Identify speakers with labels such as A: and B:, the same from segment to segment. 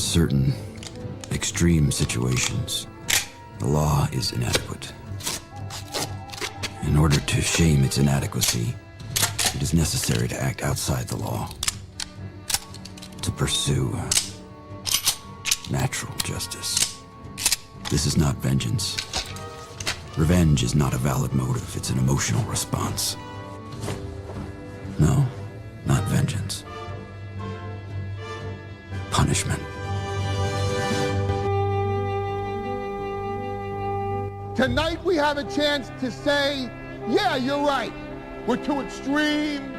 A: certain extreme situations, the law is inadequate. In order to shame its inadequacy, it is necessary to act outside the law, to pursue natural justice. This is not vengeance. Revenge is not a valid motive, it's an emotional response. No, not vengeance. Punishment.
B: Tonight we have a chance to say, yeah, you're right. We're too extreme,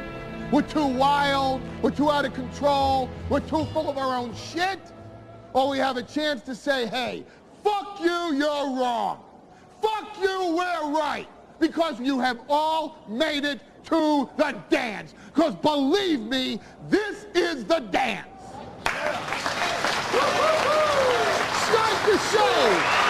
B: we're too wild, we're too out of control, we're too full of our own shit. Or we have a chance to say, hey, fuck you, you're wrong. Fuck you, we're right. Because you have all made it to the dance. Because believe me, this is the dance. Start the show.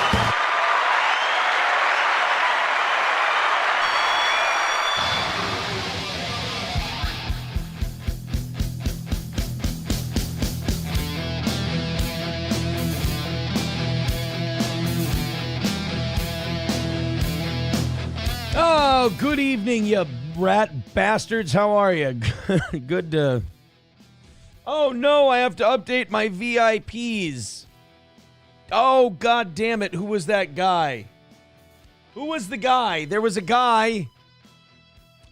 C: Oh, good evening, you rat bastards. How are you? Good to... Oh, no, I have to update my VIPs. Oh, God damn it. Who was that guy? Who was the guy? There was a guy.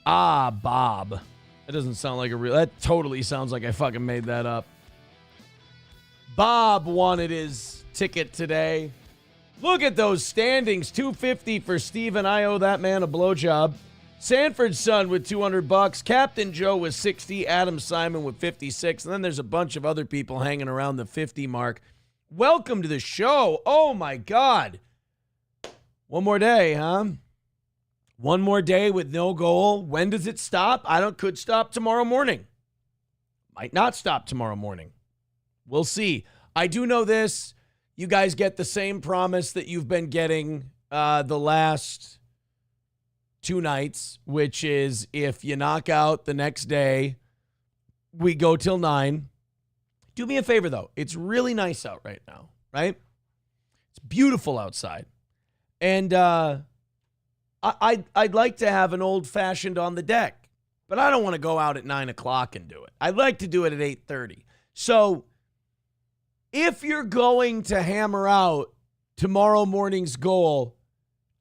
C: Ah, Bob. That doesn't sound like a real... That totally sounds like I fucking made that up. Bob wanted his ticket today. Look at those standings. $250 for Steven. I owe that man a blowjob. Sanford's son with $200. Captain Joe with 60. Adam Simon with 56. And then there's a bunch of other people hanging around the 50 mark. Welcome to the show. Oh, my God. One more day, huh? One more day with no goal. When does it stop? Could stop tomorrow morning. Might not stop tomorrow morning. We'll see. I do know this. You guys get the same promise that you've been getting the last two nights, which is if you knock out the next day, we go till 9. Do me a favor, though. It's really nice out right now, right? It's beautiful outside. And I'd like to have an old-fashioned on the deck, but I don't want to go out at 9 o'clock and do it. I'd like to do it at 8:30. So... if you're going to hammer out tomorrow morning's goal,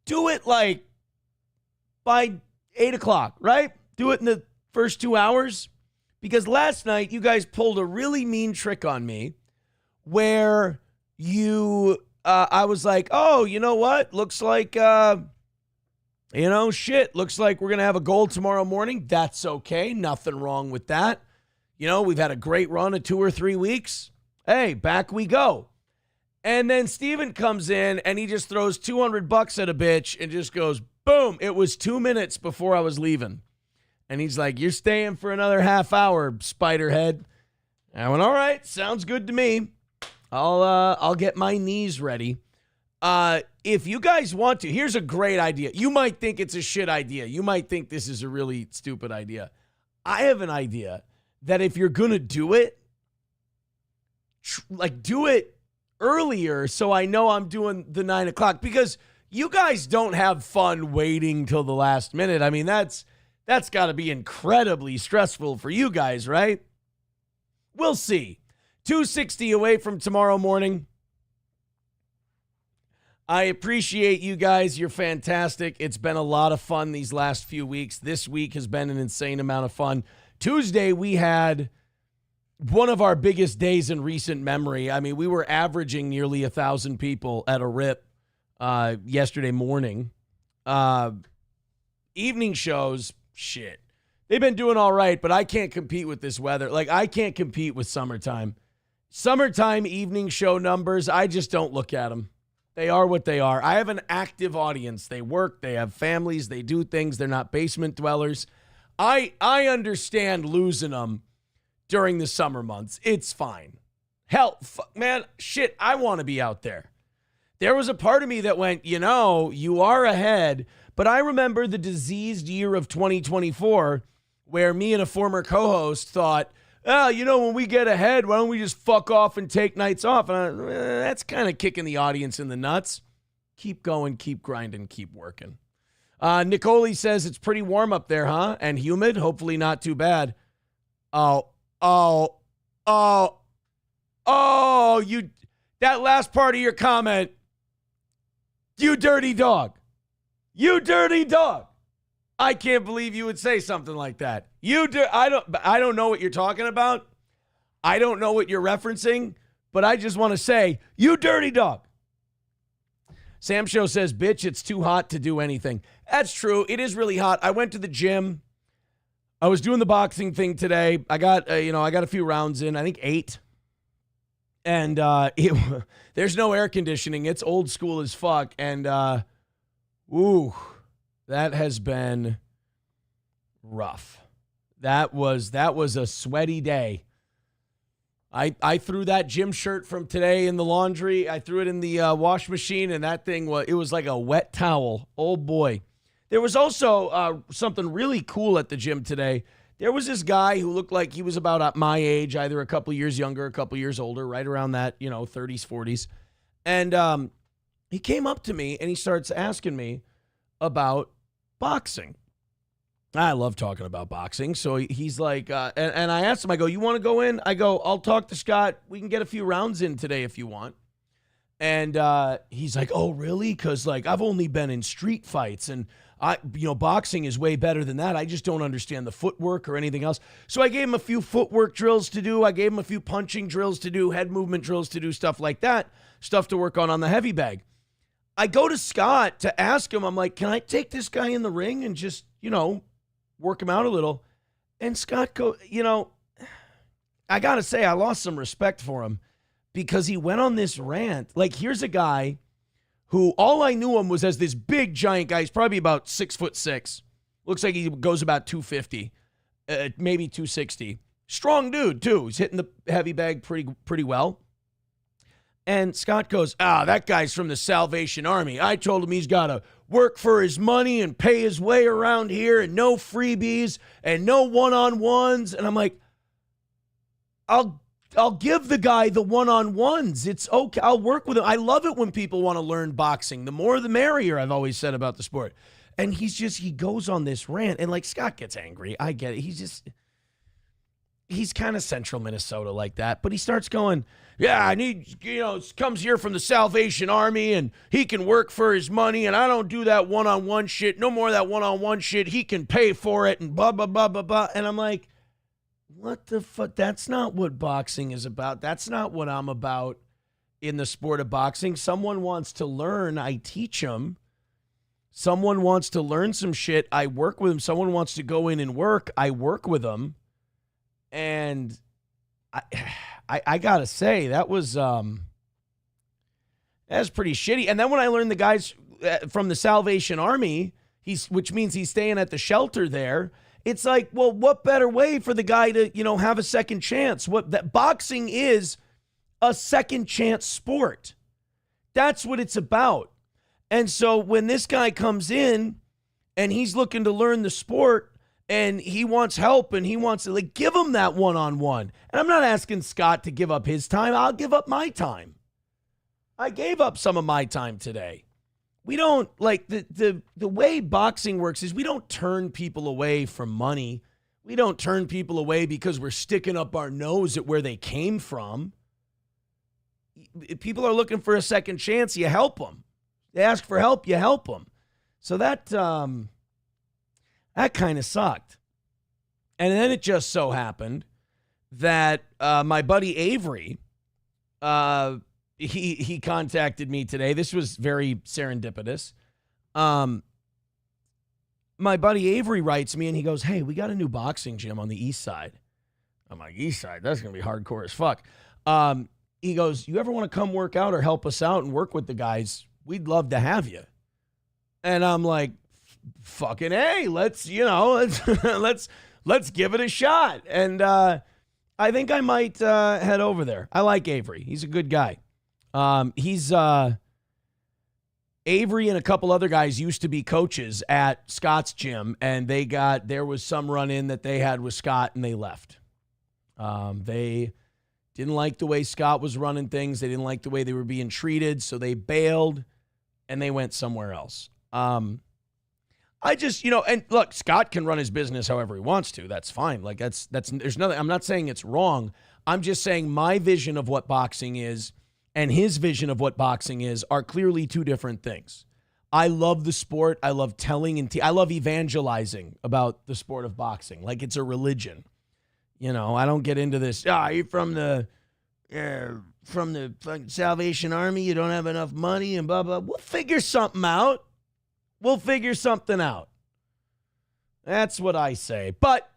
C: do it like by 8 o'clock, right? Do it in the first 2 hours. Because last night you guys pulled a really mean trick on me where I was like, oh, you know what? Looks like, looks like we're going to have a goal tomorrow morning. That's okay. Nothing wrong with that. We've had a great run of 2 or 3 weeks. Hey, back we go. And then Steven comes in and he just throws $200 at a bitch and just goes, boom. It was 2 minutes before I was leaving. And he's like, you're staying for another half hour, Spiderhead. I went, all right, sounds good to me. I'll get my knees ready. If you guys want to, here's a great idea. You might think it's a shit idea. You might think this is a really stupid idea. I have an idea that if you're going to do it, do it earlier so I know I'm doing the 9 o'clock, because you guys don't have fun waiting till the last minute. I mean, that's got to be incredibly stressful for you guys, right? We'll see. 260 away from tomorrow morning. I appreciate you guys. You're fantastic. It's been a lot of fun these last few weeks. This week has been an insane amount of fun. Tuesday, we had one of our biggest days in recent memory. I mean, we were averaging nearly 1,000 people at a rip yesterday morning. Evening shows, shit. They've been doing all right, but I can't compete with this weather. I can't compete with summertime. Summertime evening show numbers, I just don't look at them. They are what they are. I have an active audience. They work, they have families, they do things. They're not basement dwellers. I understand losing them during the summer months. It's fine. Hell, man, shit, I want to be out there. There was a part of me that went, you are ahead. But I remember the diseased year of 2024 where me and a former co-host thought, when we get ahead, why don't we just fuck off and take nights off? And that's kind of kicking the audience in the nuts. Keep going, keep grinding, keep working. Nicole says it's pretty warm up there, huh? And humid? Hopefully not too bad. Oh, that last part of your comment, you dirty dog. You dirty dog. I can't believe you would say something like that. I don't know what you're talking about. I don't know what you're referencing, but I just want to say, you dirty dog. Sam Show says, bitch, it's too hot to do anything. That's true. It is really hot. I went to the gym. I was doing the boxing thing today. I got a few rounds in, I think 8. And there's no air conditioning. It's old school as fuck. And, that has been rough. That was a sweaty day. I threw that gym shirt from today in the laundry. I threw it in the wash machine, and that thing was like a wet towel. Oh, boy. There was also something really cool at the gym today. There was this guy who looked like he was about my age, either a couple years younger, a couple years older, right around that, 30s, 40s. And he came up to me, and he starts asking me about boxing. I love talking about boxing. So he's like, and I asked him, I go, you want to go in? I go, I'll talk to Scott. We can get a few rounds in today if you want. And he's like, oh, really? Because, I've only been in street fights, and boxing is way better than that. I just don't understand the footwork or anything else. So I gave him a few footwork drills to do. I gave him a few punching drills to do, head movement drills to do, stuff like that, stuff to work on the heavy bag. I go to Scott to ask him, I'm like, can I take this guy in the ring and just, work him out a little? And Scott I got to say, I lost some respect for him because he went on this rant. Here's a guy who all I knew him was as this big giant guy. He's probably about 6'6". Looks like he goes about 250, maybe 260. Strong dude, too. He's hitting the heavy bag pretty well. And Scott goes, that guy's from the Salvation Army. I told him he's got to work for his money and pay his way around here and no freebies and no one-on-ones. And I'm like, I'll give the guy the one-on-ones. It's okay. I'll work with him. I love it when people want to learn boxing. The more the merrier, I've always said about the sport. And he goes on this rant, and Scott gets angry. I get it. He's kind of central Minnesota like that, but he starts going, I need, comes here from the Salvation Army and he can work for his money and I don't do that one-on-one shit. No more of that one-on-one shit. He can pay for it and blah, blah, blah, blah, blah. And I'm like, what the fuck? That's not what boxing is about. That's not what I'm about in the sport of boxing. Someone wants to learn, I teach them. Someone wants to learn some shit, I work with them. Someone wants to go in and work, I work with them. And I gotta say, that was pretty shitty. And then when I learned the guys from the Salvation Army, which means he's staying at the shelter there, it's like, well, what better way for the guy to, have a second chance? That boxing is a second chance sport. That's what it's about. And so when this guy comes in and he's looking to learn the sport, and he wants help, and he wants to give him that one-on-one. And I'm not asking Scott to give up his time. I'll give up my time. I gave up some of my time today. We don't, the way boxing works is we don't turn people away from money. We don't turn people away because we're sticking up our nose at where they came from. If people are looking for a second chance, you help them. They ask for help, you help them. So that kind of sucked. And then it just so happened that my buddy Avery, he contacted me today. This was very serendipitous. My buddy Avery writes me and he goes, hey, we got a new boxing gym on the east side. I'm like, east side? That's going to be hardcore as fuck. He goes, you ever want to come work out or help us out and work with the guys? We'd love to have you. And I'm like, fucking A, let's give it a shot. And I think I might head over there. I like Avery. He's a good guy. Avery and a couple other guys used to be coaches at Scott's gym, and there was some run-in that they had with Scott, and they left. They didn't like the way Scott was running things. They didn't like the way they were being treated, so they bailed and they went somewhere else. I just, and look, Scott can run his business however he wants to. That's fine. Like that's there's nothing. I'm not saying it's wrong. I'm just saying my vision of what boxing is and his vision of what boxing is are clearly two different things. I love the sport. I love telling and I love evangelizing about the sport of boxing. Like it's a religion. I don't get into this. You're from the Salvation Army. You don't have enough money and blah, blah. We'll figure something out. That's what I say. But,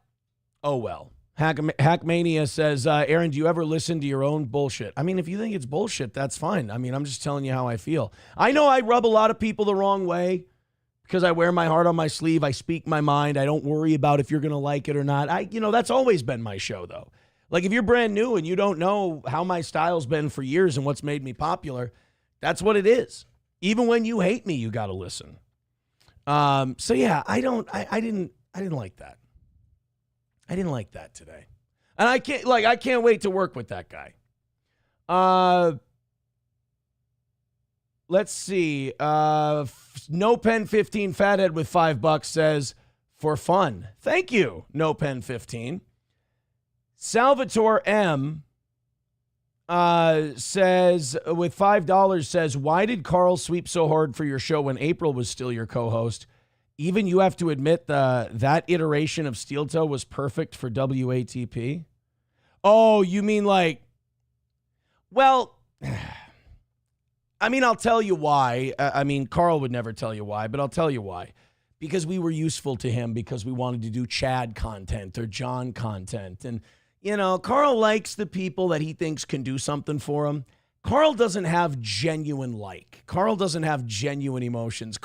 C: oh well. Hackmania says, Aaron, do you ever listen to your own bullshit? I mean, if you think it's bullshit, that's fine. I mean, I'm just telling you how I feel. I know I rub a lot of people the wrong way because I wear my heart on my sleeve. I speak my mind. I don't worry about if you're going to like it or not. That's always been my show, though. Like, if you're brand new and you don't know how my style's been for years and what's made me popular, that's what it is. Even when you hate me, you got to listen. So yeah, I didn't like that. I didn't like that today. And I can't wait to work with that guy. Let's see. No Pen 15 Fathead with $5 says, for fun. Thank you, No Pen 15. Salvatore M says, with $5, says, why did Carl sweep so hard for your show when April was still your co-host? Even you have to admit that iteration of Steel Toe was perfect for WATP. Oh, you mean like, well, I mean, I'll tell you why. I mean, Carl would never tell you why, but I'll tell you why. Because we were useful to him because we wanted to do Chad content or John content. And, Carl likes the people that he thinks can do something for him. Carl doesn't have genuine like. Carl doesn't have genuine emotions.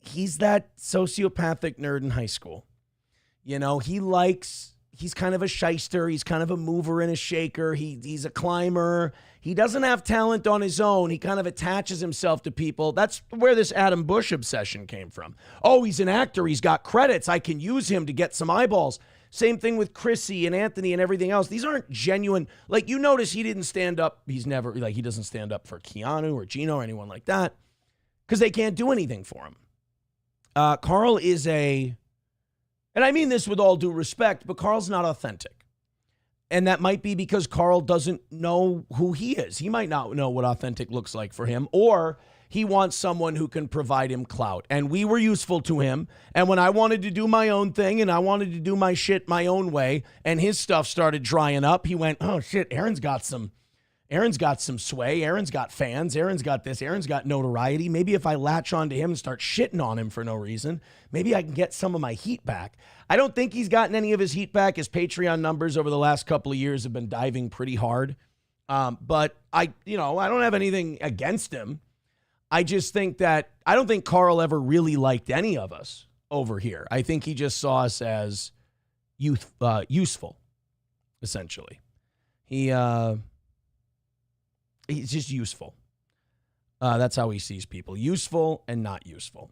C: He's that sociopathic nerd in high school. He's kind of a shyster. He's kind of a mover and a shaker. He's a climber. He doesn't have talent on his own. He kind of attaches himself to people. That's where this Adam Bush obsession came from. Oh, he's an actor. He's got credits. I can use him to get some eyeballs. Same thing with Chrissy and Anthony and everything else. These aren't genuine. Like, you notice he didn't stand up. He doesn't stand up for Keanu or Gino or anyone like that because they can't do anything for him. Carl is and I mean this with all due respect, but Carl's not authentic. And that might be because Carl doesn't know who he is. He might not know what authentic looks like for him, or he wants someone who can provide him clout. And we were useful to him. And when I wanted to do my own thing and I wanted to do my shit my own way and his stuff started drying up, he went, oh shit, Aaron's got some sway. Aaron's got fans. Aaron's got this. Aaron's got notoriety. Maybe if I latch onto him and start shitting on him for no reason, maybe I can get some of my heat back. I don't think he's gotten any of his heat back. His Patreon numbers over the last couple of years have been diving pretty hard. But I don't have anything against him. I just think that I don't think Carl ever really liked any of us over here. I think he just saw us as useful, essentially. He's just useful. That's how he sees people. Useful and not useful.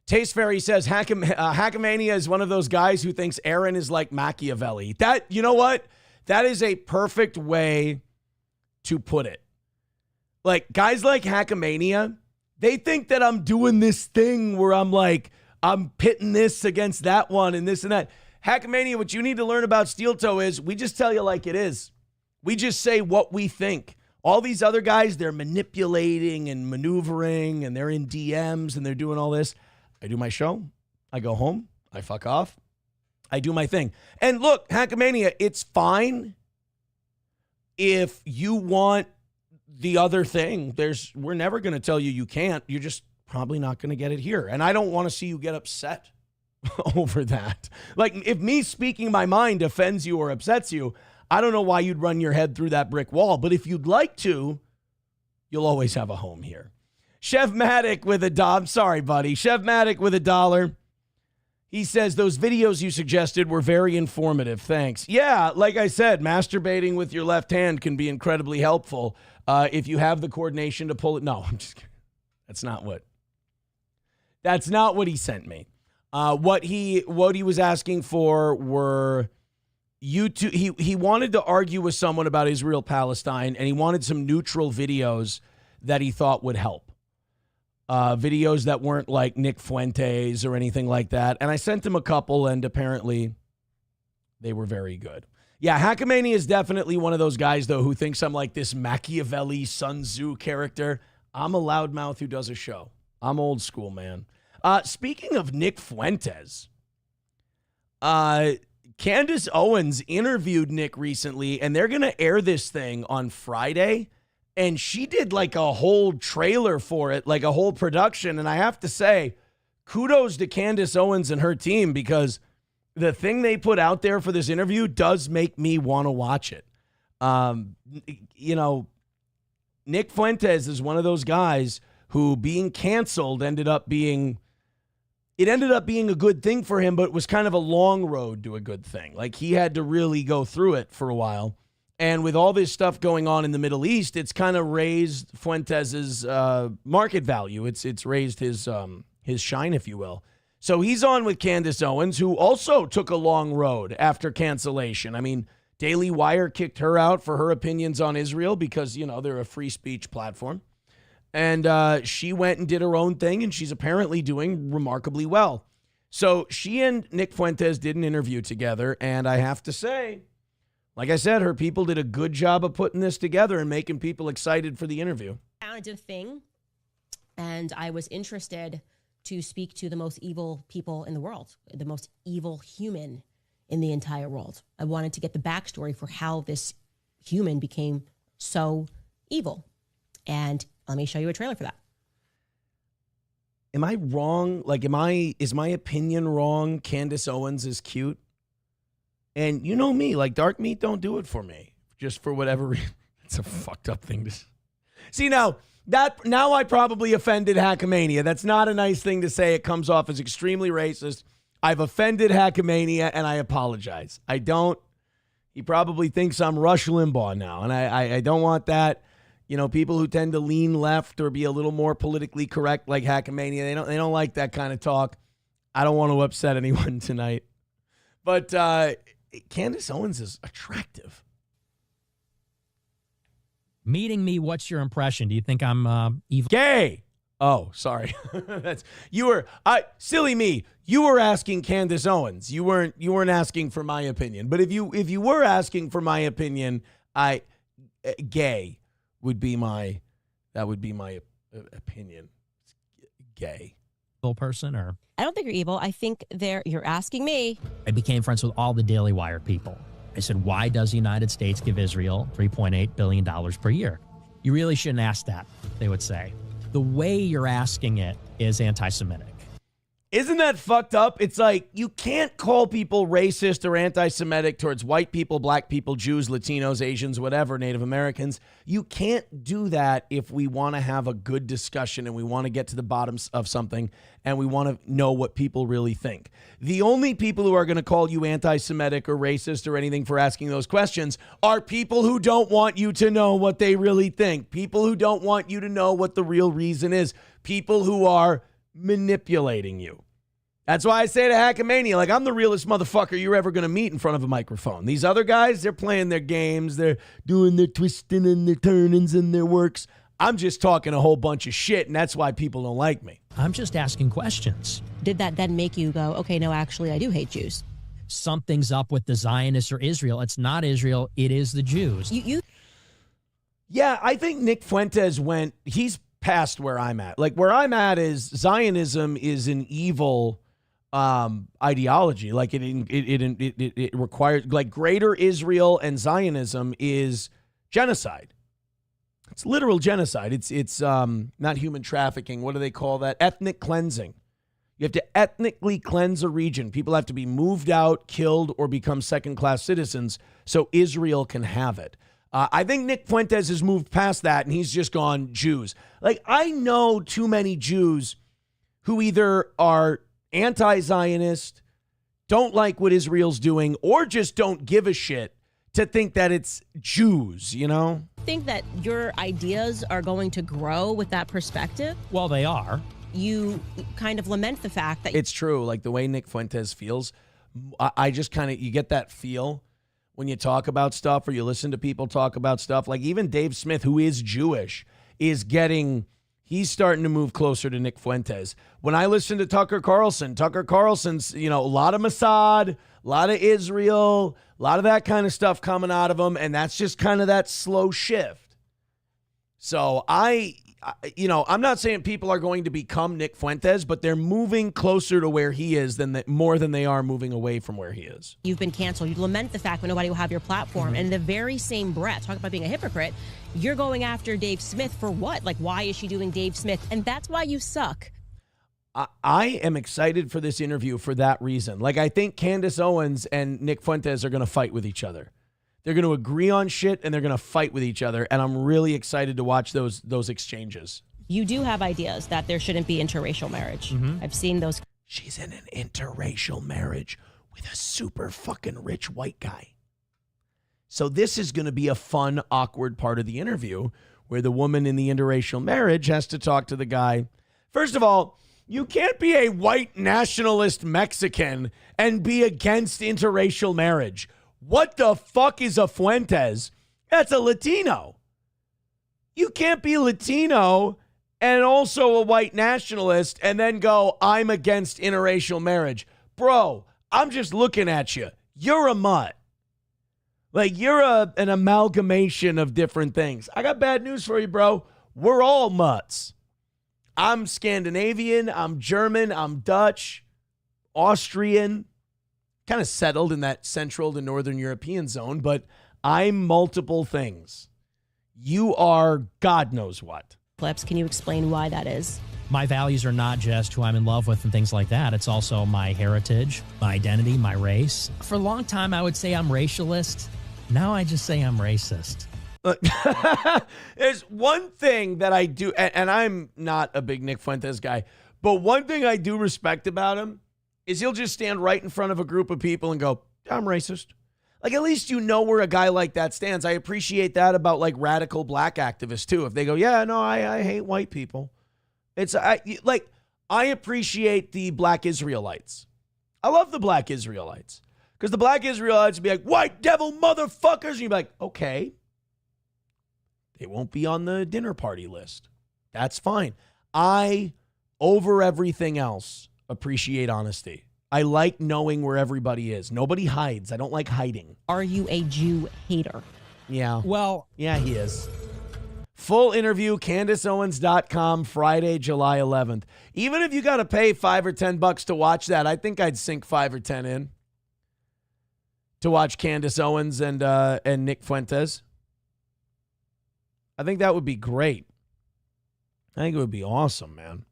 C: Taste Fairy says, Hackamania is one of those guys who thinks Aaron is like Machiavelli. You know what? That is a perfect way to put it. Like, guys like Hackamania, they think that I'm doing this thing where I'm pitting this against that one and this and that. Hackamania, what you need to learn about Steel Toe is we just tell you like it is. We just say what we think. All these other guys, they're manipulating and maneuvering and they're in DMs and they're doing all this. I do my show. I go home. I fuck off. I do my thing. And look, Hackamania, it's fine if you want the other thing. We're never going to tell you can't. You're just probably not going to get it here. And I don't want to see you get upset over that. Like, if me speaking my mind offends you or upsets you, I don't know why you'd run your head through that brick wall, but if you'd like to, you'll always have a home here. Chef Matic with $1. Sorry, buddy. Chef Matic with $1. He says, those videos you suggested were very informative. Thanks. Yeah, like I said, masturbating with your left hand can be incredibly helpful if you have the coordination to pull it. No, I'm just kidding. That's not what he sent me. What he was asking for were YouTube, he wanted to argue with someone about Israel-Palestine, and he wanted some neutral videos that he thought would help. Videos that weren't like Nick Fuentes or anything like that. And I sent him a couple, and apparently they were very good. Yeah, Hackamania is definitely one of those guys, though, who thinks I'm like this Machiavelli Sun Tzu character. I'm a loudmouth who does a show. I'm old school, man. Speaking of Nick Fuentes, Candace Owens interviewed Nick recently, and they're going to air this thing on Friday. And she did like a whole trailer for it, like a whole production. And I have to say, kudos to Candace Owens and her team, because the thing they put out there for this interview does make me want to watch it. You know, Nick Fuentes is one of those guys who being canceled ended up being a good thing for him, but it was kind of a long road to a good thing. Like, he had to really go through it for a while. And with all this stuff going on in the Middle East, it's kind of raised Fuentes's market value. It's raised his shine, if you will. So he's on with Candace Owens, who also took a long road after cancellation. I mean, Daily Wire kicked her out for her opinions on Israel because, you know, they're a free speech platform. And she went and did her own thing, and she's apparently doing remarkably well. So she and Nick Fuentes did an interview together, and I have to say, like I said, her people did a good job of putting this together and making people excited for the interview.
D: Talented thing, and I was interested to speak to the most evil people in the world, the most evil human in the entire world. I wanted to get the backstory for how this human became so evil. And let me show you a trailer for that.
C: Am I wrong? Like, is my opinion wrong? Candace Owens is cute. And you know me, like, dark meat don't do it for me. Just for whatever reason. It's a fucked up thing to say. See, now I probably offended Hackamania. That's not a nice thing to say. It comes off as extremely racist. I've offended Hackamania, and I apologize. I don't. He probably thinks I'm Rush Limbaugh now, and I don't want that. You know, people who tend to lean left or be a little more politically correct like Hackamania, they don't like that kind of talk. I don't want to upset anyone tonight. But Candace Owens is attractive.
E: Meeting me, what's your impression? Do you think I'm evil?
C: Gay. Oh, sorry. Silly me. You were asking Candace Owens. You weren't asking for my opinion. But if you were asking for my opinion, gay would be my opinion. Gay.
E: Evil person, or?
D: I don't think you're evil. I think you're asking me.
E: I became friends with all the Daily Wire people. I said, why does the United States give Israel $3.8 billion per year? You really shouldn't ask that, they would say. The way you're asking it is anti-Semitic.
C: Isn't that fucked up? It's like, you can't call people racist or anti-Semitic towards white people, black people, Jews, Latinos, Asians, whatever, Native Americans. You can't do that if we want to have a good discussion and we want to get to the bottom of something and we want to know what people really think. The only people who are going to call you anti-Semitic or racist or anything for asking those questions are people who don't want you to know what they really think, people who don't want you to know what the real reason is, people who are manipulating you. That's why I say to Hackamania, like, I'm the realest motherfucker you're ever going to meet in front of a microphone. These other guys, they're playing their games. They're doing their twisting and their turnings and their works. I'm just talking a whole bunch of shit, and that's why people don't like me.
E: I'm just asking questions.
D: Did that then make you go, okay, no, actually, I do hate Jews?
E: Something's up with the Zionists or Israel. It's not Israel. It is the Jews.
C: Yeah, I think Nick Fuentes he's past where I'm at. Like, where I'm at is Zionism is an evil ideology. Like, it requires, like, greater Israel and Zionism is genocide. It's literal genocide. It's not human trafficking. What do they call that? Ethnic cleansing. You have to ethnically cleanse a region. People have to be moved out, killed, or become second-class citizens so Israel can have it. I think Nick Fuentes has moved past that, and he's just gone Jews. Like, I know too many Jews who either are anti-Zionist, don't like what Israel's doing, or just don't give a shit to think that it's Jews, you know?
D: Think that your ideas are going to grow with that perspective?
E: Well, they are.
D: You kind of lament the fact that
C: it's true. Like, the way Nick Fuentes feels, I just kind of, you get that feel when you talk about stuff or you listen to people talk about stuff. Like even Dave Smith, who is Jewish, he's starting to move closer to Nick Fuentes. When I listen to Tucker Carlson's, a lot of Mossad, a lot of Israel, a lot of that kind of stuff coming out of him, and that's just kind of that slow shift. So I'm not saying people are going to become Nick Fuentes, but they're moving closer to where he is more than they are moving away from where he is.
D: You've been canceled. You lament the fact that nobody will have your platform. And in the very same breath, talk about being a hypocrite, you're going after Dave Smith for what? Like, why is she doing Dave Smith? And that's why you suck.
C: I am excited for this interview for that reason. Like, I think Candace Owens and Nick Fuentes are going to fight with each other. They're going to agree on shit, and they're going to fight with each other, and I'm really excited to watch those exchanges.
D: You do have ideas that there shouldn't be interracial marriage. I've seen those.
C: She's in an interracial marriage with a super fucking rich white guy. So this is going to be a fun, awkward part of the interview where the woman in the interracial marriage has to talk to the guy. First of all, you can't be a white nationalist Mexican and be against interracial marriage. What the fuck is a Fuentes? That's a Latino. You can't be Latino and also a white nationalist and then go, I'm against interracial marriage. Bro, I'm just looking at you. You're a mutt. Like, you're an amalgamation of different things. I got bad news for you, bro. We're all mutts. I'm Scandinavian. I'm German. I'm Dutch. Austrian. Kind of settled in that Central to Northern European zone, but I'm multiple things. You are God knows what.
D: Clips. Can you explain why that is?
E: My values are not just who I'm in love with and things like that. It's also my heritage, my identity, my race. For a long time, I would say I'm racialist. Now I just say I'm racist.
C: There's one thing that I do, and I'm not a big Nick Fuentes guy, but one thing I do respect about him is he'll just stand right in front of a group of people and go, I'm racist. Like, at least you know where a guy like that stands. I appreciate that about, like, radical black activists, too. If they go, yeah, no, I hate white people. I appreciate the black Israelites. I love the black Israelites. Because the black Israelites would be like, white devil motherfuckers. And you'd be like, okay. They won't be on the dinner party list. That's fine. I, over everything else, appreciate honesty. I like knowing where everybody is. Nobody hides. I don't like hiding.
D: Are you a Jew hater?
C: Yeah.
E: Well,
C: yeah, he is. Full interview, CandaceOwens.com, Friday, July 11th. Even if you got to pay $5 or $10 to watch that, I think I'd sink 5 or 10 in to watch Candace Owens and Nick Fuentes. I think that would be great. I think it would be awesome, man.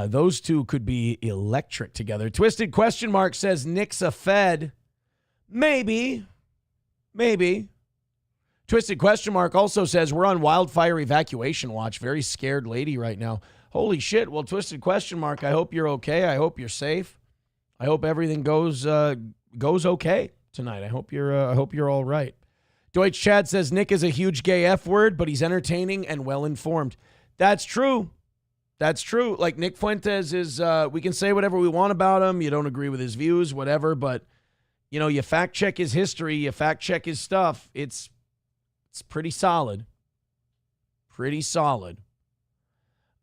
C: Those two could be electric together. Twisted question mark says Nick's a Fed. Maybe. Twisted question mark also says we're on wildfire evacuation watch. Very scared lady right now. Holy shit. Well, twisted question mark, I hope you're okay. I hope you're safe. I hope everything goes okay tonight. I hope you're all right. Deutsch Chad says Nick is a huge gay F word, but he's entertaining and well informed. That's true. That's true. Like, Nick Fuentes is, we can say whatever we want about him. You don't agree with his views, whatever, but, you know, you fact check his history, you fact check his stuff. It's pretty solid. Pretty solid.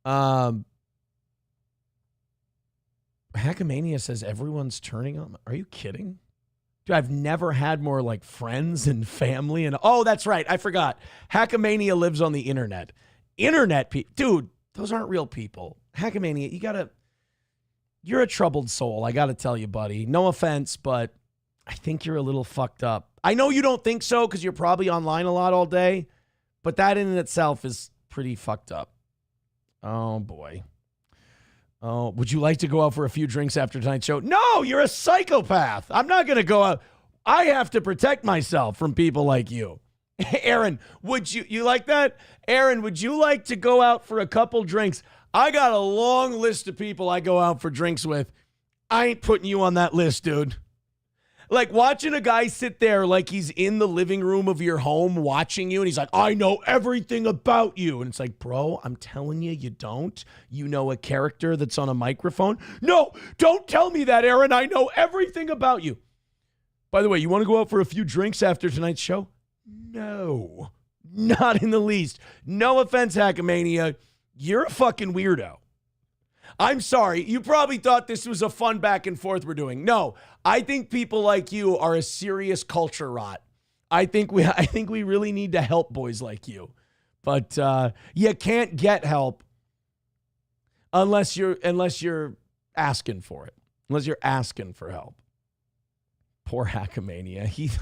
C: Hackamania says everyone's turning on. Are you kidding? Dude, I've never had more, like, friends and family. And oh, that's right. I forgot. Hackamania lives on the internet. Dude, those aren't real people. Hackamania, you're a troubled soul. I got to tell you, buddy. No offense, but I think you're a little fucked up. I know you don't think so because you're probably online a lot all day, but that in itself is pretty fucked up. Oh, boy. Oh, would you like to go out for a few drinks after tonight's show? No, you're a psychopath. I'm not going to go out. I have to protect myself from people like you. Aaron, would you like that? Aaron, would you like to go out for a couple drinks? I got a long list of people I go out for drinks with. I ain't putting you on that list, dude. Like, watching a guy sit there like he's in the living room of your home watching you, and he's like, I know everything about you. And it's like, bro, I'm telling you, you don't. You know a character that's on a microphone? No, don't tell me that, Aaron. I know everything about you. By the way, you want to go out for a few drinks after tonight's show? No, not in the least. No offense, Hackamania. You're a fucking weirdo. I'm sorry. You probably thought this was a fun back and forth we're doing. No, I think people like you are a serious culture rot. I think we really need to help boys like you. But you can't get help unless you're asking for it. Unless you're asking for help. Poor Hackamania.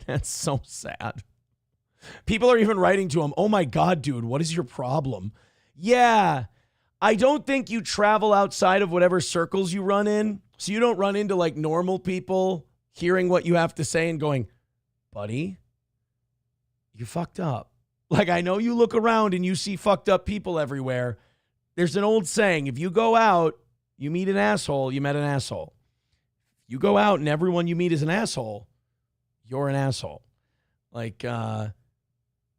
C: That's so sad. People are even writing to him, "Oh my God, dude, what is your problem?" Yeah, I don't think you travel outside of whatever circles you run in. So you don't run into like normal people hearing what you have to say and going, "Buddy, you're fucked up." Like, I know you look around and you see fucked up people everywhere. There's an old saying, if you go out, you meet an asshole, you met an asshole. You go out and everyone you meet is an asshole, you're an asshole. Like,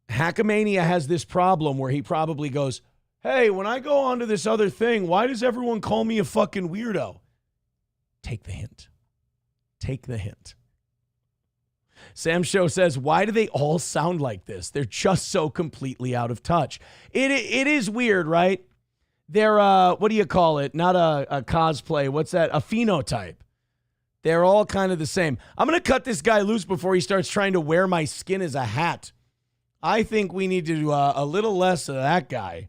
C: Hackamania has this problem where he probably goes, "Hey, when I go on to this other thing, why does everyone call me a fucking weirdo?" Take the hint. Take the hint. Sam Show says, "Why do they all sound like this? They're just so completely out of touch." It is weird, right? They're, what do you call it? Not a cosplay. What's that? A phenotype. They're all kind of the same. I'm going to cut this guy loose before he starts trying to wear my skin as a hat. I think we need to do a little less of that guy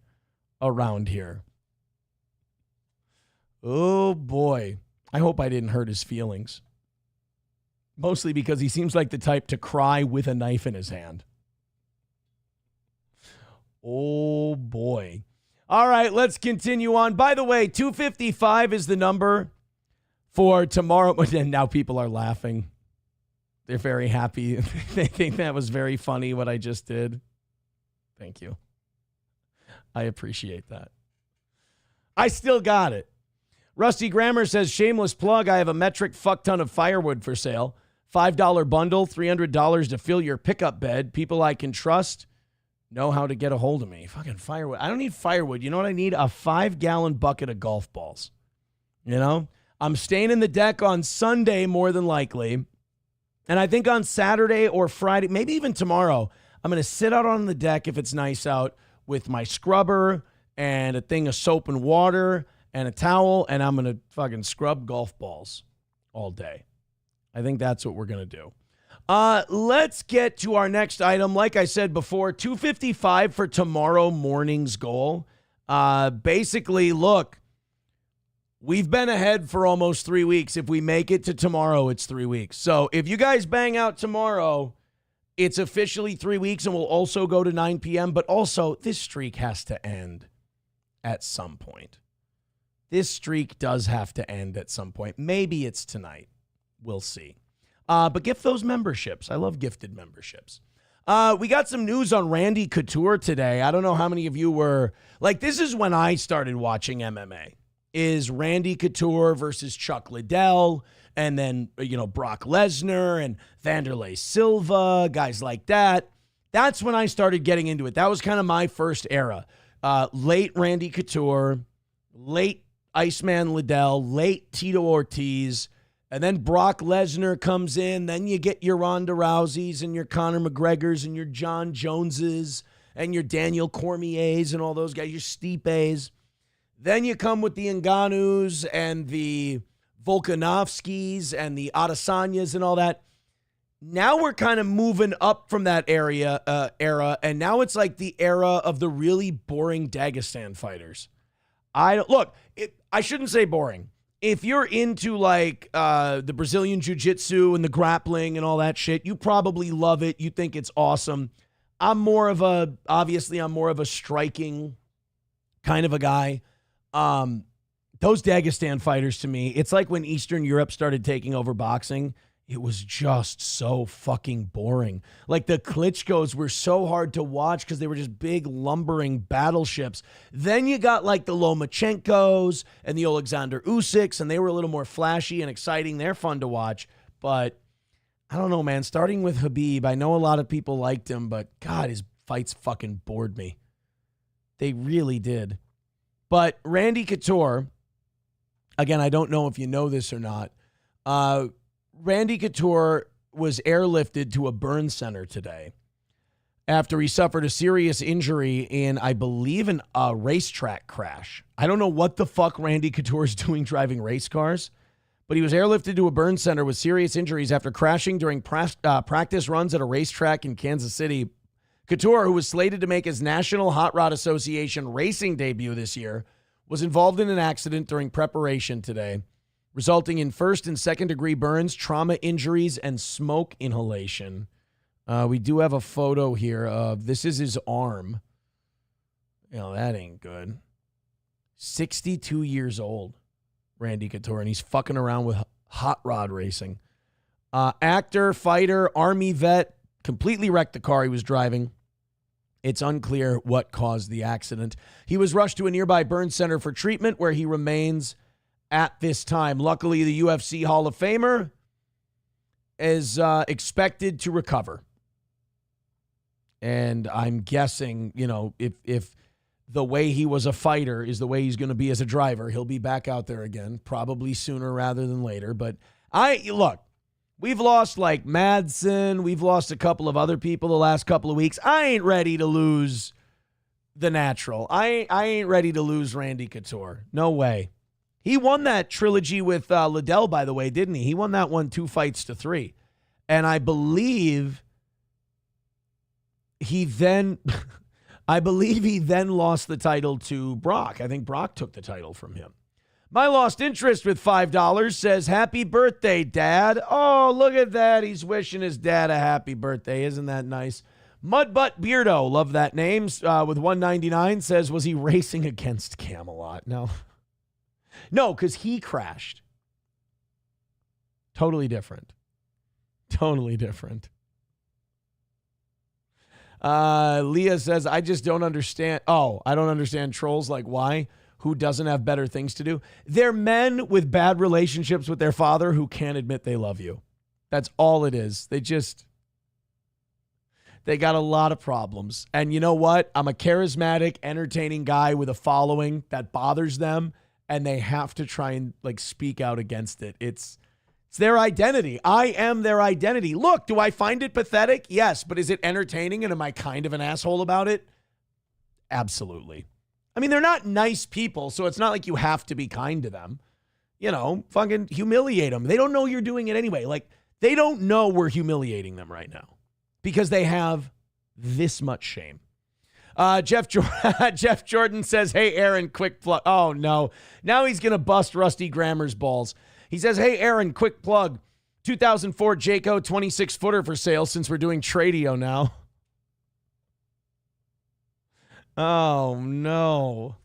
C: around here. Oh, boy. I hope I didn't hurt his feelings. Mostly because he seems like the type to cry with a knife in his hand. Oh, boy. All right, let's continue on. By the way, 255 is the number for tomorrow. And now people are laughing. They're very happy. They think that was very funny what I just did. Thank you. I appreciate that. I still got it. Rusty Grammer says, "Shameless plug. I have a metric fuck ton of firewood for sale. $5 bundle, $300 to fill your pickup bed. People I can trust know how to get a hold of me." Fucking firewood. I don't need firewood. You know what I need? A 5-gallon bucket of golf balls. You know? I'm staying in the deck on Sunday more than likely. And I think on Saturday or Friday, maybe even tomorrow, I'm going to sit out on the deck if it's nice out with my scrubber and a thing of soap and water and a towel, and I'm going to fucking scrub golf balls all day. I think that's what we're going to do. Let's get to our next item. Like I said before, 255 for tomorrow morning's goal. Basically, look, we've been ahead for almost 3 weeks. If we make it to tomorrow, it's 3 weeks. So if you guys bang out tomorrow, it's officially 3 weeks, and we'll also go to 9 p.m. But also, this streak has to end at some point. This streak does have to end at some point. Maybe it's tonight. We'll see. But gift those memberships. I love gifted memberships. We got some news on Randy Couture today. I don't know how many of you were like, this is when I started watching MMA, is Randy Couture versus Chuck Liddell, and then, Brock Lesnar and Vanderlei Silva, guys like that. That's when I started getting into it. That was kind of my first era. Late Randy Couture, late Iceman Liddell, late Tito Ortiz, and then Brock Lesnar comes in. Then you get your Ronda Rouseys and your Conor McGregors and your John Joneses and your Daniel Cormiers and all those guys, your Stipes. Then you come with the Ngannous and the Volkanovskis and the Adesanyas and all that. Now we're kind of moving up from that era, and now it's like the era of the really boring Dagestan fighters. I shouldn't say boring. If you're into like the Brazilian Jiu-Jitsu and the grappling and all that shit, you probably love it. You think it's awesome. I'm more of a striking kind of a guy. Those Dagestan fighters, to me, it's like when Eastern Europe started taking over boxing. It was just so fucking boring. Like the Klitschkos were so hard to watch because they were just big lumbering battleships. Then you got like the Lomachenkos and the Alexander Usyks, and they were a little more flashy and exciting. They're fun to watch. But I don't know, man. Starting with Khabib, I know a lot of people liked him, but God, his fights fucking bored me. They really did. But Randy Couture, again, I don't know if you know this or not. Randy Couture was airlifted to a burn center today after he suffered a serious injury in, I believe, a racetrack crash. I don't know what the fuck Randy Couture is doing driving race cars, but he was airlifted to a burn center with serious injuries after crashing during practice runs at a racetrack in Kansas City. Couture, who was slated to make his National Hot Rod Association racing debut this year, was involved in an accident during preparation today, resulting in first and second degree burns, trauma injuries, and smoke inhalation. We do have a photo here of, this is his arm. You know, that ain't good. 62 years old, Randy Couture, and he's fucking around with hot rod racing. Actor, fighter, Army vet, completely wrecked the car he was driving. It's unclear what caused the accident. He was rushed to a nearby burn center for treatment, where he remains at this time. Luckily, the UFC Hall of Famer is expected to recover. And I'm guessing, you know, if the way he was a fighter is the way he's going to be as a driver, he'll be back out there again, probably sooner rather than later. But look, we've lost like Madsen. We've lost a couple of other people the last couple of weeks. I ain't ready to lose the natural. I ain't ready to lose Randy Couture. No way. He won that trilogy with Liddell, by the way, didn't he? He won that one 2-3. And I believe he then lost the title to Brock. I think Brock took the title from him. My Lost Interest with $5 says, happy birthday, Dad. Oh, look at that. He's wishing his dad a happy birthday. Isn't that nice? Mudbutt Beardo, love that name, with $1.99 says, was he racing against Camelot? No, because he crashed. Totally different. Leah says, I just don't understand. Oh, I don't understand trolls. Like, why? Who doesn't have better things to do? They're men with bad relationships with their father who can't admit they love you. That's all it is. They got a lot of problems. And you know what? I'm a charismatic, entertaining guy with a following that bothers them, and they have to try and like speak out against it. It's their identity. I am their identity. Look, do I find it pathetic? Yes, but is it entertaining, and am I kind of an asshole about it? Absolutely. I mean, they're not nice people, so it's not like you have to be kind to them. You know, fucking humiliate them. They don't know you're doing it anyway. Like, they don't know we're humiliating them right now because they have this much shame. Jeff Jordan says, hey, Aaron, quick plug. Oh, no. Now he's going to bust Rusty Grammer's balls. He says, hey, Aaron, quick plug. 2004 Jayco 26-footer for sale since we're doing Tradio now. Oh, no.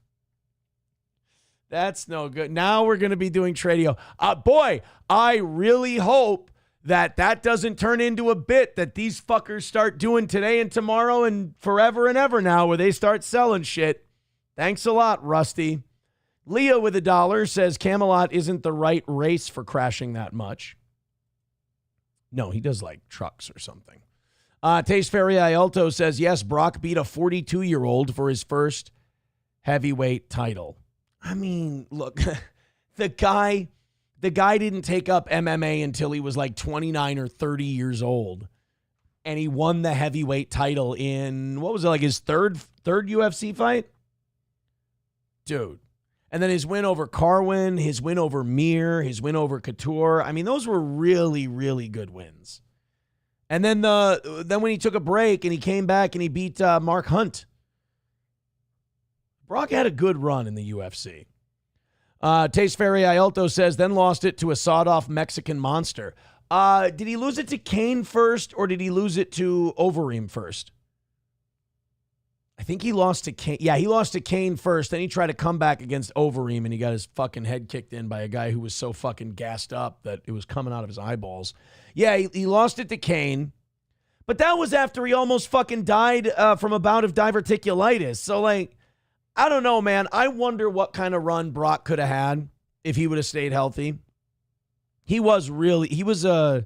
C: That's no good. Now we're going to be doing Tradio. Boy, I really hope that doesn't turn into a bit that these fuckers start doing today and tomorrow and forever and ever now, where they start selling shit. Thanks a lot, Rusty. Leah with $1 says Camelot isn't the right race for crashing that much. No, he does like trucks or something. Taste Ferry Ialto says, yes, Brock beat a 42-year-old for his first heavyweight title. I mean, look, the guy didn't take up MMA until he was like 29 or 30 years old. And he won the heavyweight title in, what was it, like his third UFC fight? Dude. And then his win over Carwin, his win over Mir, his win over Couture. I mean, those were really, really good wins. And then when he took a break and he came back and he beat Mark Hunt. Brock had a good run in the UFC. Taste Ferry Ialto says, then lost it to a sawed-off Mexican monster. Did he lose it to Kane first, or did he lose it to Overeem first? I think he lost to Kane. Yeah, he lost to Kane first. Then he tried to come back against Overeem, and he got his fucking head kicked in by a guy who was so fucking gassed up that it was coming out of his eyeballs. Yeah, he lost it to Kane. But that was after he almost fucking died from a bout of diverticulitis. So, like, I don't know, man. I wonder what kind of run Brock could have had if he would have stayed healthy. He was a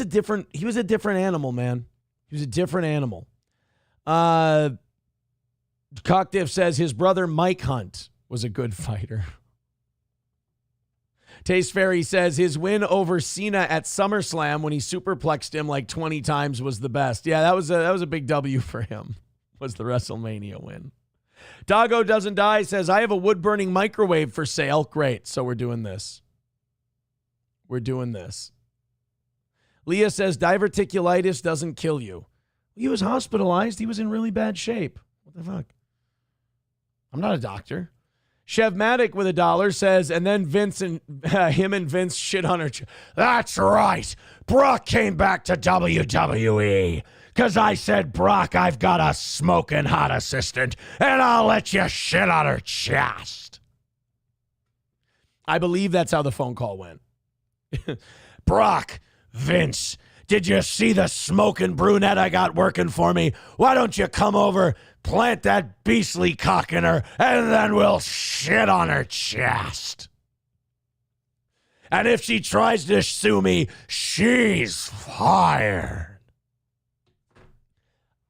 C: different animal, man. He was a different animal. Cockdiff says his brother Mike Hunt was a good fighter. Taste Fairy says his win over Cena at SummerSlam when he superplexed him like 20 times was the best. Yeah, that was a big W for him, was the WrestleMania win. Doggo Doesn't Die says, I have a wood-burning microwave for sale. Great, so we're doing this. Leah says, diverticulitis doesn't kill you. He was hospitalized. He was in really bad shape. What the fuck? I'm not a doctor. Chevmatic with $1 says, and then Vince and him and Vince shit on her. That's right. Brock came back to WWE because I said, Brock, I've got a smoking hot assistant and I'll let you shit on her chest. I believe that's how the phone call went. Brock, Vince, did you see the smoking brunette I got working for me? Why don't you come over, plant that beastly cock in her, and then we'll shit on her chest. And if she tries to sue me, she's fired.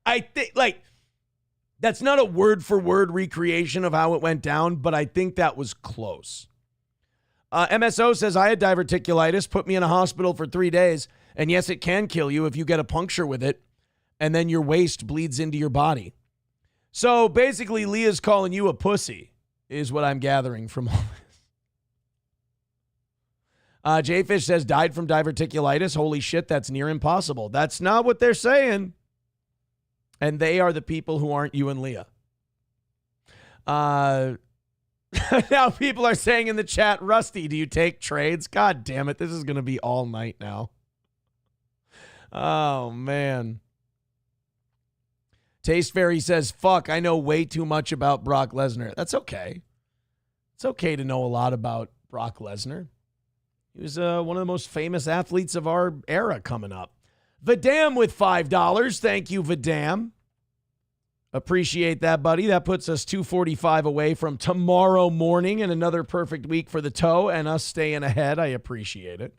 C: I think, that's not a word-for-word recreation of how it went down, but I think that was close. MSO says, I had diverticulitis, put me in a hospital for 3 days, and yes, it can kill you if you get a puncture with it, and then your waste bleeds into your body. So basically, Leah's calling you a pussy, is what I'm gathering from all this. Jayfish says, died from diverticulitis. Holy shit, that's near impossible. That's not what they're saying. And they are the people who aren't you and Leah. Now people are saying in the chat, Rusty, do you take trades? God damn it. This is going to be all night now. Oh, man. Taste Fairy says, fuck, I know way too much about Brock Lesnar. That's okay. It's okay to know a lot about Brock Lesnar. He was one of the most famous athletes of our era coming up. Vidam with $5. Thank you, Vidam. Appreciate that, buddy. That puts us 2:45 away from tomorrow morning and another perfect week for the toe and us staying ahead. I appreciate it.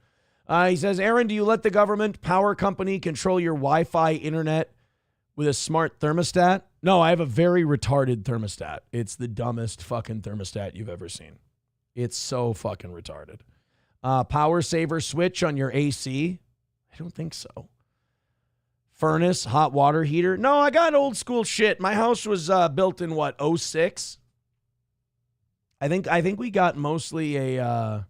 C: He says, Aaron, do you let the government power company control your Wi-Fi internet with a smart thermostat? No, I have a very retarded thermostat. It's the dumbest fucking thermostat you've ever seen. It's so fucking retarded. Power saver switch on your AC? I don't think so. Furnace, hot water heater? No, I got old school shit. My house was built in what, 06? I think we got mostly an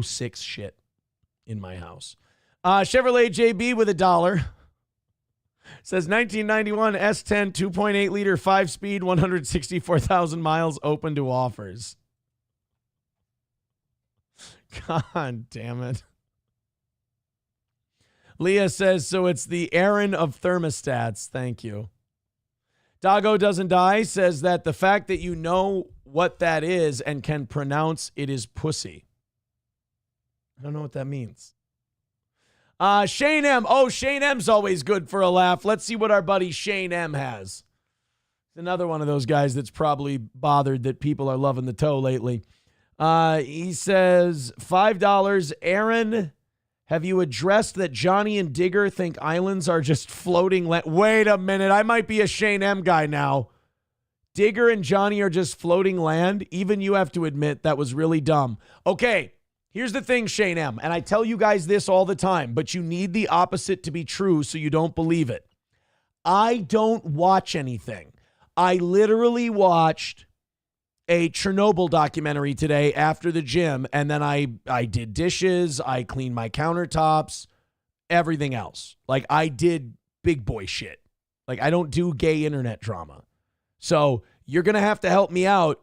C: 06 shit in my house. Chevrolet JB with $1 says 1991 S10 2.8 liter 5-speed 164,000 miles open to offers. God damn it. Leah says, so it's the Aaron of thermostats. Thank you. Doggo Doesn't Die says that the fact that you know what that is and can pronounce it is pussy. I don't know what that means. Shane M. Oh, Shane M's always good for a laugh. Let's see what our buddy Shane M has. It's another one of those guys that's probably bothered that people are loving the toe lately. He says, $5. Aaron, have you addressed that Johnny and Digger think islands are just floating land? Wait a minute. I might be a Shane M guy now. Digger and Johnny are just floating land? Even you have to admit that was really dumb. Okay, here's the thing, Shane M. And I tell you guys this all the time, but you need the opposite to be true so you don't believe it. I don't watch anything. I literally watched a Chernobyl documentary today after the gym, and then I did dishes, I cleaned my countertops, everything else. Like, I did big boy shit. Like, I don't do gay internet drama. So you're going to have to help me out.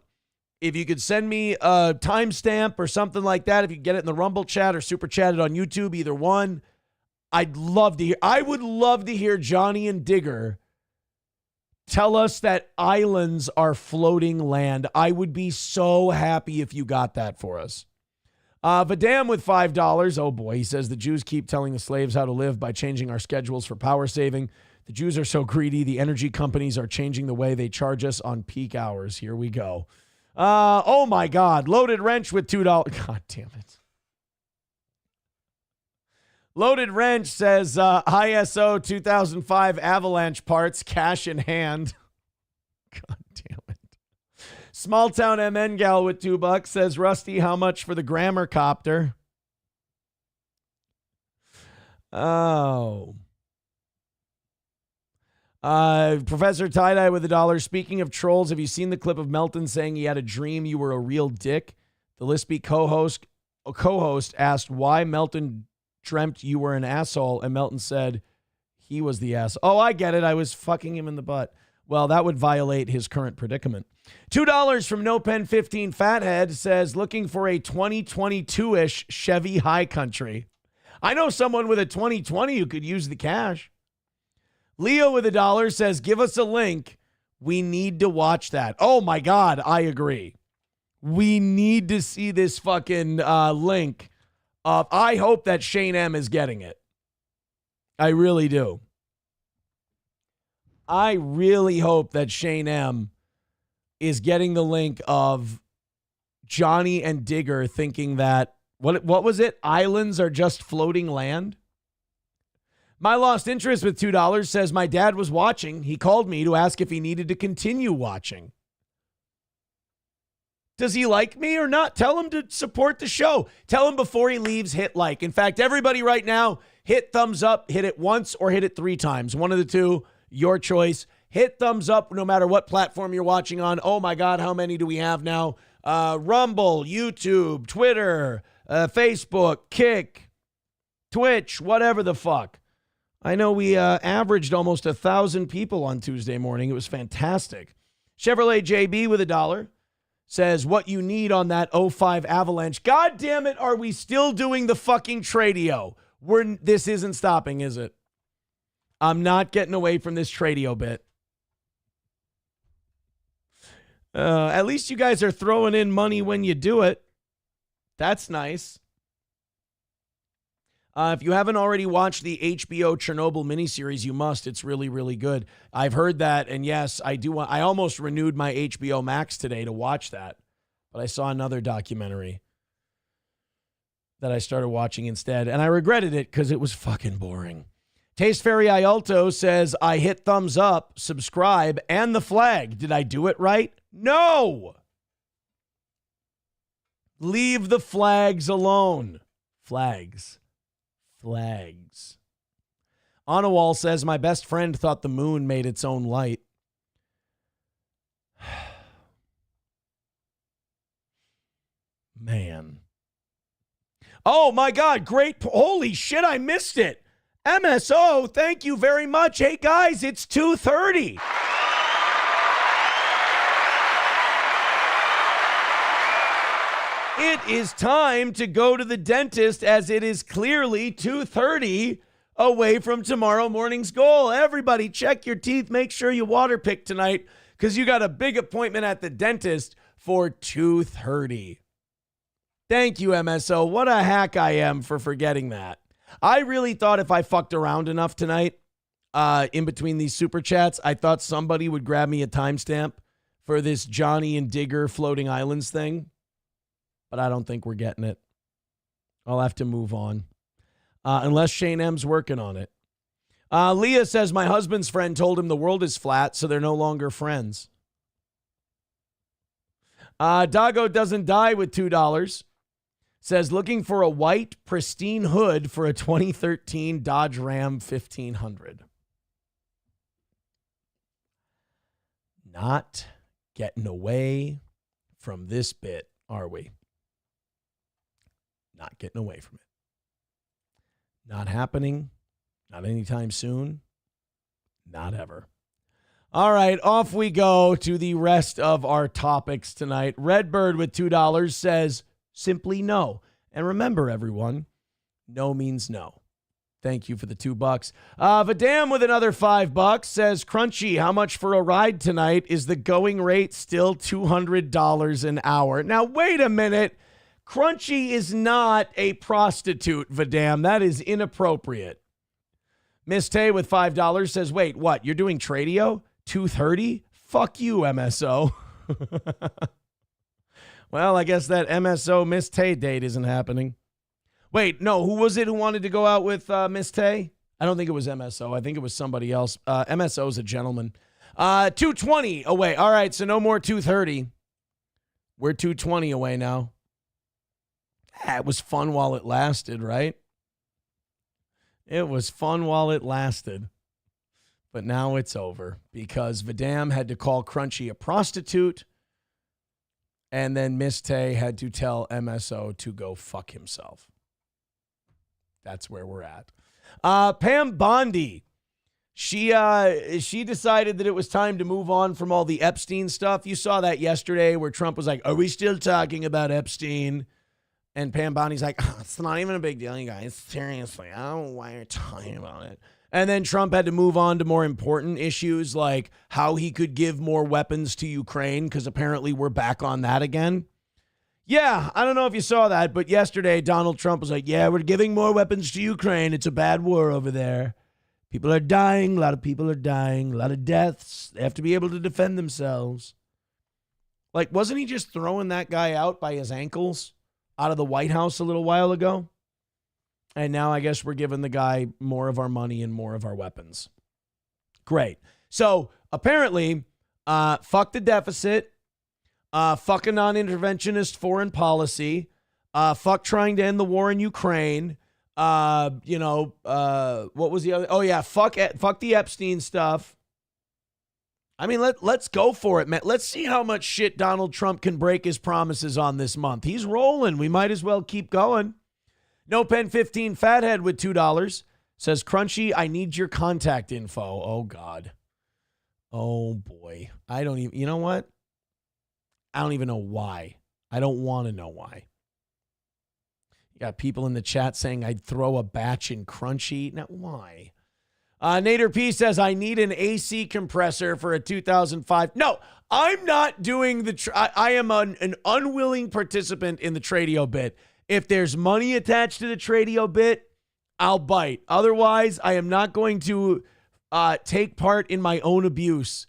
C: If you could send me a timestamp or something like that, if you get it in the Rumble chat or super chat it on YouTube, either one, I'd love to hear. I would love to hear Johnny and Digger tell us that islands are floating land. I would be so happy if you got that for us. Vidam with $5. Oh boy, he says the Jews keep telling the slaves how to live by changing our schedules for power saving. The Jews are so greedy. The energy companies are changing the way they charge us on peak hours. Here we go. Oh my God. Loaded Wrench with $2. God damn it. Loaded Wrench says ISO 2005 Avalanche parts, cash in hand. God damn it. Small Town MN Gal with $2 says, Rusty, how much for the grammar copter? Oh. Professor Tie-Dye with $1. Speaking of trolls, have you seen the clip of Melton saying he had a dream you were a real dick? The Lispy co-host asked why Melton dreamt you were an asshole, and Melton said he was the asshole. Oh, I get it. I was fucking him in the butt. Well, that would violate his current predicament. $2 from No Pen 15 Fathead says, looking for a 2022-ish Chevy High Country. I know someone with a 2020 who could use the cash. Leo with $1 says, give us a link. We need to watch that. Oh my God, I agree. We need to see this fucking link. I hope that Shane M is getting it. I really do. I really hope that Shane M is getting the link of Johnny and Digger thinking that, what was it? Islands are just floating land? My Lost Interest with $2 says, my dad was watching. He called me to ask if he needed to continue watching. Does he like me or not? Tell him to support the show. Tell him before he leaves, hit like. In fact, everybody right now, hit thumbs up, hit it once or hit it 3 times. One of the two, your choice. Hit thumbs up no matter what platform you're watching on. Oh my God, how many do we have now? Rumble, YouTube, Twitter, Facebook, Kick, Twitch, whatever the fuck. I know we averaged almost 1,000 people on Tuesday morning. It was fantastic. Chevrolet JB with $1 says, what you need on that 05 Avalanche. God damn it, are we still doing the fucking Tradio? This isn't stopping, is it? I'm not getting away from this Tradio bit. At least you guys are throwing in money when you do it. That's nice. If you haven't already watched the HBO Chernobyl miniseries, you must. It's really, really good. I've heard that, and yes, I do. I almost renewed my HBO Max today to watch that, but I saw another documentary that I started watching instead, and I regretted it because it was fucking boring. Taste Fairy Ialto says, I hit thumbs up, subscribe, and the flag. Did I do it right? No! Leave the flags alone. Flags. On a Wall says, my best friend thought the moon made its own light. Man. Oh my God, great. Holy shit, I missed it. MSO, thank you very much. Hey guys, it's 2:30. It is time to go to the dentist as it is clearly 2:30 away from tomorrow morning's goal. Everybody check your teeth. Make sure you water pick tonight because you got a big appointment at the dentist for 2:30. Thank you, MSO. What a hack I am for forgetting that. I really thought if I fucked around enough tonight in between these super chats, I thought somebody would grab me a timestamp for this Johnny and Digger floating islands thing. But I don't think we're getting it. I'll have to move on. Unless Shane M's working on it. Leah says, my husband's friend told him the world is flat, so they're no longer friends. Doggo Doesn't Die with $2. Says, looking for a white, pristine hood for a 2013 Dodge Ram 1500. Not getting away from this bit, are we? Not getting away from it. Not happening. Not anytime soon. Not ever. All right, off we go to the rest of our topics tonight. Redbird with $2 says, simply no. And remember, everyone, no means no. Thank you for the $2. Vadam with another $5 says, Crunchy, how much for a ride tonight? Is the going rate still $200 an hour? Now, wait a minute. Crunchy is not a prostitute, Vadam. That is inappropriate. Miss Tay with $5 says, wait, what? You're doing Tradio? $230? Fuck you, MSO. Well, I guess that MSO Miss Tay date isn't happening. Wait, no, who was it who wanted to go out with Miss Tay? I don't think it was MSO. I think it was somebody else. MSO is a gentleman. $220 away. All right, so no more $230. We're 220 away now. It was fun while it lasted, right? It was fun while it lasted. But now it's over because Vidam had to call Crunchy a prostitute, and then Miss Tay had to tell MSO to go fuck himself. That's where we're at. Pam Bondi, she decided that it was time to move on from all the Epstein stuff. You saw that yesterday where Trump was like, are we still talking about Epstein? And Pam Bondi's like, oh, it's not even a big deal, you guys. Seriously, I don't know why you're talking about it. And then Trump had to move on to more important issues like how he could give more weapons to Ukraine, because apparently we're back on that again. Yeah, I don't know if you saw that, but yesterday Donald Trump was like, yeah, we're giving more weapons to Ukraine. It's a bad war over there. People are dying. A lot of people are dying. A lot of deaths. They have to be able to defend themselves. Like, wasn't he just throwing that guy out by his ankles out of the White House a little while ago? And now I guess we're giving the guy more of our money and more of our weapons. Great. So apparently, fuck the deficit, fuck a non-interventionist foreign policy, fuck trying to end the war in Ukraine. What was the other? Oh yeah, fuck the Epstein stuff. I mean, let's go for it, man. Let's see how much shit Donald Trump can break his promises on this month. He's rolling. We might as well keep going. No Pen 15 Fathead with $2 says, Crunchy, I need your contact info. Oh, God. Oh, boy. I don't even, you know what? I don't even know why. I don't want to know why. You got people in the chat saying I'd throw a batch in Crunchy. Now, why? Nader P says, I need an AC compressor for a 2005. No, I'm not doing I am an unwilling participant in the Tradio bit. If there's money attached to the Tradio bit, I'll bite. Otherwise, I am not going to take part in my own abuse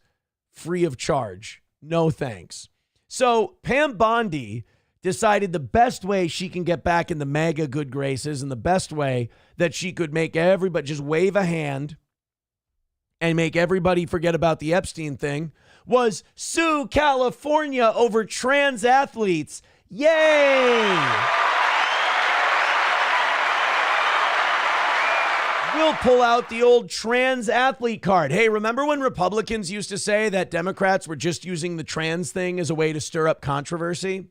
C: free of charge. No thanks. So Pam Bondi decided the best way she can get back in the mega good graces and the best way that she could make everybody just wave a hand and make everybody forget about the Epstein thing was sue California over trans athletes. Yay! We'll pull out the old trans athlete card. Hey, remember when Republicans used to say that Democrats were just using the trans thing as a way to stir up controversy?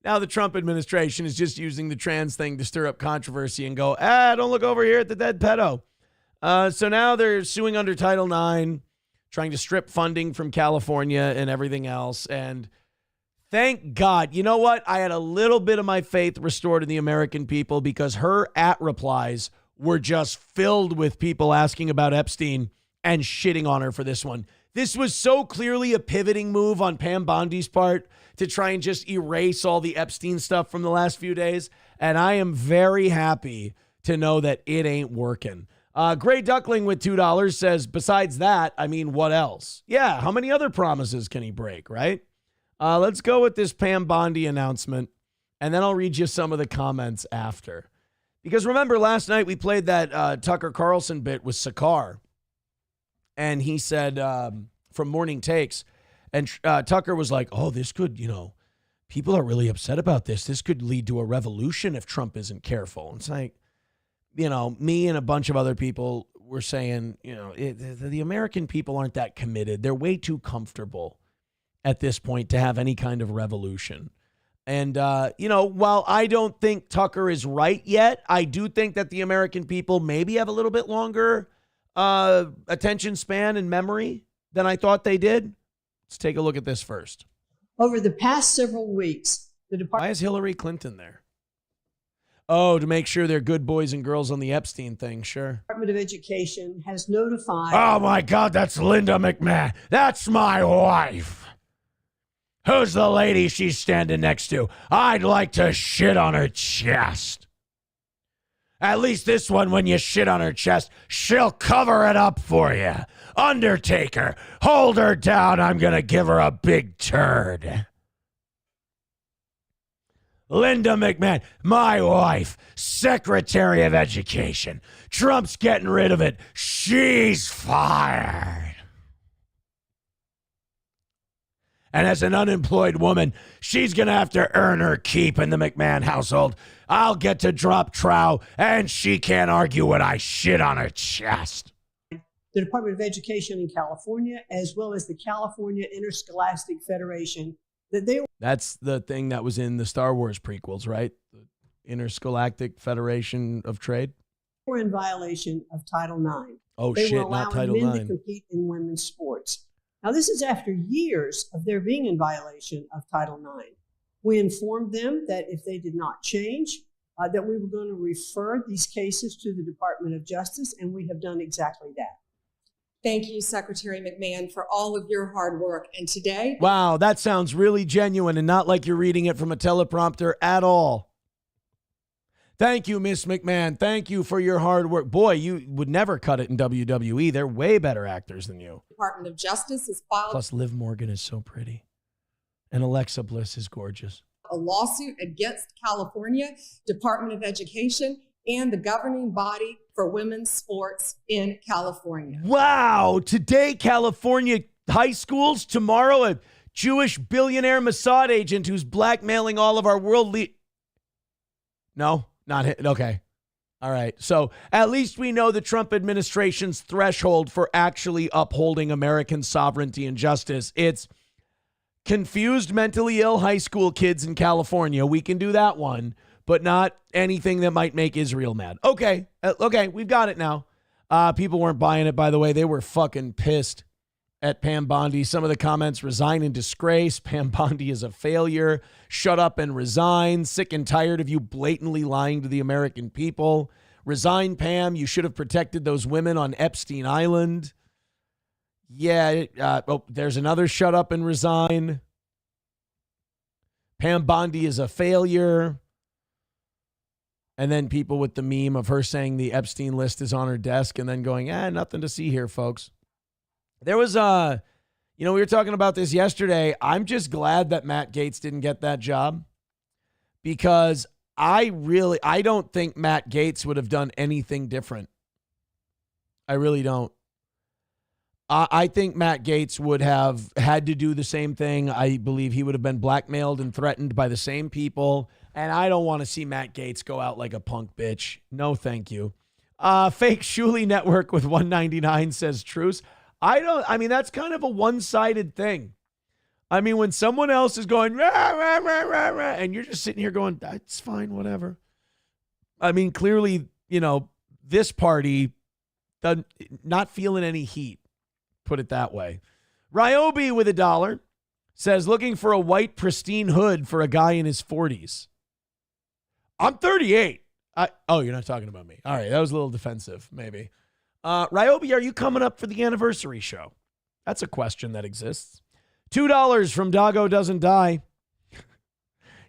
C: Now the Trump administration is just using the trans thing to stir up controversy and go, don't look over here at the dead pedo. So now they're suing under Title IX, trying to strip funding from California and everything else. And thank God. You know what? I had a little bit of my faith restored in the American people because her @replies were just filled with people asking about Epstein and shitting on her for this one. This was so clearly a pivoting move on Pam Bondi's part to try and just erase all the Epstein stuff from the last few days. And I am very happy to know that it ain't working. Gray Duckling with $2 says, besides that, I mean, what else? Yeah, how many other promises can he break, right? Let's go with this Pam Bondi announcement, and then I'll read you some of the comments after. Because remember, last night we played that Tucker Carlson bit with Sakar, and he said from Morning Takes, and Tucker was like, oh, this could, people are really upset about this. This could lead to a revolution if Trump isn't careful. And it's like, me and a bunch of other people were saying, the American people aren't that committed. They're way too comfortable at this point to have any kind of revolution. And, while I don't think Tucker is right yet, I do think that the American people maybe have a little bit longer attention span and memory than I thought they did. Let's take a look at this first.
F: Over the past several weeks, the
C: Why is Hillary Clinton there? Oh, to make sure they're good boys and girls on the Epstein thing, sure.
F: Department of Education has notified...
A: Oh, my God, that's Linda McMahon. That's my wife. Who's the lady she's standing next to? I'd like to shit on her chest. At least this one, when you shit on her chest, she'll cover it up for you. Undertaker, hold her down. I'm going to give her a big turd. Linda McMahon, my wife, Secretary of Education. Trump's getting rid of it. She's fired.
C: And as an unemployed woman, she's going to have to earn her keep in the McMahon household. I'll get to drop trow, and she can't argue when I shit on her chest.
F: The Department of Education in California, as well as the California Interscholastic Federation, that they
C: That's the thing that was in the Star Wars prequels, right? The Interscholastic Federation of Trade.
F: were in violation of Title IX.
C: Oh,
F: They were
C: shit, not
F: allowing
C: Title
F: men to
C: IX.
F: compete in women's sports. Now, this is after years of their being in violation of Title IX. We informed them that if they did not change, that we were going to refer these cases to the Department of Justice, and we have done exactly that.
G: Thank you, Secretary McMahon, for all of your hard work. And today,
C: Wow, that sounds really genuine and not like you're reading it from a teleprompter at all. Thank you, Miss McMahon. Thank you for your hard work. Boy, you would never cut it in WWE. They're way better actors than you.
G: the Department of Justice has filed
C: Plus, Liv Morgan is so pretty. And Alexa Bliss is gorgeous.
G: a lawsuit against California Department of Education and the governing body for women's sports in California.
C: Wow. Today, California high schools. Tomorrow, a Jewish billionaire Mossad agent who's blackmailing all of our world No, not hit. Okay. All right. So at least we know the Trump administration's threshold for actually upholding American sovereignty and justice. It's confused, mentally ill high school kids in California. We can do that one, but not anything that might make Israel mad. Okay. Okay. We've got it now. People weren't buying it, by the way. They were fucking pissed at Pam Bondi. Some of the comments: resign in disgrace. Pam Bondi is a failure. Shut up and resign. Sick and tired of you blatantly lying to the American people. Resign, Pam. You should have protected those women on Epstein Island. Yeah. There's another shut up and resign. Pam Bondi is a failure. And then people with the meme of her saying the Epstein list is on her desk and then going, nothing to see here, folks. There was we were talking about this yesterday. I'm just glad that Matt Gaetz didn't get that job, because I don't think Matt Gaetz would have done anything different. I really don't. I think Matt Gaetz would have had to do the same thing. I believe he would have been blackmailed and threatened by the same people. And I don't want to see Matt Gaetz go out like a punk bitch. No, thank you. Fake Shuli Network with 199 says truce. That's kind of a one-sided thing. I mean, when someone else is going, rah, rah, rah, rah, rah, and you're just sitting here going, that's fine, whatever. I mean, clearly, this party not feeling any heat, put it that way. Ryobi with $1 says, looking for a white pristine hood for a guy in his 40s. I'm 38. You're not talking about me. All right, that was a little defensive, maybe. Ryobi, are you coming up for the anniversary show? That's a question that exists. $2 from Doggo Doesn't Die.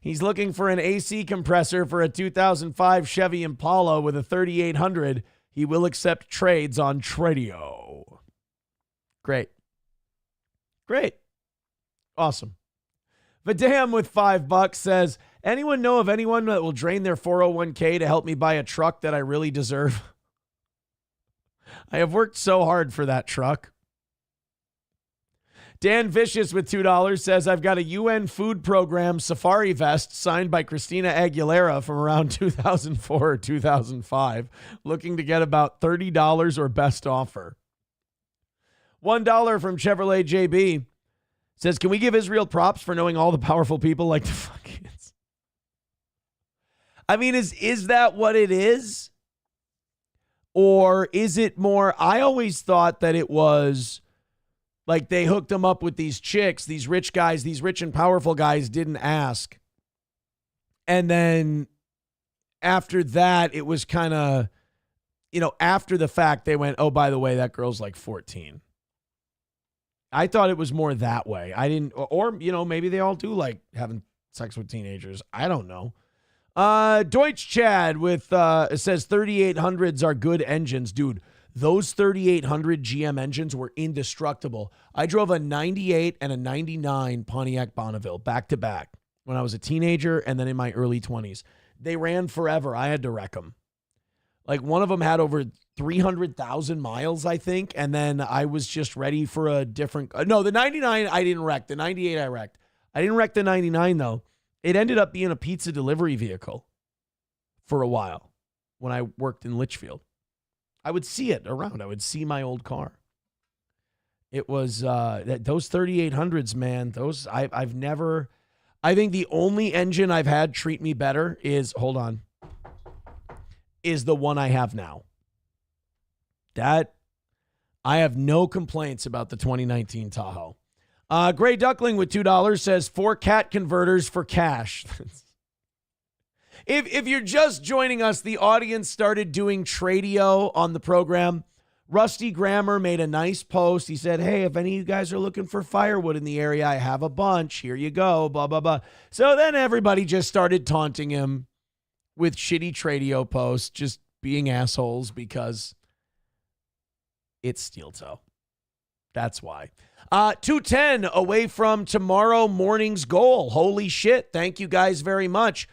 C: He's looking for an AC compressor for a 2005 Chevy Impala with a 3800. He will accept trades on Tradio. Great. Awesome. Vidam with $5 says, anyone know of anyone that will drain their 401k to help me buy a truck that I really deserve? I have worked so hard for that truck. Dan Vicious with $2 says, I've got a UN food program safari vest signed by Christina Aguilera from around 2004 or 2005, looking to get about $30 or best offer. $1 from Chevrolet JB says, can we give Israel props for knowing all the powerful people like the fuckers? I mean, is that what it is? Or is it more, I always thought that it was like they hooked them up with these chicks, these rich guys, these rich and powerful guys didn't ask. And then after that, it was kind of, after the fact, they went, oh, by the way, that girl's like 14. I thought it was more that way. I didn't, or maybe they all do like having sex with teenagers. I don't know. Deutsch Chad with says 3800s are good engines. Dude, those 3800 GM engines were indestructible. I drove a 98 and a 99 Pontiac Bonneville back to back when I was a teenager and then in my early 20s. They ran forever. I had to wreck them. Like one of them had over 300,000 miles, I think. And then I was just ready for a different. No, the 99 I didn't wreck. The 98 I wrecked. I didn't wreck the 99 though. It ended up being a pizza delivery vehicle for a while when I worked in Litchfield. I would see it around. I would see my old car. It was those 3800s, man. Those I've never. I think the only engine I've had treat me better is the one I have now. That I have no complaints about the 2019 Tahoe. Gray Duckling with $2 says 4 cat converters for cash. If you're just joining us, the audience started doing Tradio on the program. Rusty Grammer made a nice post. He said, hey, if any of you guys are looking for firewood in the area, I have a bunch. Here you go, blah, blah, blah. So then everybody just started taunting him with shitty Tradio posts, just being assholes because it's steel toe. That's why. 210 away from tomorrow morning's goal. Holy shit. Thank you guys very much.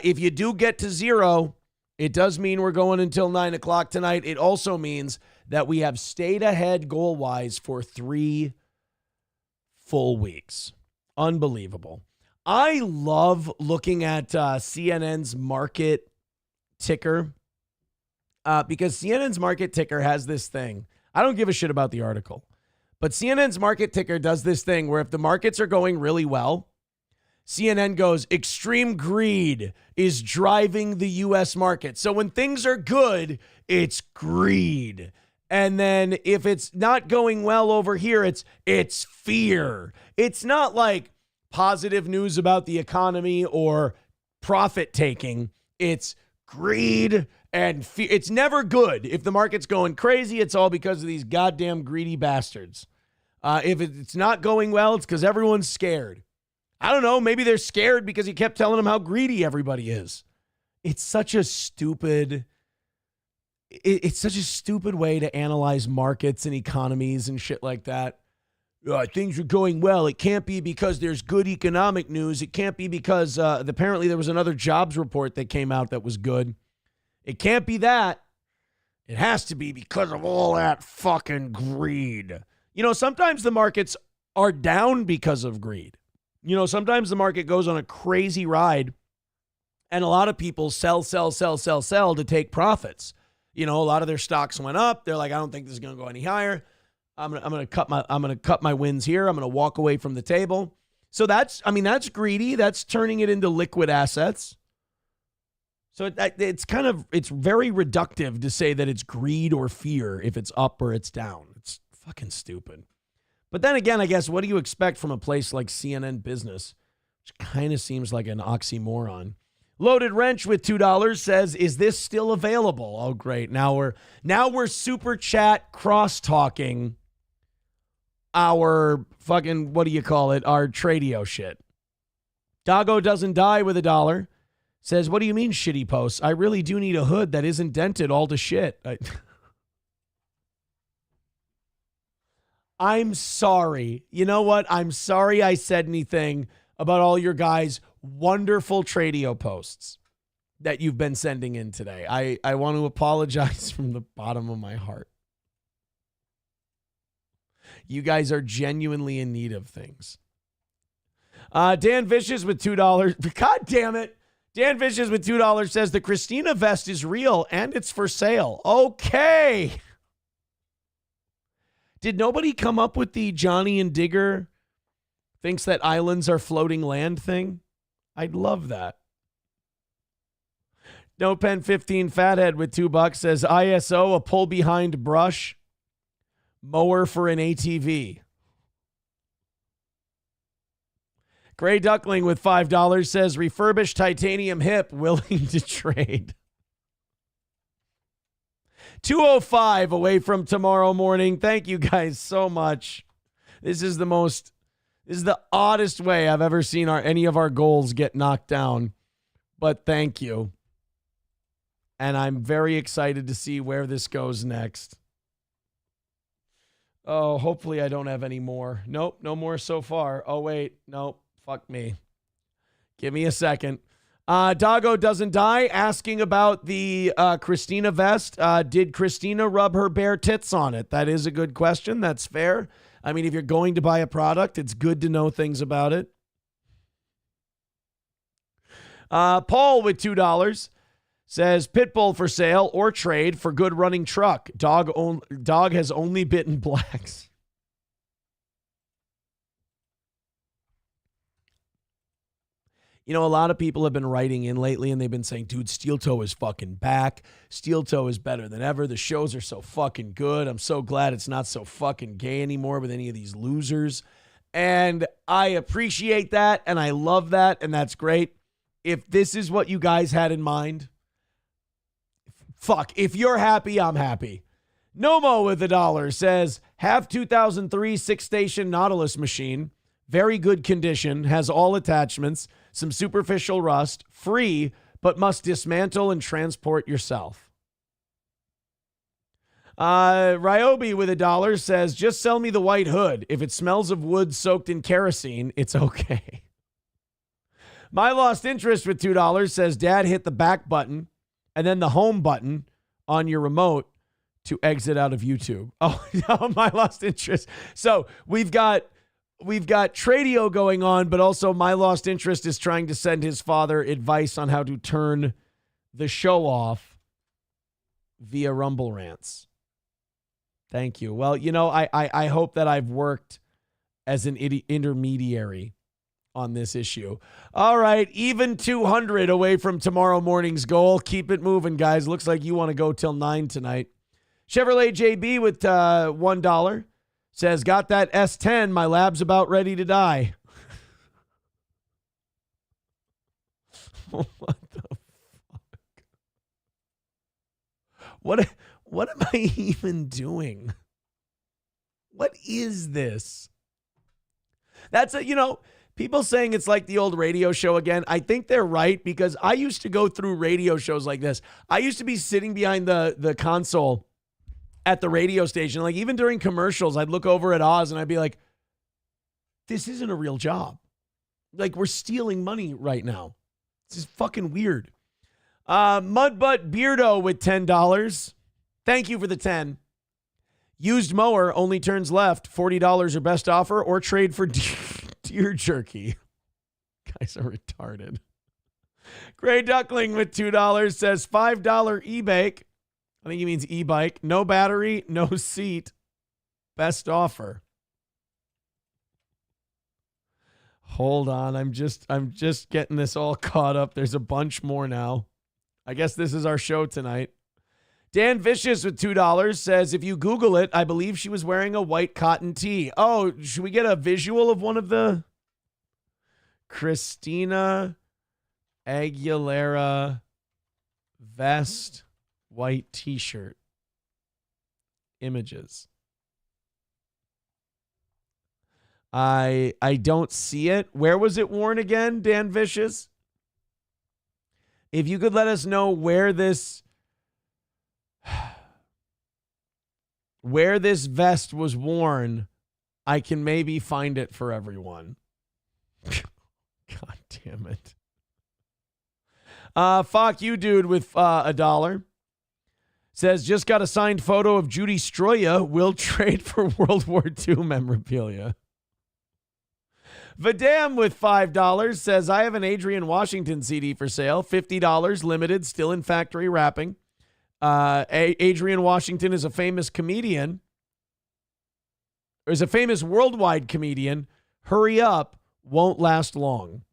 C: If you do get to 0, it does mean we're going until 9 o'clock tonight. It also means that we have stayed ahead goal-wise for 3 full weeks. Unbelievable. I love looking at CNN's market ticker because CNN's market ticker has this thing. I don't give a shit about the article, but CNN's market ticker does this thing where if the markets are going really well, CNN goes, extreme greed is driving the U.S. market. So when things are good, it's greed. And then if it's not going well over here, it's fear. It's not like positive news about the economy or profit taking. It's greed and fear. It's never good. If the market's going crazy, it's all because of these goddamn greedy bastards. If it's not going well, it's because everyone's scared. I don't know. Maybe they're scared because he kept telling them how greedy everybody is. It's such a stupid way to analyze markets and economies and shit like that. Things are going well. It can't be because there's good economic news. It can't be because apparently there was another jobs report that came out that was good. It can't be that. It has to be because of all that fucking greed. You know, sometimes the markets are down because of greed. You know, sometimes the market goes on a crazy ride and a lot of people sell to take profits. You know, a lot of their stocks went up. They're like, I don't think this is going to go any higher. I'm going to cut my wins here. I'm going to walk away from the table. So that's greedy. That's turning it into liquid assets. So it's very reductive to say that it's greed or fear if it's up or it's down. It's fucking stupid. But then again, I guess, what do you expect from a place like CNN Business, which kind of seems like an oxymoron? Loaded Wrench with $2 says, is this still available? Oh, great. Now we're super chat cross-talking our fucking, what do you call it, our Tradio shit. Doggo Doesn't Die with $1 says, what do you mean shitty posts? I really do need a hood that isn't dented all to shit. I'm sorry. You know what? I'm sorry I said anything about all your guys' wonderful Tradio posts that you've been sending in today. I want to apologize from the bottom of my heart. You guys are genuinely in need of things. Dan Vicious with $2. God damn it. Dan Vicious with $2 says the Christina vest is real and it's for sale. Okay. Did nobody come up with the Johnny and Digger thinks that islands are floating land thing? I'd love that. No Pen 15 Fathead with $2 says ISO, a pull behind brush, mower for an ATV. Gray Duckling with $5 says refurbished titanium hip, willing to trade. 2:05 away from tomorrow morning. Thank you guys so much. This is the oddest way I've ever seen any of our goals get knocked down. But thank you. And I'm very excited to see where this goes next. Oh, hopefully I don't have any more. Nope, no more so far. Oh, wait. Nope. Fuck me. Give me a second. Doggo Doesn't Die asking about the Christina vest. Did Christina rub her bare tits on it? That is a good question. That's fair. I mean, if you're going to buy a product, it's good to know things about it. Paul with $2 says Pitbull for sale or trade for good running truck. Dog has only bitten blacks. You know, a lot of people have been writing in lately and they've been saying, dude, Steel Toe is fucking back. Steel Toe is better than ever. The shows are so fucking good. I'm so glad it's not so fucking gay anymore with any of these losers. And I appreciate that and I love that and that's great. If this is what you guys had in mind, fuck, if you're happy, I'm happy. Nomo with $1 says, have 2003 6-station Nautilus machine. Very good condition, has all attachments, some superficial rust, free, but must dismantle and transport yourself. Ryobi with $1 says, just sell me the white hood. If it smells of wood soaked in kerosene, it's okay. My Lost Interest with $2 says, Dad, hit the back button and then the home button on your remote to exit out of YouTube. Oh, no, My Lost Interest. So we've got Tradio going on, but also My Lost Interest is trying to send his father advice on how to turn the show off via Rumble Rants. Thank you. Well, you know, I hope that I've worked as an intermediary on this issue. All right, even 200 away from tomorrow morning's goal. Keep it moving, guys. Looks like you want to go till 9 tonight. Chevrolet JB with $1 says, got that S10. My lab's about ready to die. What the fuck? What am I even doing? What is this? That's people saying it's like the old radio show again. I think they're right because I used to go through radio shows like this. I used to be sitting behind the console at the radio station. Like even during commercials, I'd look over at Oz and I'd be like, this isn't a real job. Like we're stealing money right now. This is fucking weird. Mudbutt Beardo with $10. Thank you for the 10. Used mower only turns left. $40 or best offer or trade for deer jerky. Guys are retarded. Gray Duckling with $2 says $5 e-bake. I think he means e-bike. No battery, no seat. Best offer. Hold on. I'm just getting this all caught up. There's a bunch more now. I guess this is our show tonight. Dan Vicious with $2 says, if you Google it, I believe she was wearing a white cotton tee. Oh, should we get a visual of one of the Christina Aguilera vest, white t-shirt images? I don't see it. Where was it worn again, Dan Vicious? If you could let us know where this vest was worn, I can maybe find it for everyone. God damn it. Fuck you, dude, with $1. Says, just got a signed photo of Judy Stroya. Will trade for World War II memorabilia. Vadam with $5 says, I have an Adrian Washington CD for sale. $50, limited, still in factory wrapping. Adrian Washington is a famous comedian. Or is a famous worldwide comedian. Hurry up, won't last long.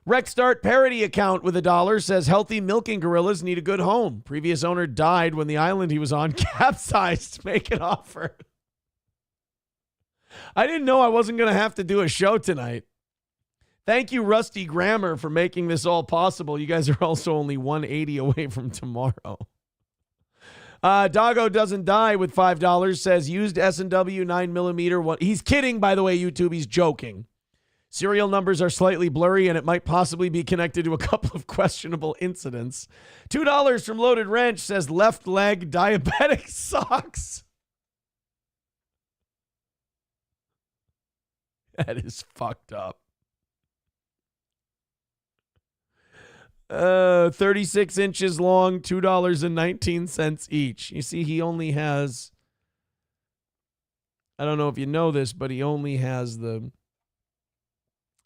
C: Rexstart parody account with $1 says, healthy milking gorillas need a good home. Previous owner died when the island he was on capsized. Make an offer. I didn't know I wasn't going to have to do a show tonight. Thank you, Rusty Grammar, for making this all possible. You guys are also only 180 away from tomorrow. Doggo Doesn't Die with $5 says, used S&W 9mm. He's kidding, by the way, YouTube. He's joking. Serial numbers are slightly blurry, and it might possibly be connected to a couple of questionable incidents. $2 from Loaded Wrench says, left leg diabetic socks. That is fucked up. 36 inches long, $2.19 each. You see, he only has, I don't know if you know this, but he only has the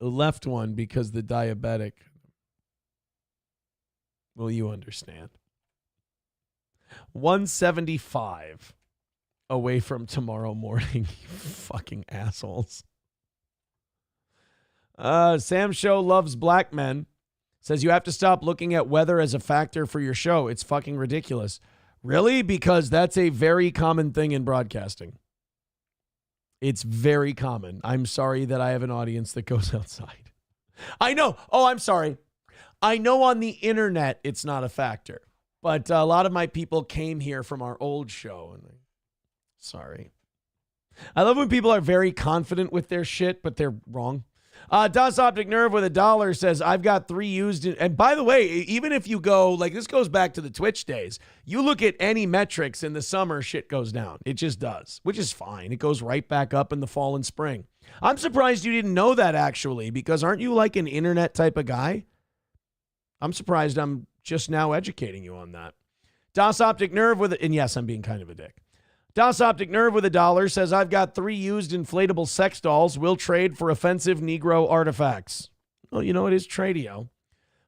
C: left one because the diabetic. Well, you understand. 175 away from tomorrow morning, you fucking assholes. Sam Show loves black men. Says you have to stop looking at weather as a factor for your show. It's fucking ridiculous. Really? Because that's a very common thing in broadcasting. It's very common. I'm sorry that I have an audience that goes outside. I know. Oh, I'm sorry. I know on the internet it's not a factor. But a lot of my people came here from our old show. And sorry. I love when people are very confident with their shit, but they're wrong. Das Optic Nerve with $1 says, I've got 3 used. And by the way, even if you go, like this goes back to the Twitch days, you look at any metrics in the summer, shit goes down. It just does, which is fine. It goes right back up in the fall and spring. I'm surprised you didn't know that actually, because aren't you like an internet type of guy? I'm surprised I'm just now educating you on that. Das Optic Nerve with, and yes, I'm being kind of a dick. Das Optic Nerve with $1 says, I've got 3 used inflatable sex dolls. We'll trade for offensive Negro artifacts. Well, you know, it is tradio.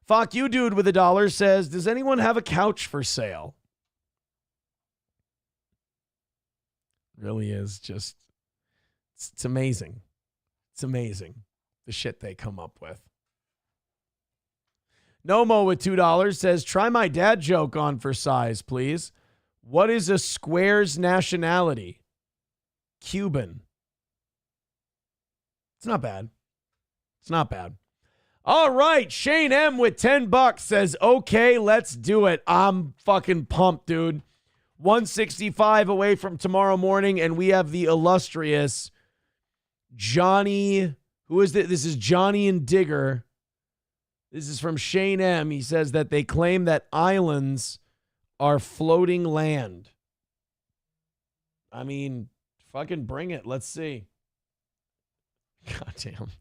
C: Fuck you, dude, with $1 says, does anyone have a couch for sale? Really is just, it's amazing. It's amazing the shit they come up with. Nomo with $2 says, try my dad joke on for size, please. What is a square's nationality? Cuban. It's not bad. It's not bad. All right. Shane M with $10 says, okay, let's do it. I'm fucking pumped, dude. 165 away from tomorrow morning, and we have the illustrious Johnny. Who is this? This is Johnny and Digger. This is from Shane M. He says that they claim that islands are floating land. I mean, fucking bring it. Let's see. Goddamn.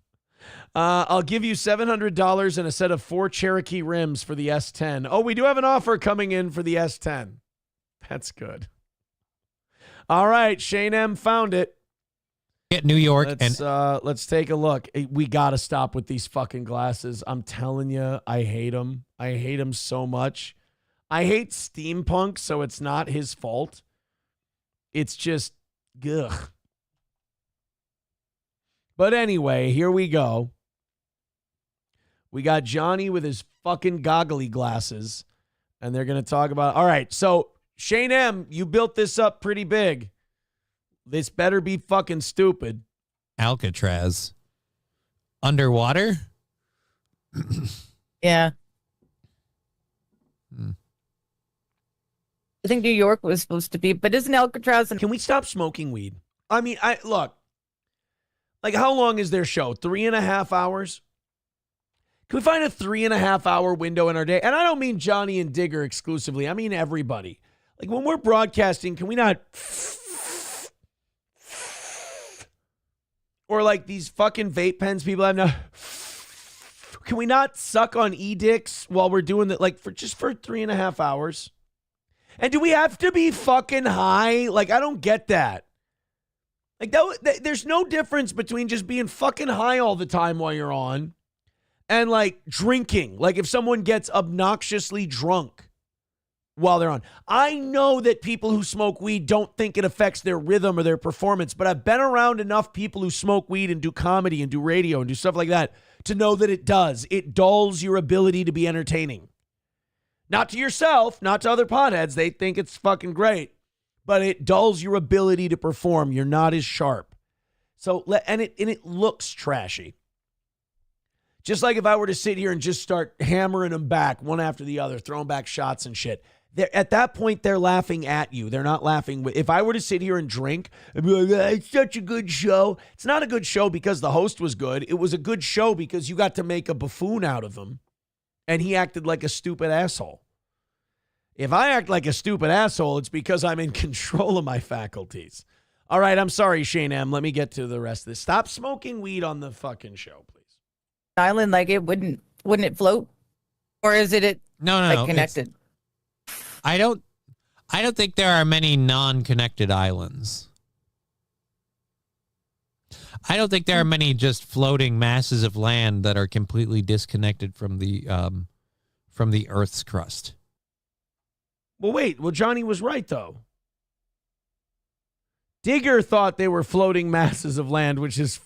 C: I'll give you $700 and a set of 4 Cherokee rims for the S10. Oh, we do have an offer coming in for the S10. That's good. All right, Shane M found it.
H: At New York.
C: Let's take a look. We got to stop with these fucking glasses. I'm telling you, I hate them. I hate them so much. I hate steampunk, so it's not his fault. It's just, ugh. But anyway, here we go. We got Johnny with his fucking goggly glasses, and they're going to talk about, all right, so Shane M., you built this up pretty big. This better be fucking stupid.
H: Alcatraz. Underwater?
I: Yeah. I think New York was supposed to be, but isn't Alcatraz?
C: Can we stop smoking weed? I mean, look, like how long is their show? 3.5 hours? Can we find a 3.5 hour window in our day? And I don't mean Johnny and Digger exclusively. I mean everybody. Like when we're broadcasting, can we not... Or like these fucking vape pens people have now... Can we not suck on e-dicks while we're doing that, like for 3.5 hours? And do we have to be fucking high? Like, I don't get that. Like, there's no difference between just being fucking high all the time while you're on and, like, drinking. Like, if someone gets obnoxiously drunk while they're on. I know that people who smoke weed don't think it affects their rhythm or their performance, but I've been around enough people who smoke weed and do comedy and do radio and do stuff like that to know that it does. It dulls your ability to be entertaining. Not to yourself, not to other potheads. They think it's fucking great. But it dulls your ability to perform. You're not as sharp. So, and it looks trashy. Just like if I were to sit here and just start hammering them back one after the other, throwing back shots and shit. At that point, they're laughing at you. They're not laughing. If I were to sit here and drink and be like, it's such a good show. It's not a good show because the host was good. It was a good show because you got to make a buffoon out of him. And he acted like a stupid asshole. If I act like a stupid asshole, it's because I'm in control of my faculties. All right, I'm sorry, Shane M. Let me get to the rest of this. Stop smoking weed on the fucking show, please.
I: Island, like it wouldn't it float? Or is it
H: No,
I: like connected?
H: I don't think there are many non-connected islands. I don't think there are many just floating masses of land that are completely disconnected from the Earth's crust.
C: Well, wait. Well, Johnny was right, though. Digger thought they were floating masses of land, which is...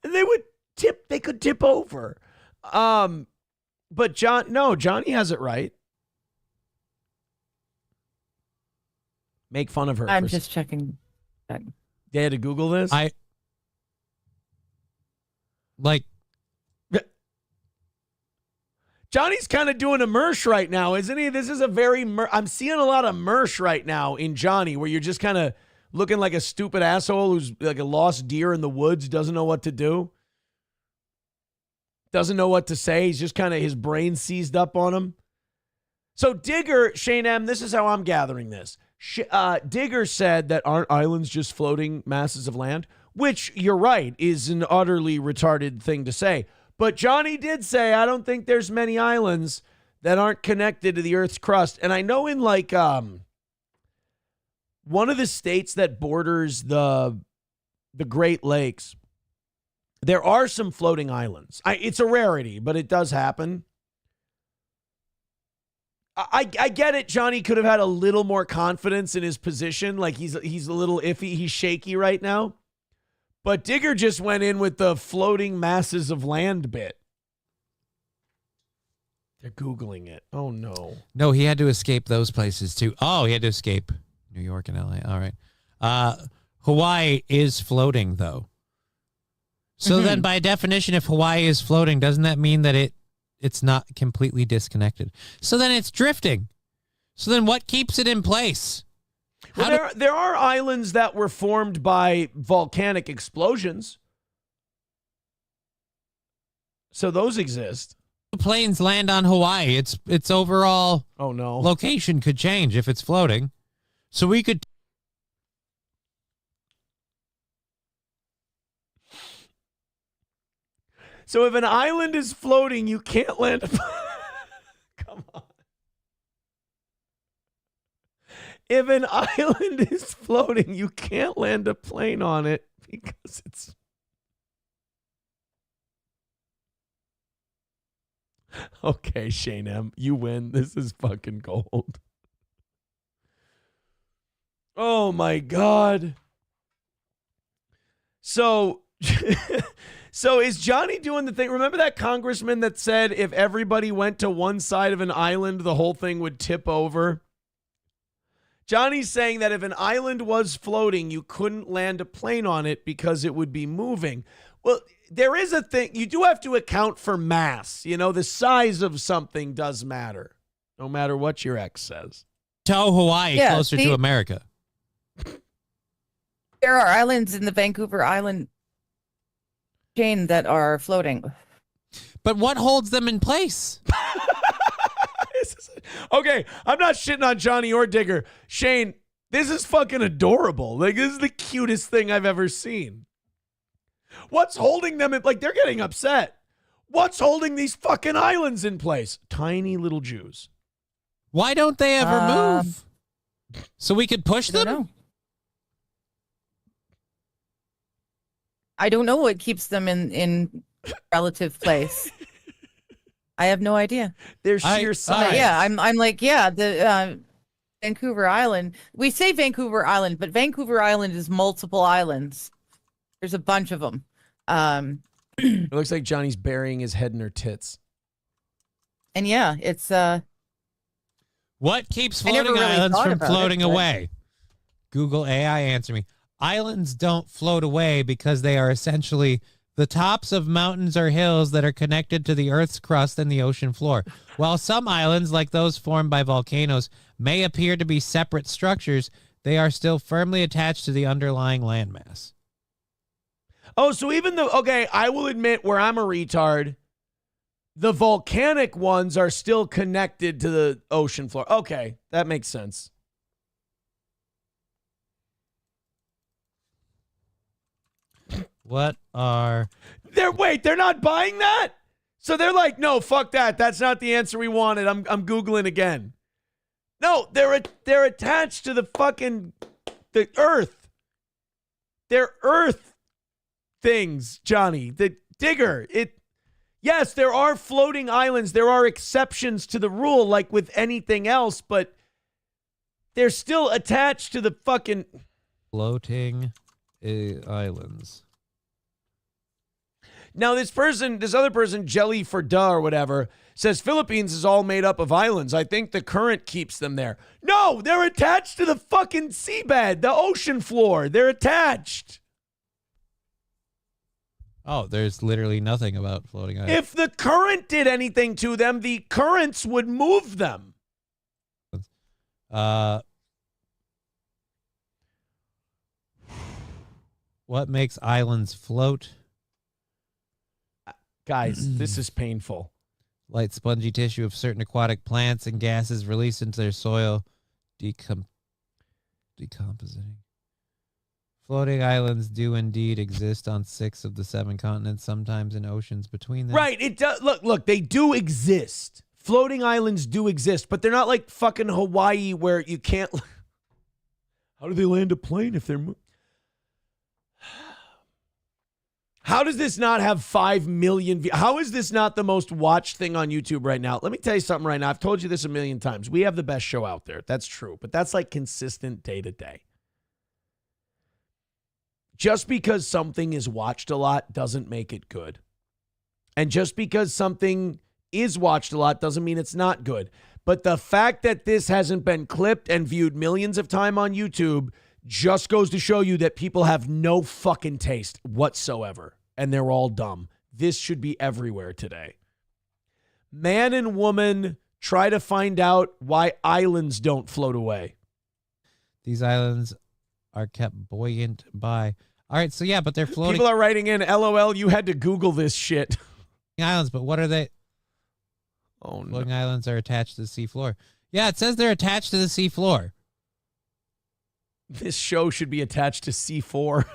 C: They could tip over. But Johnny has it right. Make fun of her.
I: I'm just checking.
C: They had to Google this? Johnny's kind of doing a Mersh right now, isn't he? This is a very... I'm seeing a lot of Mersh right now in Johnny, where you're just kind of looking like a stupid asshole who's like a lost deer in the woods, doesn't know what to do. Doesn't know what to say. He's just kind of... His brain seized up on him. So Digger, Shane M., this is how I'm gathering this. Digger said that aren't islands just floating masses of land? Which, you're right, is an utterly retarded thing to say. But Johnny did say, I don't think there's many islands that aren't connected to the Earth's crust. And I know in like one of the states that borders the Great Lakes, there are some floating islands. It's a rarity, but it does happen. I get it. Johnny could have had a little more confidence in his position. Like he's a little iffy. He's shaky right now. But Digger just went in with the floating masses of land bit. They're Googling it. Oh, no.
H: No, he had to escape those places, too. Oh, he had to escape New York and L.A. All right. Hawaii is floating, though. So then by definition, if Hawaii is floating, doesn't that mean that it's not completely disconnected? So then it's drifting. So then what keeps it in place?
C: Well, there are islands that were formed by volcanic explosions. So those exist.
H: Planes land on Hawaii. Its overall location could change if it's floating. So we could...
C: So if an island is floating, you can't land... Come on. If an island is floating, you can't land a plane on it because it's... Okay, Shane M., you win. This is fucking gold. Oh, my God. So is Johnny doing the thing? Remember that congressman that said if everybody went to one side of an island, the whole thing would tip over? Johnny's saying that if an island was floating, you couldn't land a plane on it because it would be moving. Well, there is a thing. You do have to account for mass. You know, the size of something does matter, no matter what your ex says.
H: Tow Hawaii closer to America.
I: There are islands in the Vancouver Island chain that are floating.
H: But what holds them in place?
C: Okay, I'm not shitting on Johnny or Digger. Shane, this is fucking adorable. Like, this is the cutest thing I've ever seen. What's holding them in, like, they're getting upset. What's holding these fucking islands in place? Tiny little Jews.
H: Why don't they ever move? So we could push them?
I: I don't know what keeps them in relative place. I have no idea.
C: Their sheer size.
I: Yeah, I'm like, yeah, the Vancouver Island. We say Vancouver Island, but Vancouver Island is multiple islands. There's a bunch of them.
C: It looks like Johnny's burying his head in her tits.
I: And yeah, it's
H: what keeps floating islands from floating away? Google AI, answer me. Islands don't float away because they are essentially the tops of mountains or hills that are connected to the Earth's crust and the ocean floor. While some islands, like those formed by volcanoes, may appear to be separate structures, they are still firmly attached to the underlying landmass.
C: Oh, so even though, okay, I will admit where I'm a retard, the volcanic ones are still connected to the ocean floor. Okay, that makes sense.
H: What are...
C: They're not buying that? So they're like, no, fuck that. That's not the answer we wanted. I'm Googling again. No, they're attached to the Earth. They're Earth things, Johnny. The digger. Yes, there are floating islands. There are exceptions to the rule, like with anything else, but they're still attached to the fucking
H: floating islands.
C: Now, this other person, Jelly for Duh or whatever, says Philippines is all made up of islands. I think the current keeps them there. No, they're attached to the fucking seabed, the ocean floor. They're attached.
H: Oh, there's literally nothing about floating islands.
C: If the current did anything to them, the currents would move them.
H: What makes islands float?
C: Guys, this is painful.
H: Light spongy tissue of certain aquatic plants and gases released into their soil, decompositing. Floating islands do indeed exist on 6 of the 7 continents, sometimes in oceans between them.
C: Right. It does. Look, they do exist. Floating islands do exist, but they're not like fucking Hawaii where you can't. How do they land a plane if they're How does this not have 5 million views? How is this not the most watched thing on YouTube right now? Let me tell you something right now. I've told you this a million times. We have the best show out there. That's true. But that's like consistent day to day. Just because something is watched a lot doesn't make it good. And just because something is watched a lot doesn't mean it's not good. But the fact that this hasn't been clipped and viewed millions of times on YouTube just goes to show you that people have no fucking taste whatsoever, and they're all dumb. This should be everywhere today. Man and woman try to find out why islands don't float away.
H: These islands are kept buoyant by... All right, so yeah, but they're floating...
C: People are writing in, LOL, you had to Google this shit.
H: Islands, but what are they?
C: Oh, no.
H: Floating islands are attached to the seafloor. Yeah, it says they're attached to the seafloor.
C: This show should be attached to C4.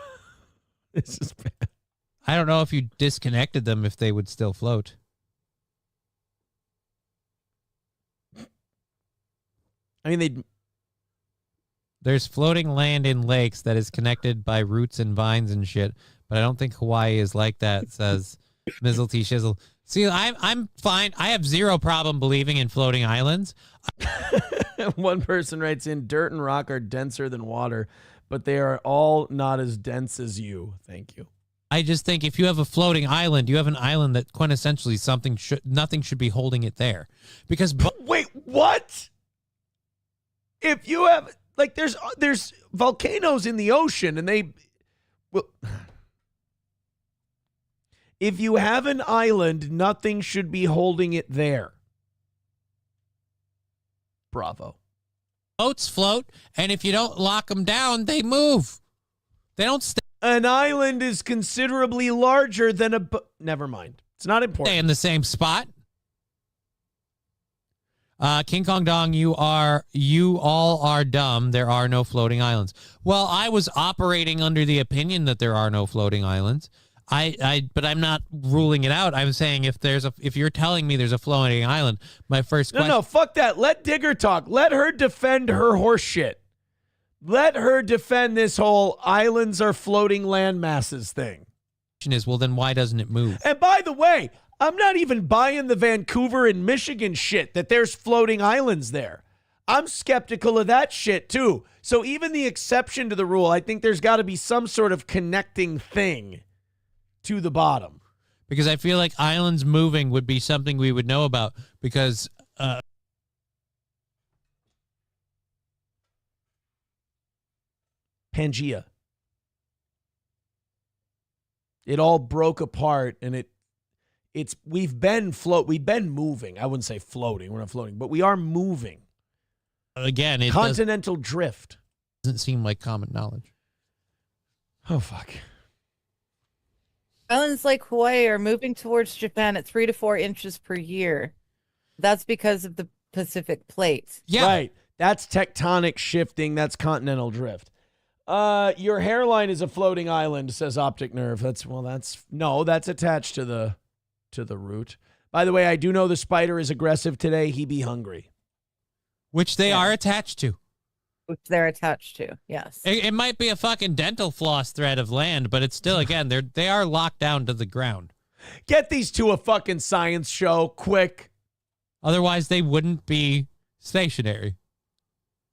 C: This is bad.
H: I don't know if you disconnected them if they would still float.
C: I mean,
H: There's floating land in lakes that is connected by roots and vines and shit, but I don't think Hawaii is like that, says Mizzle T Shizzle. See, I'm fine. I have zero problem believing in floating islands.
C: One person writes in, dirt and rock are denser than water, but they are all not as dense as you. Thank you.
H: I just think if you have a floating island, you have an island that quintessentially nothing should be holding it there. Because
C: wait, what? If you have like there's volcanoes in the ocean and if you have an island, nothing should be holding it there. Bravo.
H: Boats float, and if you don't lock them down, they move. They don't stay.
C: An island is considerably larger than a never mind. It's not important.
H: Stay in the same spot. King Kong Dong, you all are dumb. There are no floating islands. Well, I was operating under the opinion that there are no floating islands. But I'm not ruling it out. I'm saying if you're telling me there's a floating island, my first question.
C: No, fuck that. Let Digger talk. Let her defend her horse shit. Let her defend this whole islands are floating land masses thing.
H: Is, well, then why doesn't it move?
C: And by the way, I'm not even buying the Vancouver and Michigan shit that there's floating islands there. I'm skeptical of that shit too. So even the exception to the rule, I think there's got to be some sort of connecting thing to the bottom.
H: Because I feel like islands moving would be something we would know about because
C: Pangea. It all broke apart and we've been moving. I wouldn't say floating. We're not floating, but we are moving.
H: Again, it
C: continental drift.
H: Doesn't seem like common knowledge.
C: Oh fuck.
I: Islands like Hawaii are moving towards Japan at 3 to 4 inches per year. That's because of the Pacific plate.
C: Yeah. Right. That's tectonic shifting. That's continental drift. Your hairline is a floating island, says Optic Nerve. That's attached to the root. By the way, I do know the spider is aggressive today. He be hungry.
H: Which they are attached to.
I: Which they're attached to, yes.
H: It might be a fucking dental floss thread of land, but it's still, again, they are locked down to the ground.
C: Get these to a fucking science show, quick.
H: Otherwise, they wouldn't be stationary.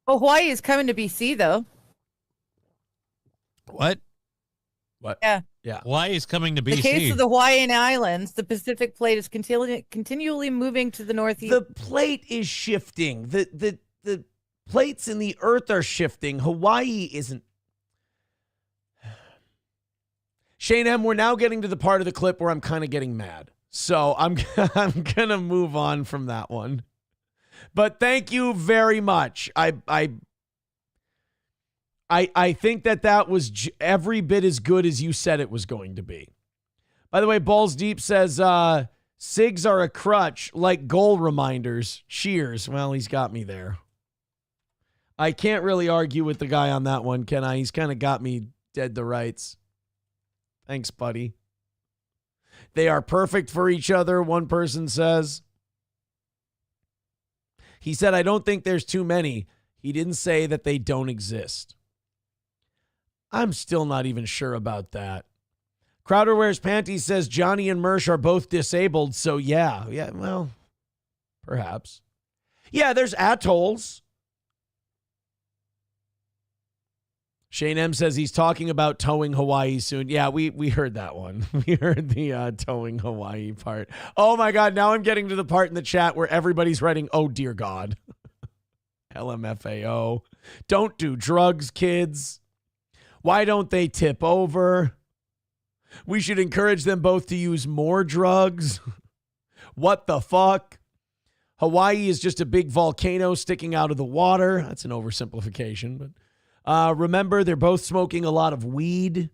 I: Well, Hawaii is coming to BC, though.
H: What?
C: Yeah.
H: Hawaii is coming to BC.
I: In the case of the Hawaiian Islands, the Pacific plate is continually moving to the northeast.
C: The plate is shifting. The plates in the earth are shifting. Hawaii isn't. Shane M., we're now getting to the part of the clip where I'm kind of getting mad. So I'm going to move on from that one. But thank you very much. I think that was every bit as good as you said it was going to be. By the way, Balls Deep says, SIGs are a crutch, like goal reminders. Cheers. Well, he's got me there. I can't really argue with the guy on that one, can I? He's kind of got me dead to rights. Thanks, buddy. They are perfect for each other, one person says. He said, I don't think there's too many. He didn't say that they don't exist. I'm still not even sure about that. Crowder Wears Panties says Johnny and Mersh are both disabled, so yeah, well, perhaps. Yeah, there's atolls. Shane M says he's talking about towing Hawaii soon. Yeah, we heard that one. We heard the towing Hawaii part. Oh my God, now I'm getting to the part in the chat where everybody's writing, oh dear God. LMFAO. Don't do drugs, kids. Why don't they tip over? We should encourage them both to use more drugs. What the fuck? Hawaii is just a big volcano sticking out of the water. That's an oversimplification, but remember, they're both smoking a lot of weed.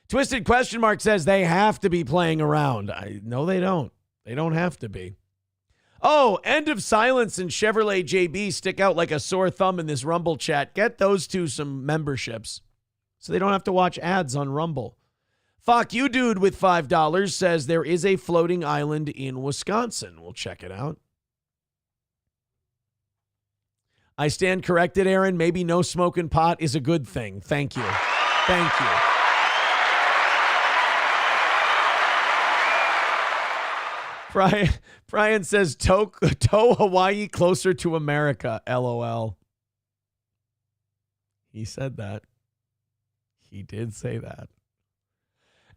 C: Twisted Question Mark says they have to be playing around. No, they don't. They don't have to be. Oh, End of Silence and Chevrolet JB stick out like a sore thumb in this Rumble chat. Get those two some memberships so they don't have to watch ads on Rumble. Fuck you, dude, with $5 says there is a floating island in Wisconsin. We'll check it out. I stand corrected, Aaron. Maybe no smoking pot is a good thing. Thank you. Thank you. Brian says, tow Hawaii closer to America. LOL. He said that. He did say that.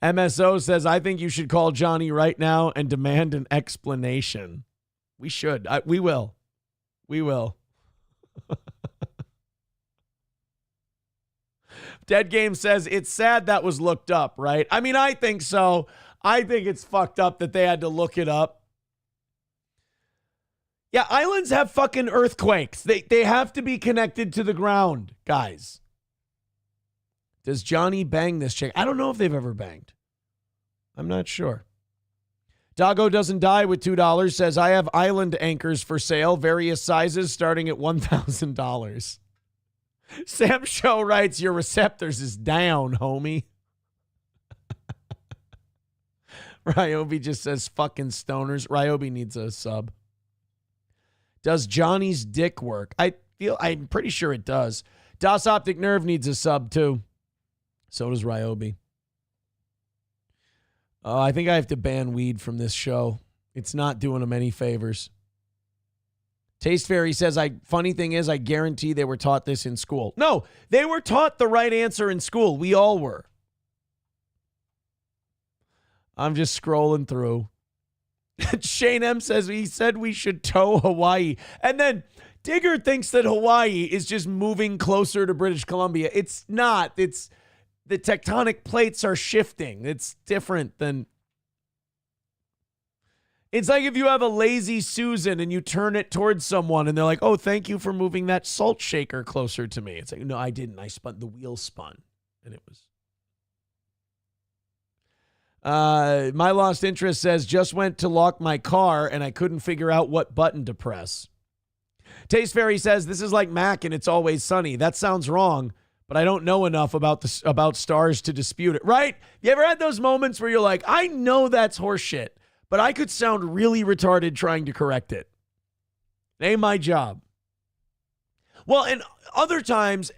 C: MSO says, I think you should call Johnny right now and demand an explanation. We should. We will. We will. Dead Game says, it's sad that was looked up, right? I mean, I think so. I think it's fucked up that they had to look it up. Yeah, islands have fucking earthquakes. They have to be connected to the ground, guys. Does Johnny bang this chick? I don't know if they've ever banged. I'm not sure. Doggo Doesn't Die with $2 says, I have island anchors for sale, various sizes starting at $1,000. Sam Show writes, your receptors is down, homie. Ryobi just says, fucking stoners. Ryobi needs a sub. Does Johnny's dick work? I'm pretty sure it does. Das Optic Nerve needs a sub too. So does Ryobi. I think I have to ban weed from this show. It's not doing them any favors. Taste Fairy says, funny thing is, I guarantee they were taught this in school. No, they were taught the right answer in school. We all were. I'm just scrolling through. Shane M says, he said we should tow Hawaii. And then Digger thinks that Hawaii is just moving closer to British Columbia. It's not. It's the tectonic plates are shifting. It's different than. It's like if you have a lazy Susan and you turn it towards someone and they're like, oh, thank you for moving that salt shaker closer to me. It's like, no, I didn't. The wheel spun. And it was. My Lost Interest says, just went to lock my car and I couldn't figure out what button to press. Taste Fairy says, this is like Mac and It's Always Sunny. That sounds wrong, but I don't know enough about stars to dispute it. Right? You ever had those moments where you're like, I know that's horseshit, but I could sound really retarded trying to correct it. It ain't my job. Well, and other times,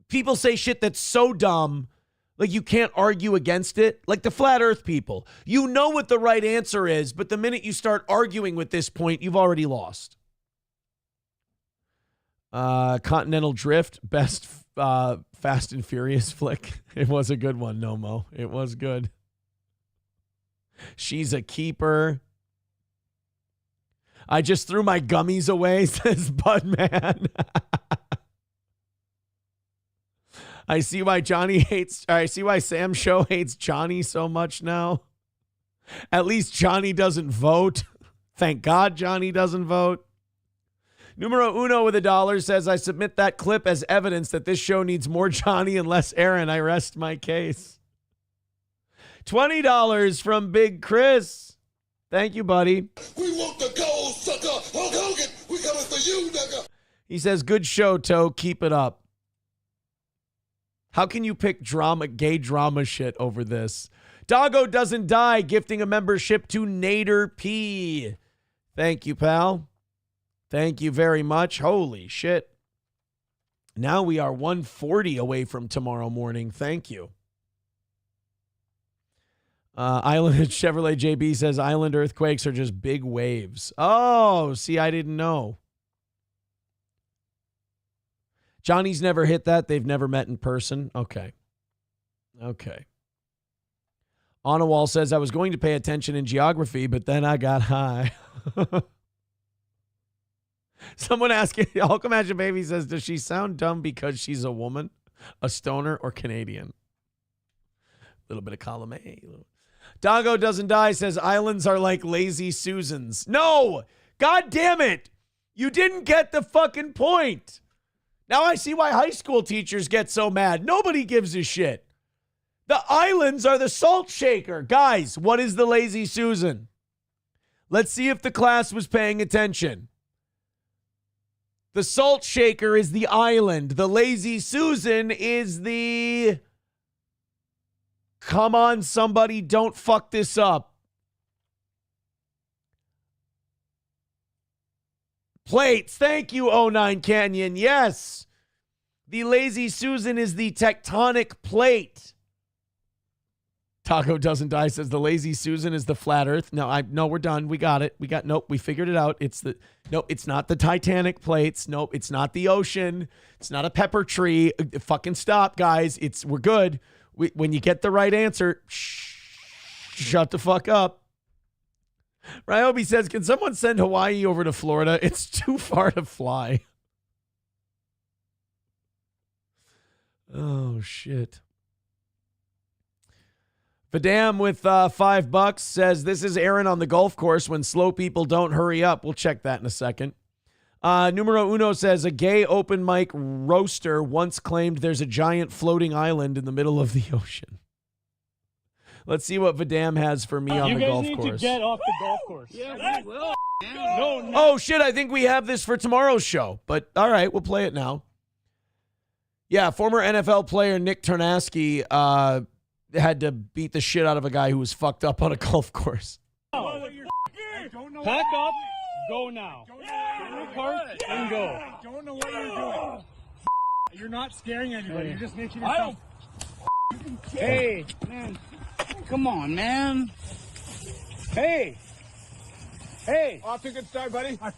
C: people say shit that's so dumb, like you can't argue against it. Like the flat earth people. You know what the right answer is, but the minute you start arguing with this point, you've already lost. Continental Drift, best Fast and Furious flick. It was a good one, Nomo. It was good. She's a keeper. I just threw my gummies away, says Budman. I see why Sam Show hates Johnny so much now. At least Johnny doesn't vote. Thank God Johnny doesn't vote. Numero uno with $1 says, I submit that clip as evidence that this show needs more Johnny and less Aaron. I rest my case. $20 from Big Chris. Thank you, buddy.
J: We want the gold, sucker. Hulk Hogan, we coming for you, nigga.
C: He says, good show, Toe. Keep it up. How can you pick gay drama shit over this? Doggo Doesn't Die, gifting a membership to Nader P. Thank you, pal. Thank you very much. Holy shit. Now we are 140 away from tomorrow morning. Thank you. Island Chevrolet JB says island earthquakes are just big waves. Oh, see, I didn't know. Johnny's never hit that. They've never met in person. Okay. Onawall says, I was going to pay attention in geography, but then I got high. Someone asking, Hulk Imagine Baby says, does she sound dumb because she's a woman, a stoner, or Canadian? A little bit of column A. Doggo Doesn't Die says, islands are like lazy Susans. No! God damn it! You didn't get the fucking point. Now I see why high school teachers get so mad. Nobody gives a shit. The islands are the salt shaker. Guys, what is the lazy Susan? Let's see if the class was paying attention. The salt shaker is the island. The lazy Susan is the... Come on, somebody, don't fuck this up. Plates. Thank you, 09 Canyon. Yes. The lazy Susan is the tectonic plate. Taco Doesn't Die says the lazy Susan is the flat earth. No, we're done. We got it. We figured it out. It's not the Titanic plates. Nope, it's not the ocean. It's not a pepper tree. Fucking stop, guys. We're good. When you get the right answer, shut the fuck up. Ryobi says, can someone send Hawaii over to Florida? It's too far to fly. Oh, shit. Vidam with $5 says, this is Aaron on the golf course when slow people don't hurry up. We'll check that in a second. Numero uno says, a gay open mic roaster once claimed there's a giant floating island in the middle of the ocean. Let's see what Vidam has for me on the golf course. You guys need to get off the golf course. Yeah, we will. No. Oh, shit, I think we have this for tomorrow's show. But, all right, we'll play it now. Yeah, former NFL player Nick Tarnasky had to beat the shit out of a guy who was fucked up on a golf course.
K: Pack up, go now. Get in the car and go. I don't know what you're doing. You're not scaring anybody. You're just making yourself. Hey, man. Come on, man. Hey. Off to a good start, buddy. I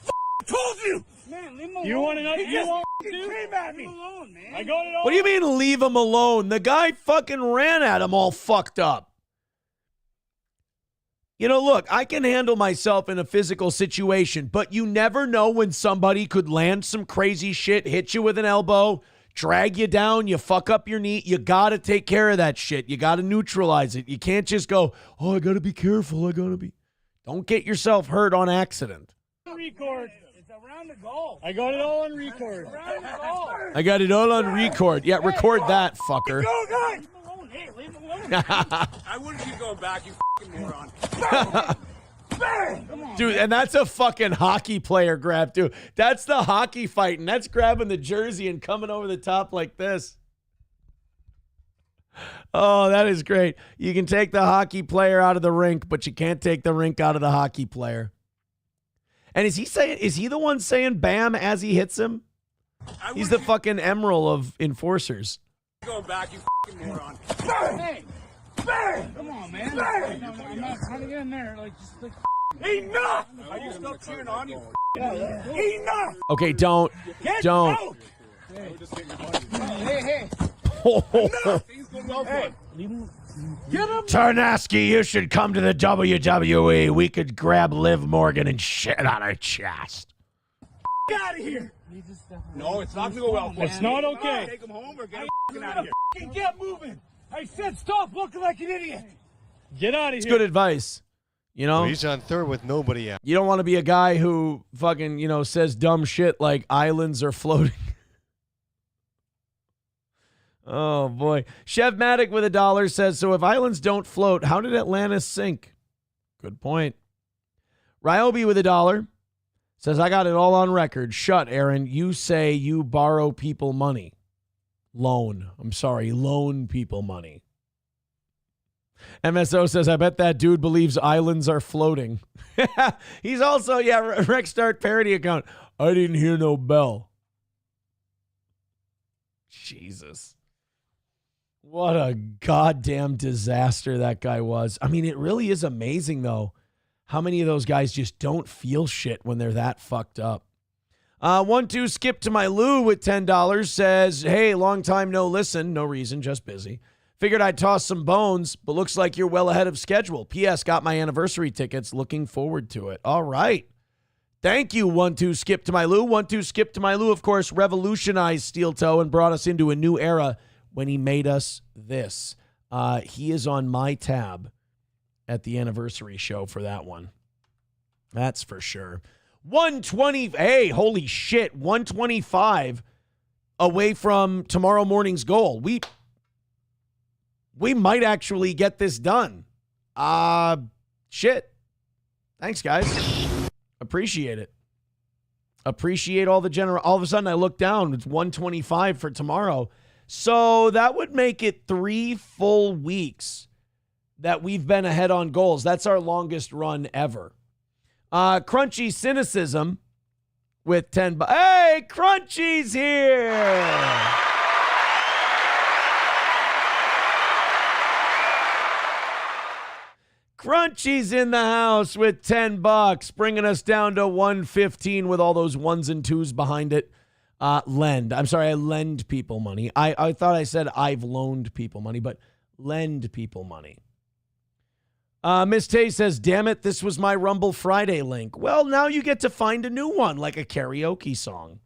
K: told you. Man, leave him alone. You want to know? He came at me. Leave him alone, man. I got it all.
C: What do you mean leave him alone? The guy fucking ran at him all fucked up. You know, look, I can handle myself in a physical situation, but you never know when somebody could land some crazy shit, hit you with an elbow, drag you down, you fuck up your knee. You got to take care of that shit. You got to neutralize it. You can't just go, oh, I got to be careful. Don't get yourself hurt on accident.
K: Record. It's around the goal. I got it all on record.
C: I got it all on record. Yeah, record that, fucker.
K: Go, guys. Leave him alone. Hey, leave him alone. I wouldn't keep going back, you fucking moron.
C: Dude, and that's a fucking hockey player grab, dude. That's the hockey fighting. That's grabbing the jersey and coming over the top like this. Oh, that is great. You can take the hockey player out of the rink, but you can't take the rink out of the hockey player. And is he the one saying bam as he hits him? He's the fucking emerald of enforcers.
K: Go back, you fucking moron. Bang! Bang! Come on, man. Bang! I'm not trying to get in there. Enough! Are you still cheering on you? Enough!
C: Okay, don't.
K: Get out! Hey. Get him!
C: Tarnasky, you should come to the WWE. We could grab Liv Morgan and shit on her chest.
K: Get out of here! No, it's not going to go well. It's not okay. Take him home or get him out of here. Get moving! I said stop looking like an idiot. Get out of here.
C: It's good advice. You know?
L: So he's on third with nobody out.
C: You don't want to be a guy who fucking, says dumb shit like islands are floating. Oh, boy. Chef Matic with $1 says, so if islands don't float, how did Atlantis sink? Good point. Ryobi with $1 says, I got it all on record. Shut, Aaron. You say you borrow people money. Loan people money. MSO says, I bet that dude believes islands are floating. He's also, Rex Start parody account. I didn't hear no bell. Jesus. What a goddamn disaster that guy was. I mean, it really is amazing, though, how many of those guys just don't feel shit when they're that fucked up. 1-2 Skip to my Lou with $10 says, hey, long time no listen. No reason, just busy. Figured I'd toss some bones, but looks like you're well ahead of schedule. P.S. Got my anniversary tickets. Looking forward to it. All right. Thank you, 1-2 Skip to my Lou. 1-2 Skip to my Lou, of course, revolutionized Steel Toe and brought us into a new era when he made us this. He is on my tab at the anniversary show for that one. That's for sure. 120. Hey, holy shit. 125 away from tomorrow morning's goal. We might actually get this done. Shit. Thanks, guys. Appreciate it. Appreciate all the all of a sudden I look down. It's 125 for tomorrow. So that would make it 3 full weeks that we've been ahead on goals. That's our longest run ever. Crunchy Cynicism with 10 bucks. Hey, Crunchy's here. Crunchy's in the house with 10 bucks, bringing us down to 115 with all those ones and twos behind it. I lend people money. I thought I said I've loaned people money, but lend people money. Miss Tay says, damn it, this was my Rumble Friday link. Well, now you get to find a new one, like a karaoke song.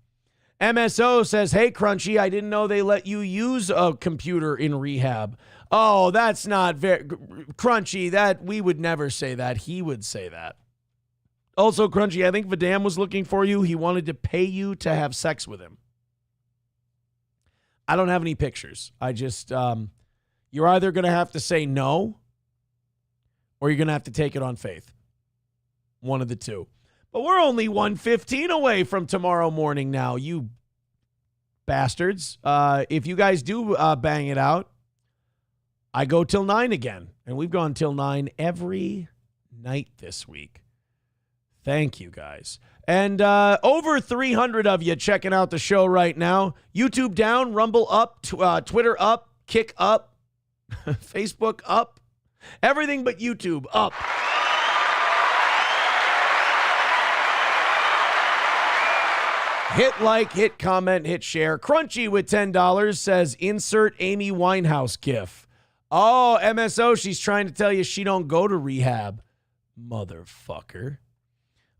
C: MSO says, hey, Crunchy, I didn't know they let you use a computer in rehab. Oh, that's not very... Crunchy, that we would never say that. He would say that. Also, Crunchy, I think Vidam was looking for you. He wanted to pay you to have sex with him. I don't have any pictures. I just... you're either going to have to say no, or you're going to have to take it on faith. One of the two. But we're only 115 away from tomorrow morning now, you bastards. If you guys do bang it out, I go till 9 again. And we've gone till 9 every night this week. Thank you, guys. And over 300 of you checking out the show right now. YouTube down, Rumble up, Twitter up, Kick up, Facebook up. Everything but YouTube up. Hit like, hit comment, hit share. Crunchy with $10 says, insert Amy Winehouse gif. Oh, MSO, she's trying to tell you she don't go to rehab. Motherfucker.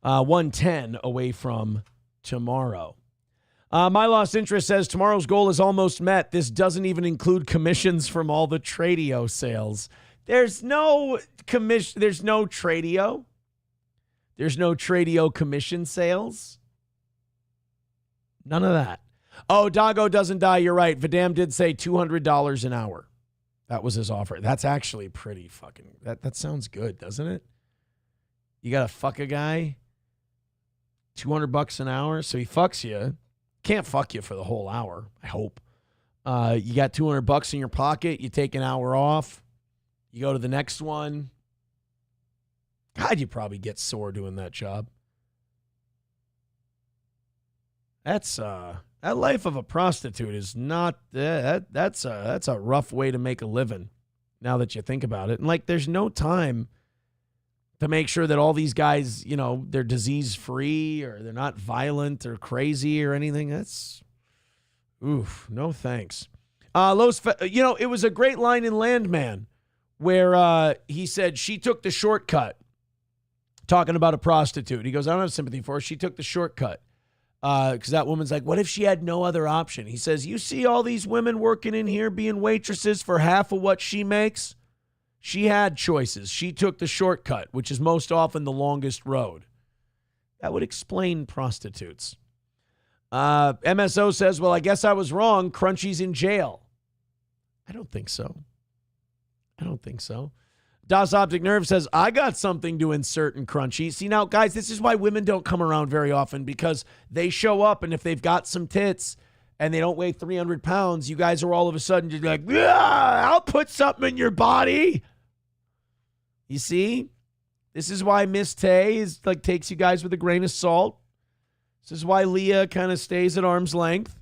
C: 110 away from tomorrow. My Lost Interest says, tomorrow's goal is almost met. This doesn't even include commissions from all the Tradio sales. There's no commission. There's no Tradio. There's no Tradio commission sales. None of that. Oh, Doggo doesn't die. You're right. Vidam did say $200 an hour. That was his offer. That's actually pretty fucking... That sounds good, doesn't it? You got to fuck a guy, $200 an hour, so he fucks you. Can't fuck you for the whole hour, I hope. You got $200 in your pocket. You take an hour off. You go to the next one. God, you probably get sore doing that job. That's that life of a prostitute is not that's a rough way to make a living. Now that you think about it, and like, there's no time to make sure that all these guys, you know, they're disease free or they're not violent or crazy or anything. That's oof, no thanks. It was a great line in Landman where he said she took the shortcut. Talking about a prostitute, he goes, I don't have sympathy for her. She took the shortcut. Because that woman's like, what if she had no other option? He says, you see all these women working in here being waitresses for half of what she makes? She had choices. She took the shortcut, which is most often the longest road. That would explain prostitutes. MSO says, well, I guess I was wrong. Crunchy's in jail. I don't think so. Das Optic Nerve says, I got something to insert in Crunchy. See, now, guys, this is why women don't come around very often, because they show up, and if they've got some tits and they don't weigh 300 pounds, you guys are all of a sudden just like, yeah, I'll put something in your body. You see? This is why Miss Tay takes you guys with a grain of salt. This is why Leah kind of stays at arm's length.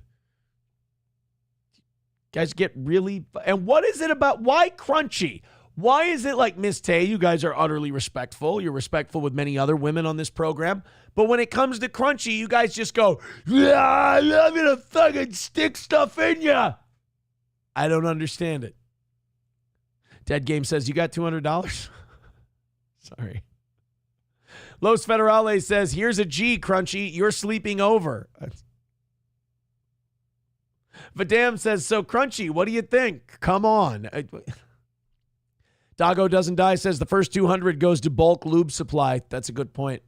C: Guys get really... And what is it about... Why Crunchy? Why is it like Miss Tay, you guys are utterly respectful. You're respectful with many other women on this program. But when it comes to Crunchy, you guys just go, yeah, I'm going to fucking stick stuff in ya. I don't understand it. Dead Game says, you got $200? Sorry. Los Federales says, here's a G, Crunchy. You're sleeping over. Vadam says, so Crunchy, what do you think? Come on. Doggo Doesn't Die says the first 200 goes to bulk lube supply. That's a good point.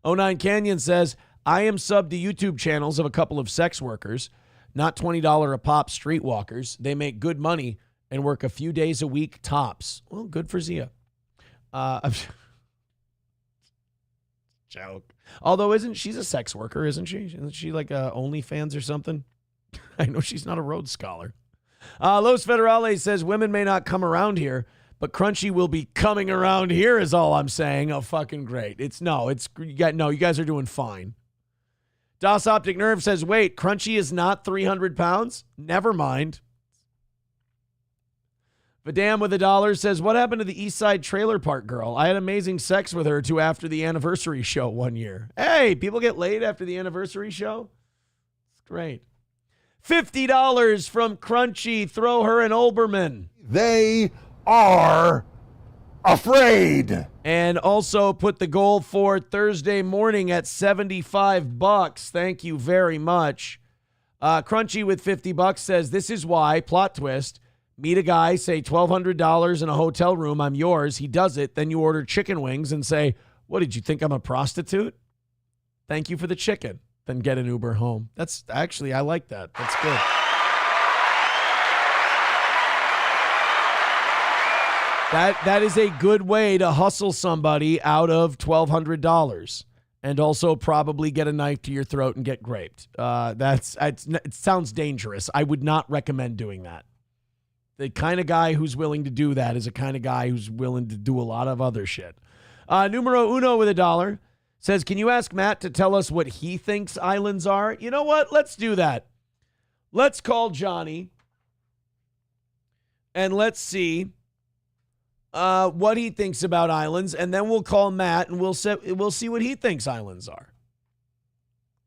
C: 09 Canyon says, I am subbed to YouTube channels of a couple of sex workers, not $20 a pop streetwalkers. They make good money and work a few days a week tops. Well, good for Zia. Joke. Although she's a sex worker, isn't she? Isn't she like OnlyFans or something? I know she's not a Rhodes Scholar. Los Federales says women may not come around here, but Crunchy will be coming around here is all I'm saying. Oh, fucking great. You guys are doing fine. Das Optic Nerve says, wait, Crunchy is not 300 pounds? Never mind. Vadam with $1 says, what happened to the East Side Trailer Park girl? I had amazing sex with her too after the anniversary show one year. Hey, people get laid after the anniversary show? It's great. $50 from Crunchy. Throw her an Olbermann.
B: They are afraid.
C: And also put the goal for Thursday morning at $75. Thank you very much. Crunchy with $50 says, this is why, plot twist, meet a guy, say $1,200 in a hotel room, I'm yours. He does it. Then you order chicken wings and say, what, did you think I'm a prostitute? Thank you for the chicken. Then get an Uber home. That's actually, I like that. That's good. That is a good way to hustle somebody out of $1,200 and also probably get a knife to your throat and get raped. It sounds dangerous. I would not recommend doing that. The kind of guy who's willing to do that is a kind of guy who's willing to do a lot of other shit. Numero uno with $1 says, can you ask Matt to tell us what he thinks islands are? You know what? Let's do that. Let's call Johnny and let's see what he thinks about islands, and then we'll call Matt and we'll see what he thinks islands are.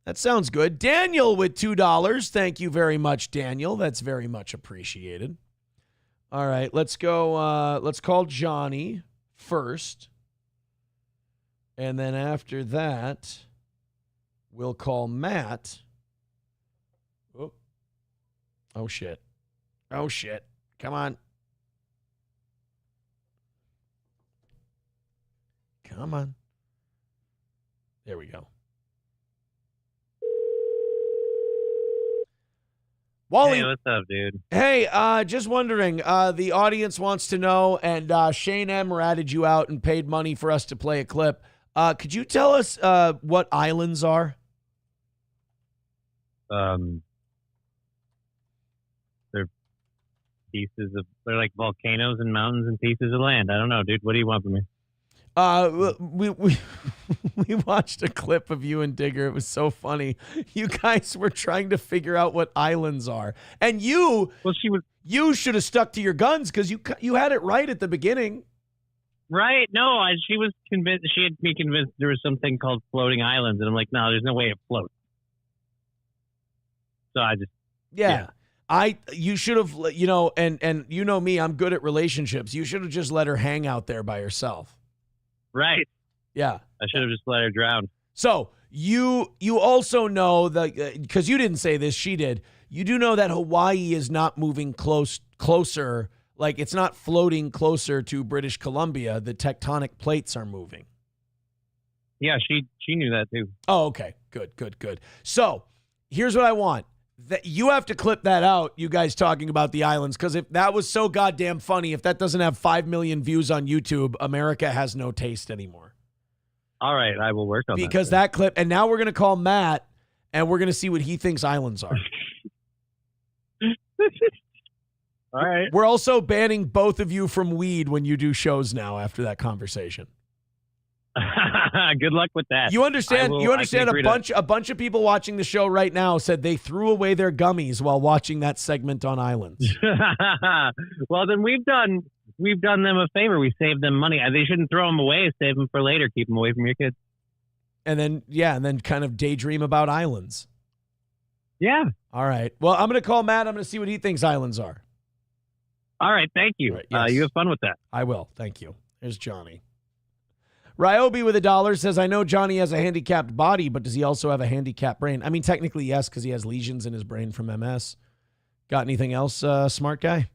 C: That sounds good. Daniel with $2. Thank you very much, Daniel. That's very much appreciated. All right, let's go. Let's call Johnny first. And then after that, we'll call Matt. Oh, shit. Oh, shit. Come on. Come on. There we go. Wally.
M: Hey, what's up, dude?
C: Hey, just wondering, the audience wants to know, and Shane M. ratted you out and paid money for us to play a clip. Could you tell us what islands are?
M: they're they're like volcanoes and mountains and pieces of land. I don't know, dude. What do you want from me?
C: We watched a clip of you and Digger. It was so funny. You guys were trying to figure out what islands are, and you should have stuck to your guns because you had it right at the beginning.
M: Right? No, she was convinced. She had me convinced there was something called floating islands, and I'm like, no, there's no way it floats. So I just
C: you should have, and you know me, I'm good at relationships. You should have just let her hang out there by herself.
M: Right.
C: Yeah.
M: I should have just let her drown.
C: So you also know that, because you didn't say this, she did. You do know that Hawaii is not moving closer. Like, it's not floating closer to British Columbia. The tectonic plates are moving.
M: Yeah, she knew that too.
C: Oh, okay. Good. So here's what I want. That you have to clip that out, you guys talking about the islands, because if that was so goddamn funny, if that doesn't have 5 million views on YouTube, America has no taste anymore.
M: All right, I will work on that.
C: Because that clip, and now we're going to call Matt, and we're going to see what he thinks islands are.
M: All right.
C: We're also banning both of you from weed when you do shows now after that conversation.
M: Good luck with that.
C: You understand? A bunch of people watching the show right now said they threw away their gummies while watching that segment on islands.
M: Well, then we've done them a favor. We saved them money. They shouldn't throw them away. Save them for later. Keep them away from your kids.
C: And then kind of daydream about islands.
M: Yeah.
C: All right. Well, I'm going to call Matt. I'm going to see what he thinks islands are.
M: All right. Thank you.
C: Right, yes.
M: You have fun with that.
C: I will. Thank you. There's Johnny. Ryobi with $1 says, I know Johnny has a handicapped body, but does he also have a handicapped brain? I mean, technically, yes, because he has lesions in his brain from MS. Got anything else, smart guy?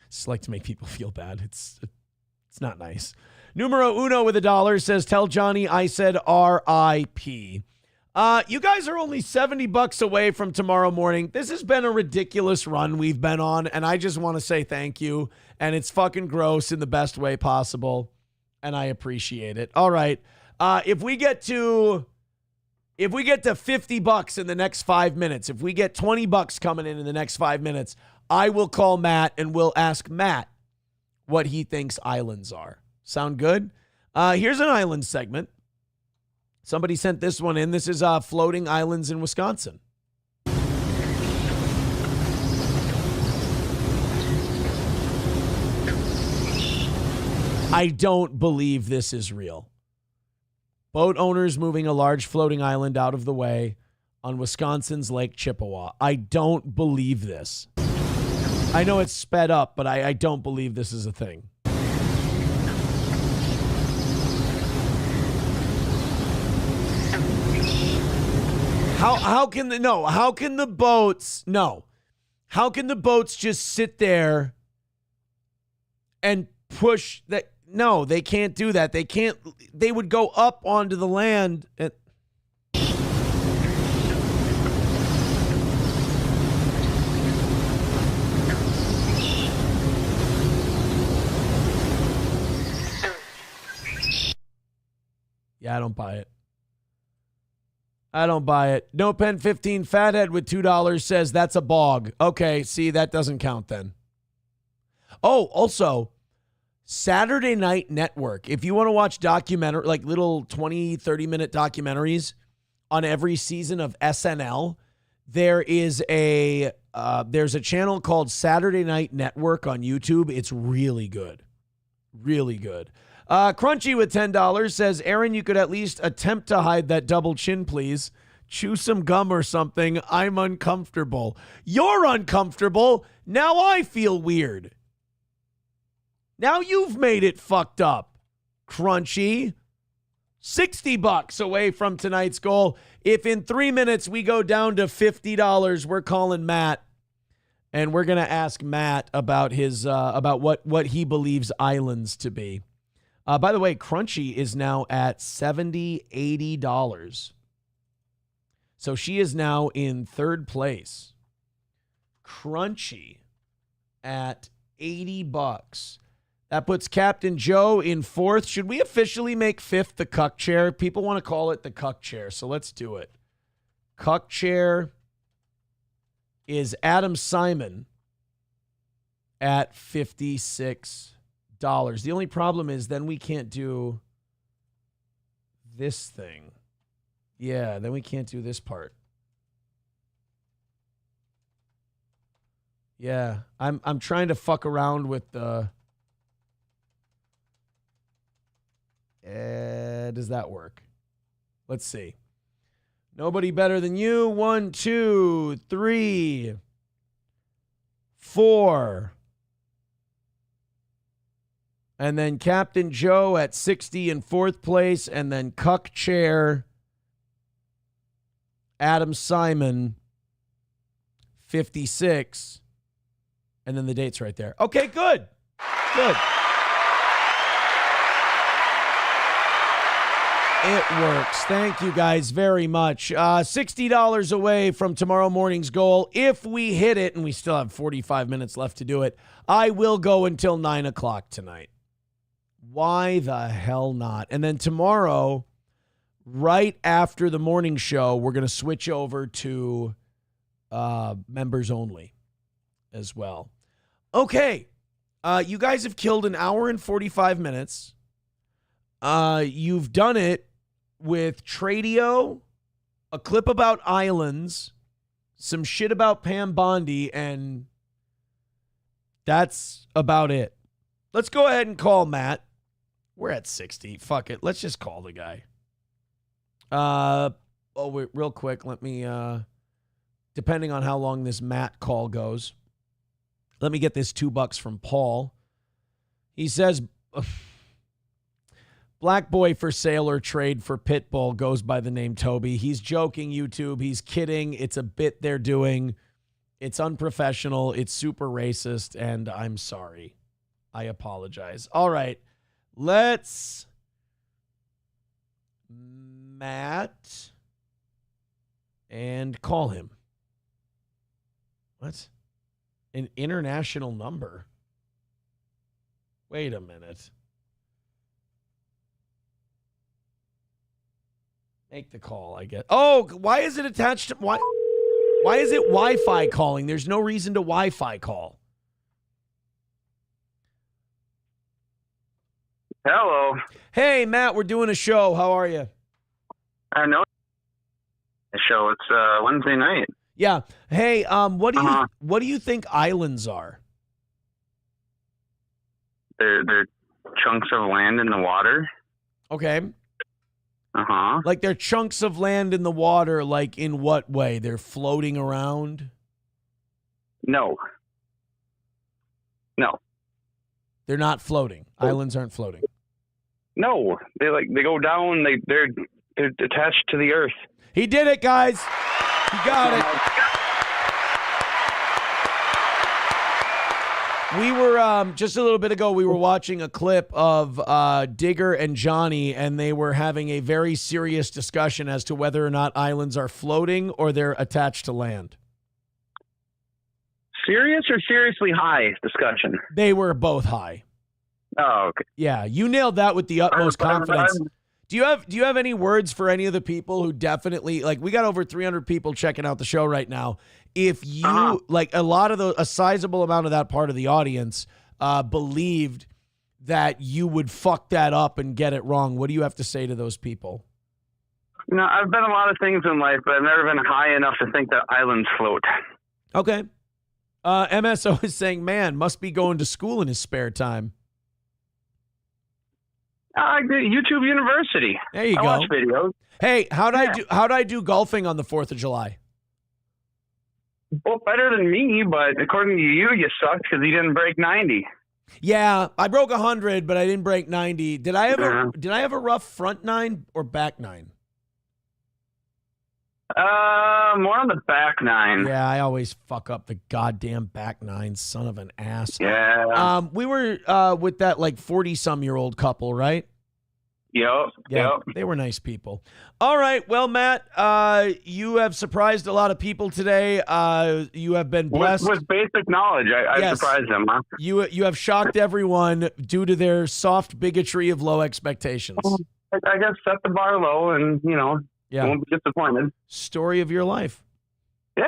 C: Just like to make people feel bad. It's not nice. Numero uno with $1 says, tell Johnny I said R.I.P. You guys are only $70 away from tomorrow morning. This has been a ridiculous run we've been on, and I just want to say thank you. And it's fucking gross in the best way possible. And I appreciate it. All right. If we get to $50 in the next 5 minutes, if we get $20 coming in the next 5 minutes, I will call Matt and we'll ask Matt what he thinks islands are. Sound good? Here's an island segment. Somebody sent this one in. This is floating islands in Wisconsin. I don't believe this is real. Boat owners moving a large floating island out of the way on Wisconsin's Lake Chippewa. I don't believe this. I know it's sped up, but I don't believe this is a thing. How can the boats just sit there and push that? No, they can't do that. They would go up onto the land. Yeah, I don't buy it. No Pen 15 Fathead with $2 says that's a bog. Okay, see, that doesn't count then. Oh, also, Saturday Night Network. If you want to watch like little 20, 30-minute documentaries on every season of SNL, there's a channel called Saturday Night Network on YouTube. It's really good. Really good. Crunchy with $10 says, Aaron, you could at least attempt to hide that double chin, please. Chew some gum or something. I'm uncomfortable. You're uncomfortable. Now I feel weird. Now you've made it fucked up, Crunchy. $60 away from tonight's goal. If in 3 minutes we go down to $50, we're calling Matt, and we're gonna ask Matt about his about what he believes islands to be. By the way, Crunchy is now at $70, $80. So she is now in third place. Crunchy at $80. That puts Captain Joe in fourth. Should we officially make fifth the cuck chair? People want to call it the cuck chair, so let's do it. Cuck chair is Adam Simon at $56. The only problem is then we can't do this thing. Yeah, then we can't do this part. Yeah, I'm trying to fuck around with the... does that work? Let's see. Nobody better than you. 1, 2, 3, 4. And then Captain Joe at 60 in fourth place. And then Cuck Chair, Adam Simon, 56. And then the date's right there. Okay, good. Good. It works. Thank you guys very much. $60 away from tomorrow morning's goal. If we hit it, and we still have 45 minutes left to do it, I will go until 9 o'clock tonight. Why the hell not? And then tomorrow, right after the morning show, we're going to switch over to members only as well. Okay. You guys have killed an hour and 45 minutes. You've done it with Tradio, a clip about islands, some shit about Pam Bondi, and that's about it. Let's go ahead and call Matt. We're at 60. Fuck it. Let's just call the guy. Wait, real quick. Let me, depending on how long this Matt call goes, let me get this $2 from Paul. He says... Black boy for sale or trade for Pitbull goes by the name Toby. He's joking, YouTube. He's kidding. It's a bit they're doing. It's unprofessional. It's super racist, and I'm sorry. I apologize. All right. Let's Matt and call him. What? An international number? Wait a minute. Make the call, I guess. Oh, why is it attached to... Why is it Wi-Fi calling? There's no reason to Wi-Fi call.
N: Hello.
C: Hey, Matt, we're doing a show. How are you?
N: I know the show. It's Wednesday night.
C: Yeah. Hey, what do you think islands are?
N: They're chunks of land in the water.
C: Okay.
N: Uh-huh.
C: Like they're chunks of land in the water, like in what way? They're floating around?
N: No.
C: They're not floating. Islands aren't floating.
N: No. They go down, they're attached to the earth.
C: He did it, guys. He got it. We were, just a little bit ago, we were watching a clip of Digger and Johnny, and they were having a very serious discussion as to whether or not islands are floating or they're attached to land.
N: Serious or seriously high discussion?
C: They were both high.
N: Oh, okay.
C: Yeah, you nailed that with the utmost confidence. Do you have any words for any of the people who definitely, like, we got over 300 people checking out the show right now. If you, like, a sizable amount of that part of the audience believed that you would fuck that up and get it wrong, what do you have to say to those people?
N: You know, I've been a lot of things in life, but I've never been high enough to think that islands float.
C: Okay. MSO is saying, man, must be going to school in his spare time.
N: I do YouTube University.
C: There you
N: I
C: go.
N: watch videos.
C: Hey, how'd I do golfing on the 4th of July?
N: Well, better than me, but according to you, you sucked because you didn't break 90.
C: Yeah, I broke 100, but I didn't break 90. Did I have a rough front 9 or back 9?
N: More on the back 9.
C: Yeah, I always fuck up the goddamn back 9, son of an ass.
N: Yeah.
C: We were with that like 40-some-year-old couple, right?
N: Yep.
C: They were nice people. All right, well, Matt, you have surprised a lot of people today. You have been blessed
N: with basic knowledge. I surprised them, huh?
C: You have shocked everyone due to their soft bigotry of low expectations.
N: I guess set the bar low and
C: Yeah.
N: You won't be disappointed.
C: Story of your life.
N: Yeah.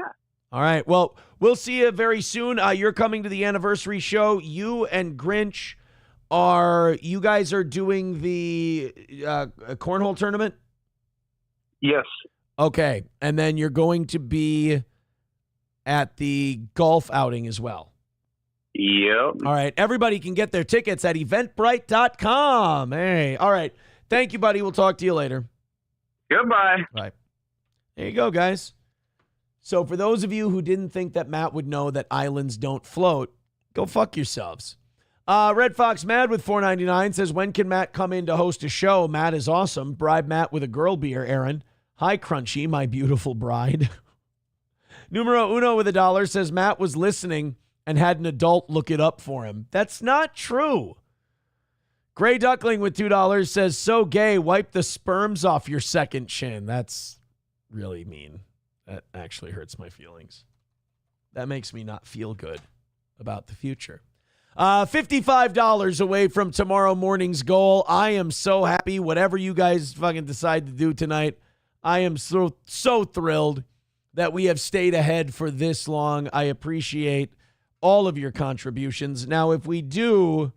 C: All right. Well, we'll see you very soon. You're coming to the anniversary show. You and Grinch you guys are doing the cornhole tournament?
N: Yes.
C: Okay. And then you're going to be at the golf outing as well.
N: Yep.
C: All right. Everybody can get their tickets at eventbrite.com. Hey. All right. Thank you, buddy. We'll talk to you later.
N: Goodbye.
C: Right. There you go, guys. So for those of you who didn't think that Matt would know that islands don't float, go fuck yourselves. Red Fox Mad with $4.99 says, when can Matt come in to host a show? Matt is awesome. Bribe Matt with a girl beer, Aaron. Hi, Crunchy, my beautiful bride. Numero Uno with $1 says, Matt was listening and had an adult look it up for him. That's not true. Gray Duckling with $2 says, so gay, wipe the sperms off your second chin. That's really mean. That actually hurts my feelings. That makes me not feel good about the future. $55 away from tomorrow morning's goal. I am so happy. Whatever you guys fucking decide to do tonight, I am so thrilled that we have stayed ahead for this long. I appreciate all of your contributions. Now, if we do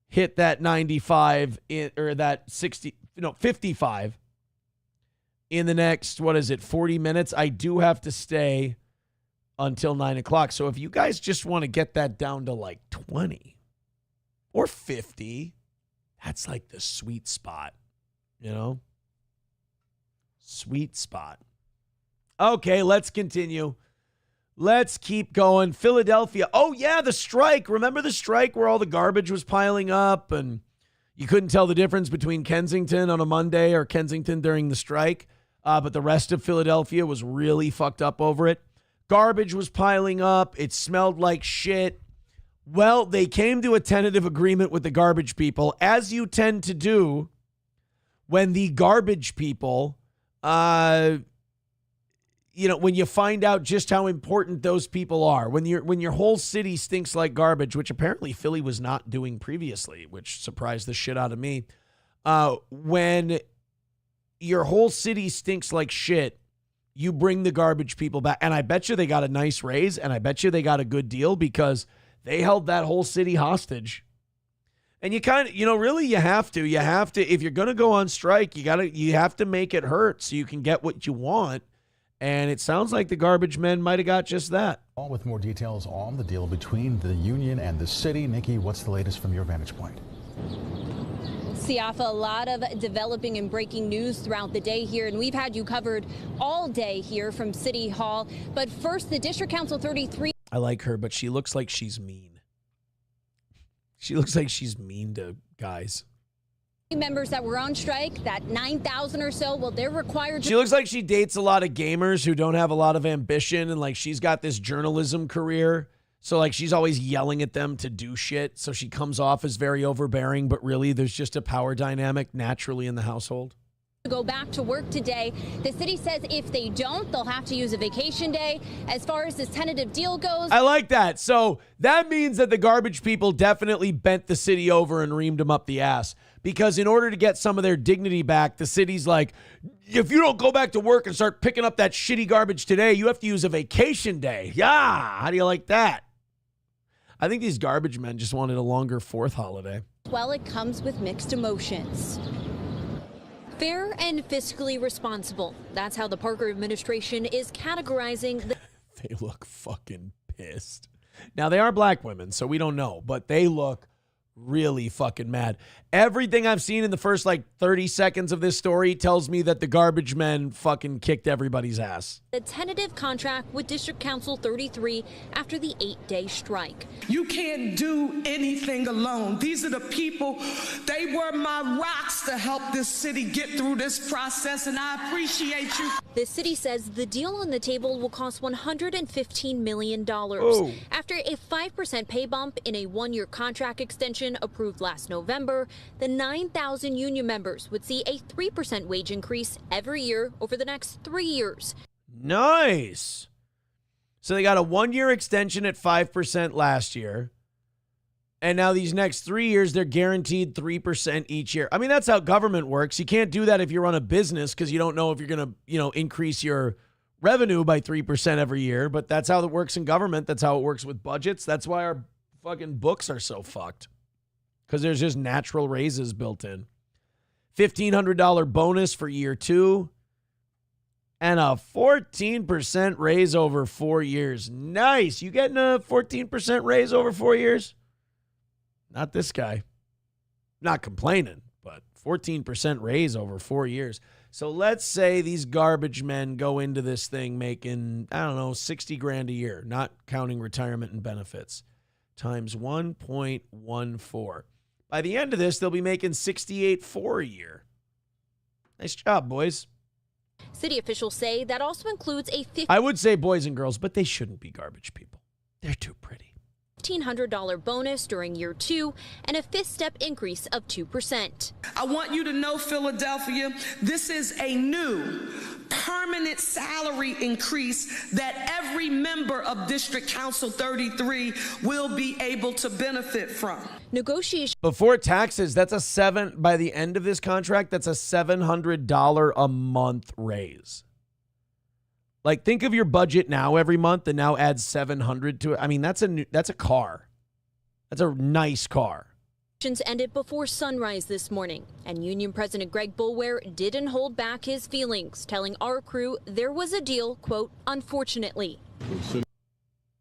C: hit that 95 or that 55 in the next, 40 minutes, I do have to stay until 9 o'clock. So if you guys just want to get that down to like 20 or 50, that's like the sweet spot, Sweet spot. Okay, let's continue. Let's keep going. Philadelphia. Oh, yeah, the strike. Remember the strike where all the garbage was piling up and you couldn't tell the difference between Kensington on a Monday or Kensington during the strike? But the rest of Philadelphia was really fucked up over it. Garbage was piling up. It smelled like shit. Well, they came to a tentative agreement with the garbage people, as you tend to do when the garbage people, when you find out just how important those people are, when your whole city stinks like garbage, which apparently Philly was not doing previously, which surprised the shit out of me. When your whole city stinks like shit, you bring the garbage people back. And I bet you they got a nice raise, and I bet you they got a good deal because they held that whole city hostage. And you kind of, really you have to, if you're going to go on strike, you have to make it hurt so you can get what you want. And it sounds like the garbage men might have got just that.
O: All with more details on the deal between the union and the city. Nikki, what's the latest from your vantage point?
P: Siafa, a lot of developing and breaking news throughout the day here, and we've had you covered all day here from City Hall. But first, the District Council 33.
C: I like her, but she looks like she's mean. She looks like she's mean to guys.
P: Members that were on strike, that 9,000 or so, well, they're required to.
C: She looks like she dates a lot of gamers who don't have a lot of ambition, and like she's got this journalism career. So like she's always yelling at them to do shit. So she comes off as very overbearing, but really there's just a power dynamic naturally in the household.
P: To go back to work today. The city says if they don't, they'll have to use a vacation day. As far as this tentative deal goes.
C: I like that. So that means that the garbage people definitely bent the city over and reamed them up the ass. Because in order to get some of their dignity back, the city's like, if you don't go back to work and start picking up that shitty garbage today, you have to use a vacation day. Yeah. How do you like that? I think these garbage men just wanted a longer 4th holiday.
P: Well, it comes with mixed emotions. Fair and fiscally responsible. That's how the Parker administration is categorizing the.
C: They look fucking pissed. Now, they are black women, so we don't know, but they look really fucking mad. Everything I've seen in the first 30 seconds of this story tells me that the garbage men fucking kicked everybody's ass.
P: The tentative contract with District Council 33 after the 8-day strike.
Q: You can't do anything alone. These are the people, they were my rocks to help this city get through this process, and I appreciate you.
P: The city says the deal on the table will cost $115 million.
C: Oh.
P: After a 5% pay bump in a 1-year contract extension approved last November, the 9,000 union members would see a 3% wage increase every year over the next 3 years.
C: Nice. So they got a 1-year extension at 5% last year. And now these next 3 years, they're guaranteed 3% each year. I mean, that's how government works. You can't do that if you run a business because you don't know if you're going to, increase your revenue by 3% every year. But that's how it works in government. That's how it works with budgets. That's why our fucking books are so fucked, because there's just natural raises built in. $1,500 bonus for year 2 and a 14% raise over 4 years. Nice. You getting a 14% raise over 4 years? Not this guy. Not complaining, but 14% raise over 4 years. So let's say these garbage men go into this thing making, I don't know, 60 grand a year, not counting retirement and benefits, times 1.14. By the end of this, they'll be making $68,400 a year. Nice job, boys.
P: City officials say that also includes a
C: I would say boys and girls, but they shouldn't be garbage people. They're too pretty.
P: $1,500 bonus during year 2 and a 5th step increase of 2%.
Q: I want you to know, Philadelphia, this is a new permanent salary increase that every member of District Council 33 will be able to benefit from.
P: Negotiation
C: before taxes, by the end of this contract, that's a $700 a month raise. Like, think of your budget now every month and now add $700 to it. I mean, that's a car. That's a nice car.
P: Ended before sunrise this morning, and Union President Greg Boulware didn't hold back his feelings, telling our crew there was a deal, quote, unfortunately.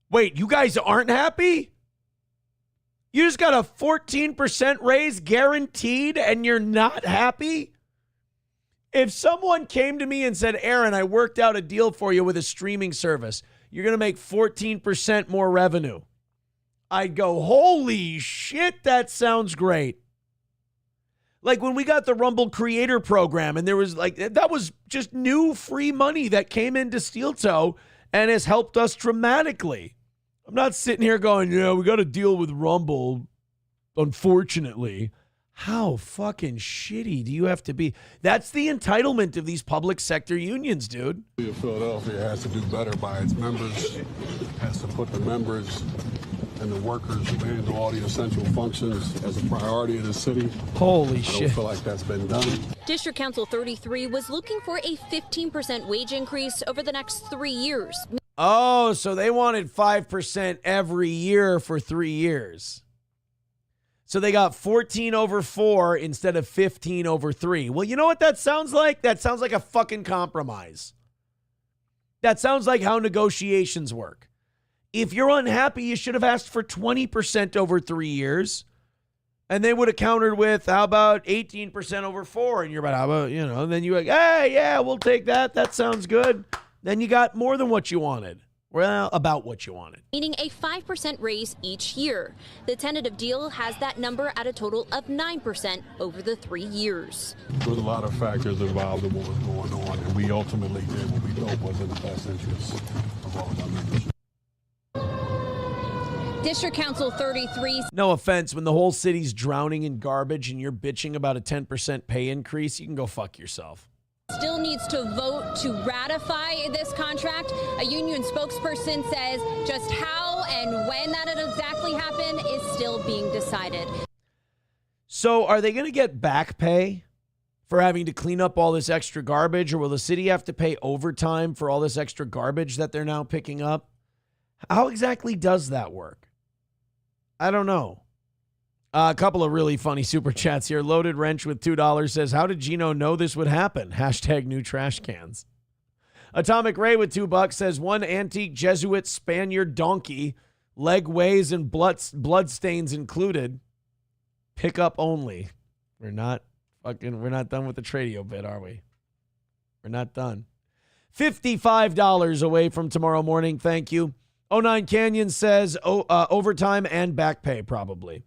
C: Wait, you guys aren't happy? You just got a 14% raise guaranteed and you're not happy? If someone came to me and said, Aaron, I worked out a deal for you with a streaming service, you're going to make 14% more revenue, I'd go, holy shit, that sounds great. Like when we got the Rumble Creator Program, and there was that was just new free money that came into Steel Toe and has helped us dramatically. I'm not sitting here going, we got to deal with Rumble, unfortunately. How fucking shitty do you have to be? That's the entitlement of these public sector unions, dude.
R: Philadelphia has to do better by its members, has to put the members and the workers who handle all the essential functions as a priority in the city.
C: Holy
R: shit. I don't feel like that's been done.
P: District Council 33 was looking for a 15% wage increase over the next 3 years.
C: Oh, so they wanted 5% every year for 3 years. So they got 14 over 4 instead of 15 over 3. Well, you know what that sounds like? That sounds like a fucking compromise. That sounds like how negotiations work. If you're unhappy, you should have asked for 20% over 3 years. And they would have countered with, how about 18% over 4? And you're about, how about, and then you're like, hey, yeah, we'll take that. That sounds good. Then you got more than what you wanted. Well, about what you wanted.
P: Meaning a 5% raise each year. The tentative deal has that number at a total of 9% over the 3 years.
R: There's a lot of factors involved in what was going on, and we ultimately did what we thought was in the best interest of all of our members.
P: District Council 33.
C: No offense, when the whole city's drowning in garbage and you're bitching about a 10% pay increase, you can go fuck yourself.
P: Still needs to vote to ratify this contract. A union spokesperson says just how and when that'll exactly happen is still being decided.
C: So are they going to get back pay for having to clean up all this extra garbage, or will the city have to pay overtime for all this extra garbage that they're now picking up? How exactly does that work? I don't know. A couple of really funny super chats here. Loaded Wrench with $2 says, how did Gino know this would happen? Hashtag new trash cans. Atomic Ray with $2 says, one antique Jesuit Spaniard donkey, leg ways and blood stains included. Pickup only. We're not done with the Tradio bit, are we? We're not done. $55 away from tomorrow morning. Thank you. 09 Canyon says, overtime and back pay probably.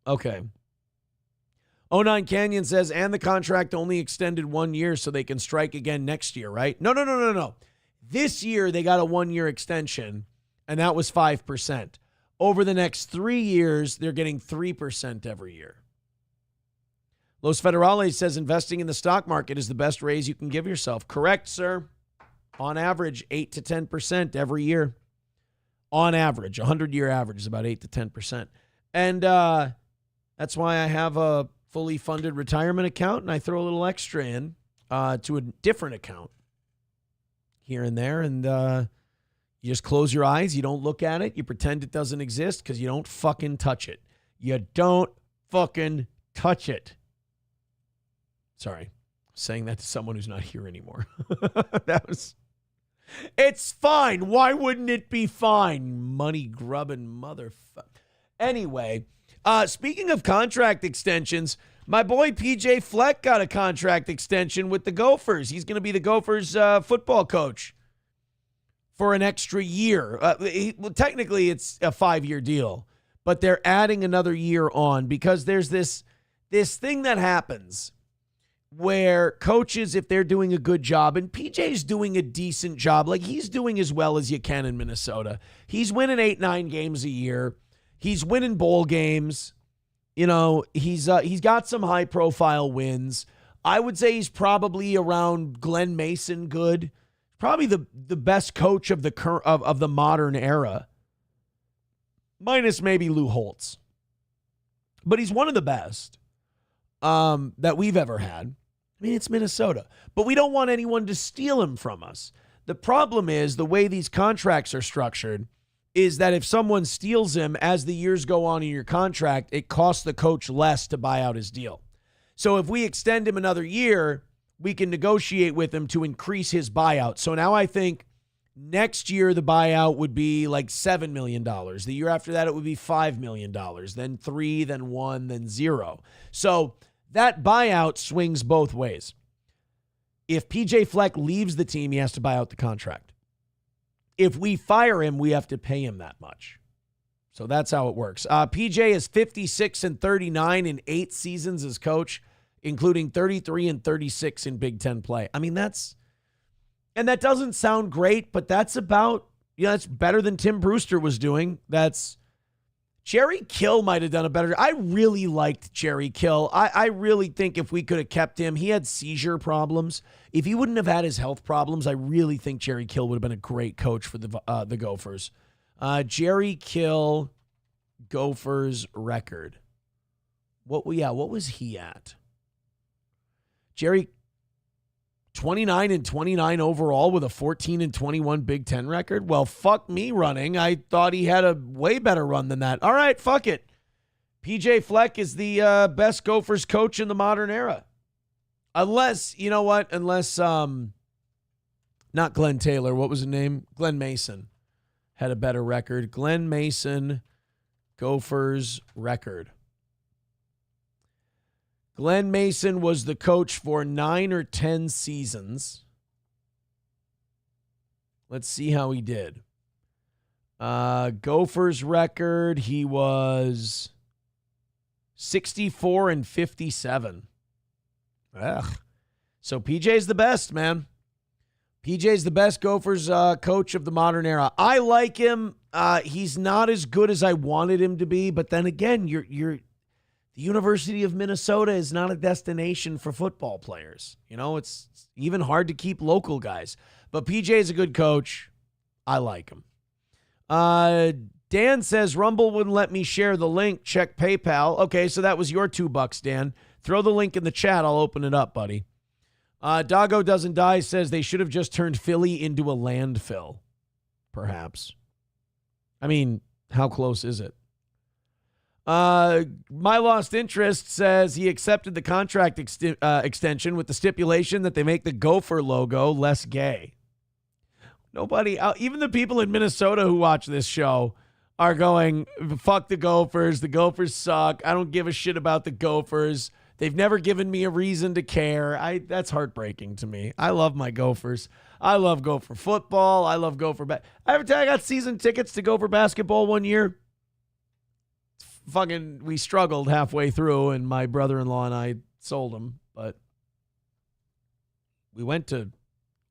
C: Okay. 09 Canyon says, and the contract only extended 1 year so they can strike again next year, right? No. This year they got a 1 year extension, and that was 5%. Over the next 3 years, they're getting 3% every year. Los Federales says investing in the stock market is the best raise you can give yourself. Correct, sir. On average, 8 to 10% every year. On average, 100-year average is about 8 to 10%. And that's why I have a fully funded retirement account, and I throw a little extra in to a different account here and there. And you just close your eyes. You don't look at it. You pretend it doesn't exist because you don't fucking touch it. You don't fucking touch it. Sorry. Saying that to someone who's not here anymore. It's fine. Why wouldn't it be fine? Money grubbing motherfucker. Anyway, speaking of contract extensions, my boy PJ Fleck got a contract extension with the Gophers. He's going to be the Gophers football coach for an extra year. Well, technically, it's a 5-year deal, but they're adding another year on because there's this thing that happens where coaches, if they're doing a good job, and PJ's doing a decent job, like he's doing as well as you can in Minnesota. He's winning 8-9 games a year. He's winning bowl games. You know, he's got some high-profile wins. I would say he's probably around Glenn Mason good. Probably the best coach of the modern era. Minus maybe Lou Holtz. But he's one of the best that we've ever had. I mean, it's Minnesota. But we don't want anyone to steal him from us. The problem is the way these contracts are structured is that if someone steals him as the years go on in your contract, it costs the coach less to buy out his deal. So if we extend him another year, we can negotiate with him to increase his buyout. So now I think next year the buyout would be like $7 million. The year after that, it would be $5 million. Then 3, then 1, then 0. So that buyout swings both ways. If PJ Fleck leaves the team, he has to buy out the contract. If we fire him, we have to pay him that much. So that's how it works. PJ is 56-39 in 8 seasons as coach, including 33-36 in Big Ten play. I mean, that doesn't sound great, but that's that's better than Tim Brewster was doing. Jerry Kill might have done a better. I really liked Jerry Kill. I really think if we could have kept him, he had seizure problems. If he wouldn't have had his health problems, I really think Jerry Kill would have been a great coach for the Gophers. Jerry Kill, Gophers record. What was he at? Jerry, 29-29 overall with a 14-21 Big Ten record. Well, fuck me running. I thought he had a way better run than that. All right, fuck it. PJ Fleck is the best Gophers coach in the modern era. Unless, you know what? Unless, not Glenn Taylor. What was his name? Glenn Mason had a better record. Glenn Mason, Gophers record. Glenn Mason was the coach for 9 or 10 seasons. Let's see how he did. Gophers record, he was 64-57. Ugh. So PJ's the best, man. PJ's the best Gophers coach of the modern era. I like him. He's not as good as I wanted him to be, but then again, the University of Minnesota is not a destination for football players. You know, it's even hard to keep local guys. But PJ is a good coach. I like him. Dan says, Rumble wouldn't let me share the link. Check PayPal. Okay, so that was your $2, Dan. Throw the link in the chat. I'll open it up, buddy. Doggo Doesn't Die says they should have just turned Philly into a landfill. Perhaps. I mean, how close is it? My Lost Interest says he accepted the contract extension with the stipulation that they make the Gopher logo less gay. Nobody, even the people in Minnesota who watch this show are going, fuck the Gophers. The Gophers suck. I don't give a shit about the Gophers. They've never given me a reason to care. That's heartbreaking to me. I love my Gophers. I love Gopher football. I love Gopher. I got season tickets to Gopher basketball one year. We struggled halfway through, and my brother-in-law and I sold them, but we went to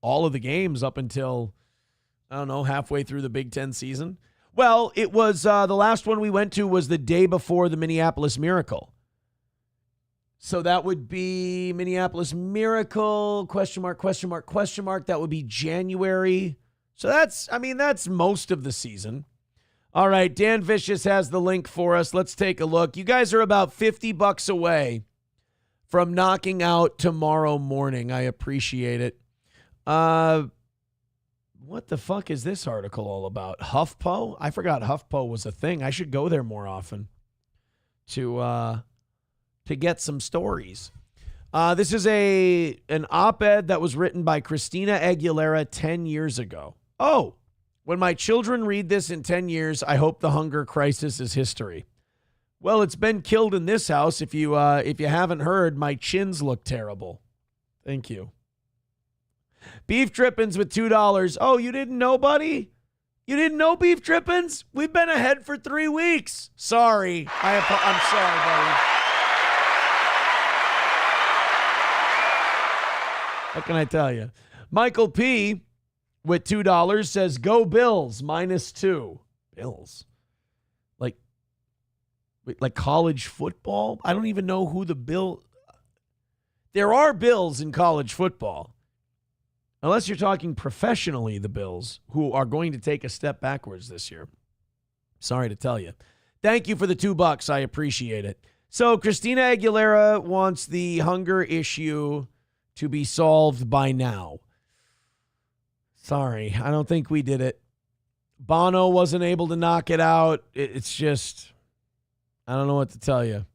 C: all of the games up until, I don't know, halfway through the Big Ten season. Well, it was the last one we went to was the day before the Minneapolis Miracle. So that would be Minneapolis Miracle, question mark. That would be January. So that's most of the season. All right, Dan Vicious has the link for us. Let's take a look. You guys are about $50 away from knocking out tomorrow morning. I appreciate it. What the fuck is this article all about? HuffPo? I forgot HuffPo was a thing. I should go there more often to get some stories. This is an op-ed that was written by Christina Aguilera 10 years ago. Oh, when my children read this in 10 years, I hope the hunger crisis is history. Well, it's been killed in this house. If you haven't heard, my chins look terrible. Thank you. Beef Drippins with $2. Oh, you didn't know, buddy? You didn't know Beef Drippins? We've been ahead for 3 weeks. Sorry. I'm sorry, buddy. What can I tell you? Michael P. with $2 says, go Bills, -2. Bills. Like college football? I don't even know who the Bill. There are Bills in college football. Unless you're talking professionally, the Bills, who are going to take a step backwards this year. Sorry to tell you. Thank you for the $2. I appreciate it. So Christina Aguilera wants the hunger issue to be solved by now. Sorry, I don't think we did it. Bono wasn't able to knock it out. It's just, I don't know what to tell you.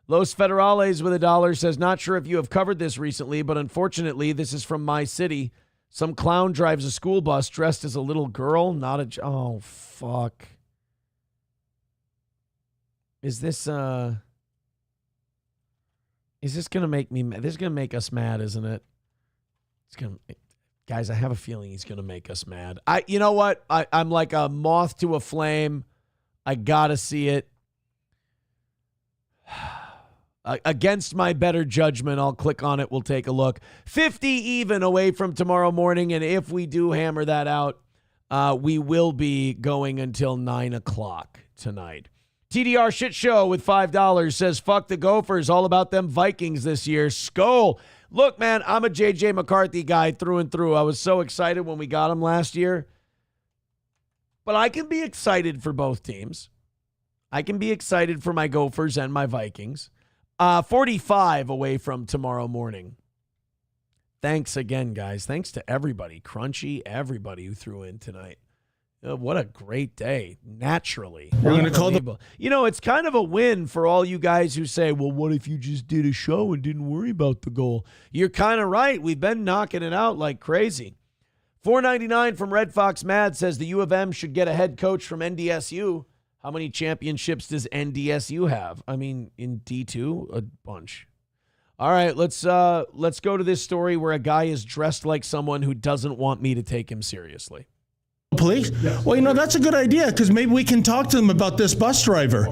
C: Los Federales with $1 says, not sure if you have covered this recently, but unfortunately, this is from my city. Some clown drives a school bus dressed as a little girl, not a... Oh, fuck. Is this going to make me mad? This is going to make us mad, isn't it? It's going to... Guys, I have a feeling he's going to make us mad. You know what? I'm like a moth to a flame. I got to see it. Against my better judgment, I'll click on it. We'll take a look. 50 even away from tomorrow morning. And if we do hammer that out, we will be going until 9 o'clock tonight. TDR Shit Show with $5 says, fuck the Gophers. All about them Vikings this year. Skol. Look, man, I'm a J.J. McCarthy guy through and through. I was so excited when we got him last year. But I can be excited for both teams. I can be excited for my Gophers and my Vikings. 45 away from tomorrow morning. Thanks again, guys. Thanks to everybody. Crunchy, everybody who threw in tonight. What a great day. Naturally.
S: We're going to call the...
C: You know, it's kind of a win for all you guys who say, well, what if you just did a show and didn't worry about the goal? You're kind of right. We've been knocking it out like crazy. $4.99 from Red Fox Mad says the U of M should get a head coach from NDSU. How many championships does NDSU have? I mean, in D2, a bunch. All right, let's go to this story where a guy is dressed like someone who doesn't want me to take him seriously.
S: Police? Well, you know, that's a good idea because maybe we can talk to them about this bus driver.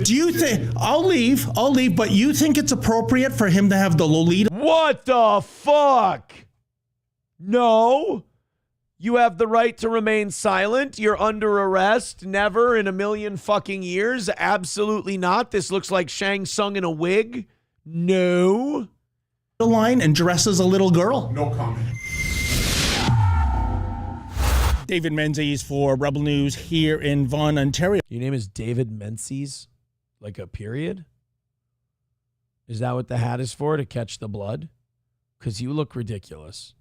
S: Do you think I'll leave, but you think it's appropriate for him to have the Lolita?
C: What the fuck? No. You have the right to remain silent. You're under arrest. Never in a million fucking years. Absolutely not. This looks like Shang Tsung in a wig. No.
S: The line and dress as a little girl.
R: No comment.
S: David Menzies for Rebel News here in Vaughan, Ontario.
C: Your name is David Menzies? Like a period? Is that what the hat is for, to catch the blood? Because you look ridiculous.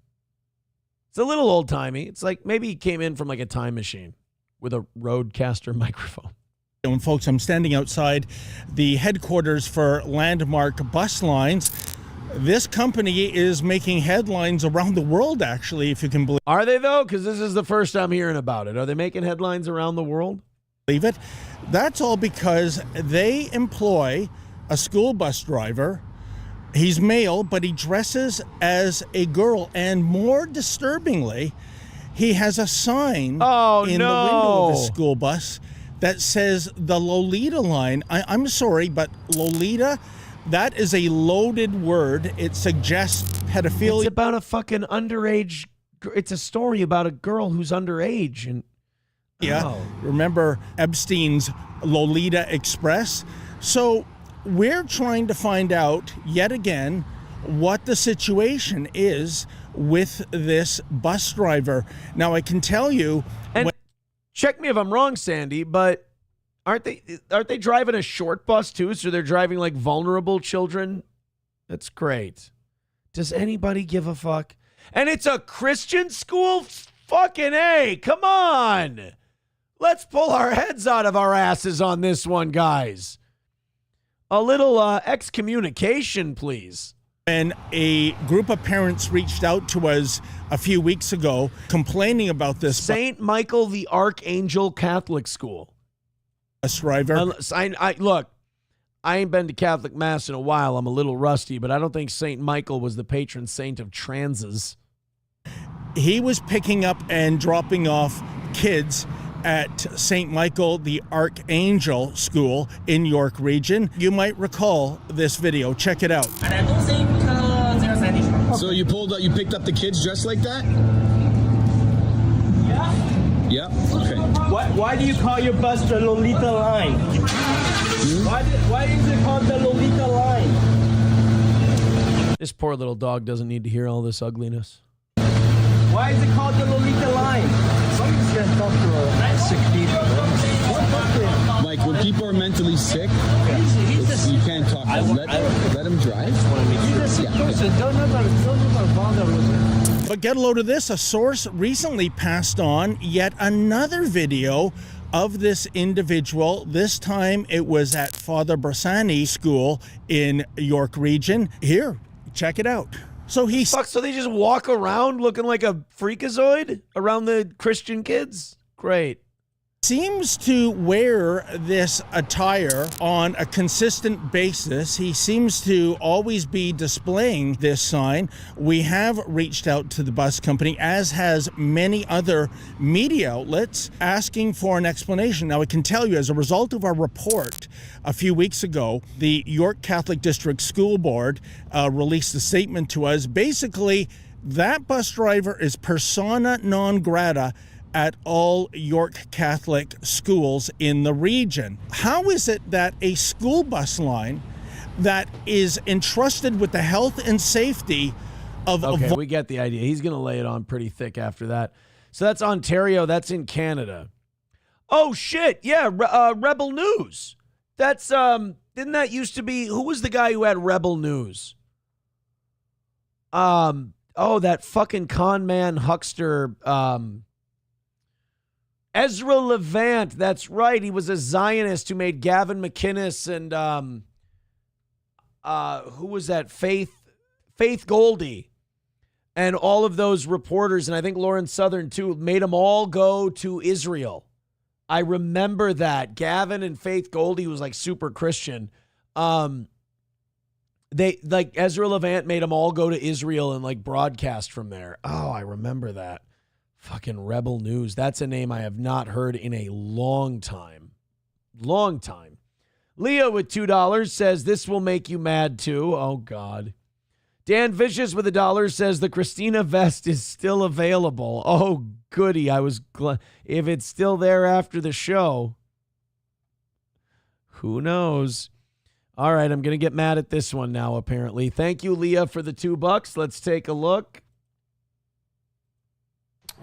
C: It's a little old-timey. It's like maybe he came in from like a time machine with a Rodecaster microphone.
S: And folks, I'm standing outside the headquarters for Landmark Bus Lines. This company is making headlines around the world, actually, if you can believe.
C: Are they, though? Because this is the first I'm hearing about it. Are they making headlines around the world?
S: Believe it. That's all because they employ a school bus driver. He's male, but he dresses as a girl. And more disturbingly, he has a sign in the window of his school bus that says the Lolita line. I'm sorry, but Lolita... That is a loaded word. It suggests pedophilia.
C: It's about a fucking underage. It's a story about a girl who's underage. And
S: remember Epstein's Lolita Express? So we're trying to find out yet again what the situation is with this bus driver. Now I can tell you.
C: check me if I'm wrong, Sandy, but aren't they driving a short bus too? So they're driving like vulnerable children. That's great. Does anybody give a fuck? And it's a Christian school? Fucking A. Come on. Let's pull our heads out of our asses on this one, guys. A little excommunication, please.
S: And a group of parents reached out to us a few weeks ago complaining about this.
C: St. Michael the Archangel Catholic School.
S: Bus driver.
C: Look, I ain't been to Catholic Mass in a while. I'm a little rusty, but I don't think St. Michael was the patron saint of transes.
S: He was picking up and dropping off kids at St. Michael the Archangel School in York Region. You might recall this video. Check it out.
T: So you picked up the kids dressed like that?
K: Yeah.
T: Yeah. Okay.
K: Why do you call your bus the Lolita line? Why is it called the Lolita line?
C: This poor little dog doesn't need to hear all this ugliness.
K: Why is it called the Lolita line? Somebody's gonna talk to sick people.
T: Like when people are mentally sick, you can't talk to them. Let them drive.
K: He's a sick person. Don't ever bother with him.
S: But get a load of this. A source recently passed on yet another video of this individual. This time it was at Father Brasani School in York Region. Here, check it out. So
C: so they just walk around looking like a freakazoid around the Christian kids? Great.
S: Seems to wear this attire on a consistent basis. He seems to always be displaying this sign. We have reached out to the bus company, as has many other media outlets, asking for an explanation. Now, I can tell you, as a result of our report a few weeks ago, the York Catholic District School Board released a statement to us. Basically, that bus driver is persona non grata at all York Catholic schools in the region. How is it that a school bus line that is entrusted with the health and safety of...
C: Okay, we get the idea. He's going to lay it on pretty thick after that. So that's Ontario. That's in Canada. Oh, shit. Yeah, Rebel News. That's, didn't that used to be... Who was the guy who had Rebel News? That fucking con man huckster... Ezra Levant, that's right. He was a Zionist who made Gavin McInnes and who was that? Faith Goldie. And all of those reporters, and I think Lauren Southern too, made them all go to Israel. I remember that. Gavin and Faith Goldie was like super Christian. They like Ezra Levant made them all go to Israel and like broadcast from there. Oh, I remember that. Fucking Rebel News. That's a name I have not heard in a long time. Long time. Leo with $2 says, this will make you mad too. Oh, God. Dan Vicious with $1 says, the Christina vest is still available. Oh, goody. I was glad. If it's still there after the show, who knows? All right, I'm going to get mad at this one now, apparently. Thank you, Leah, for the $2. Let's take a look.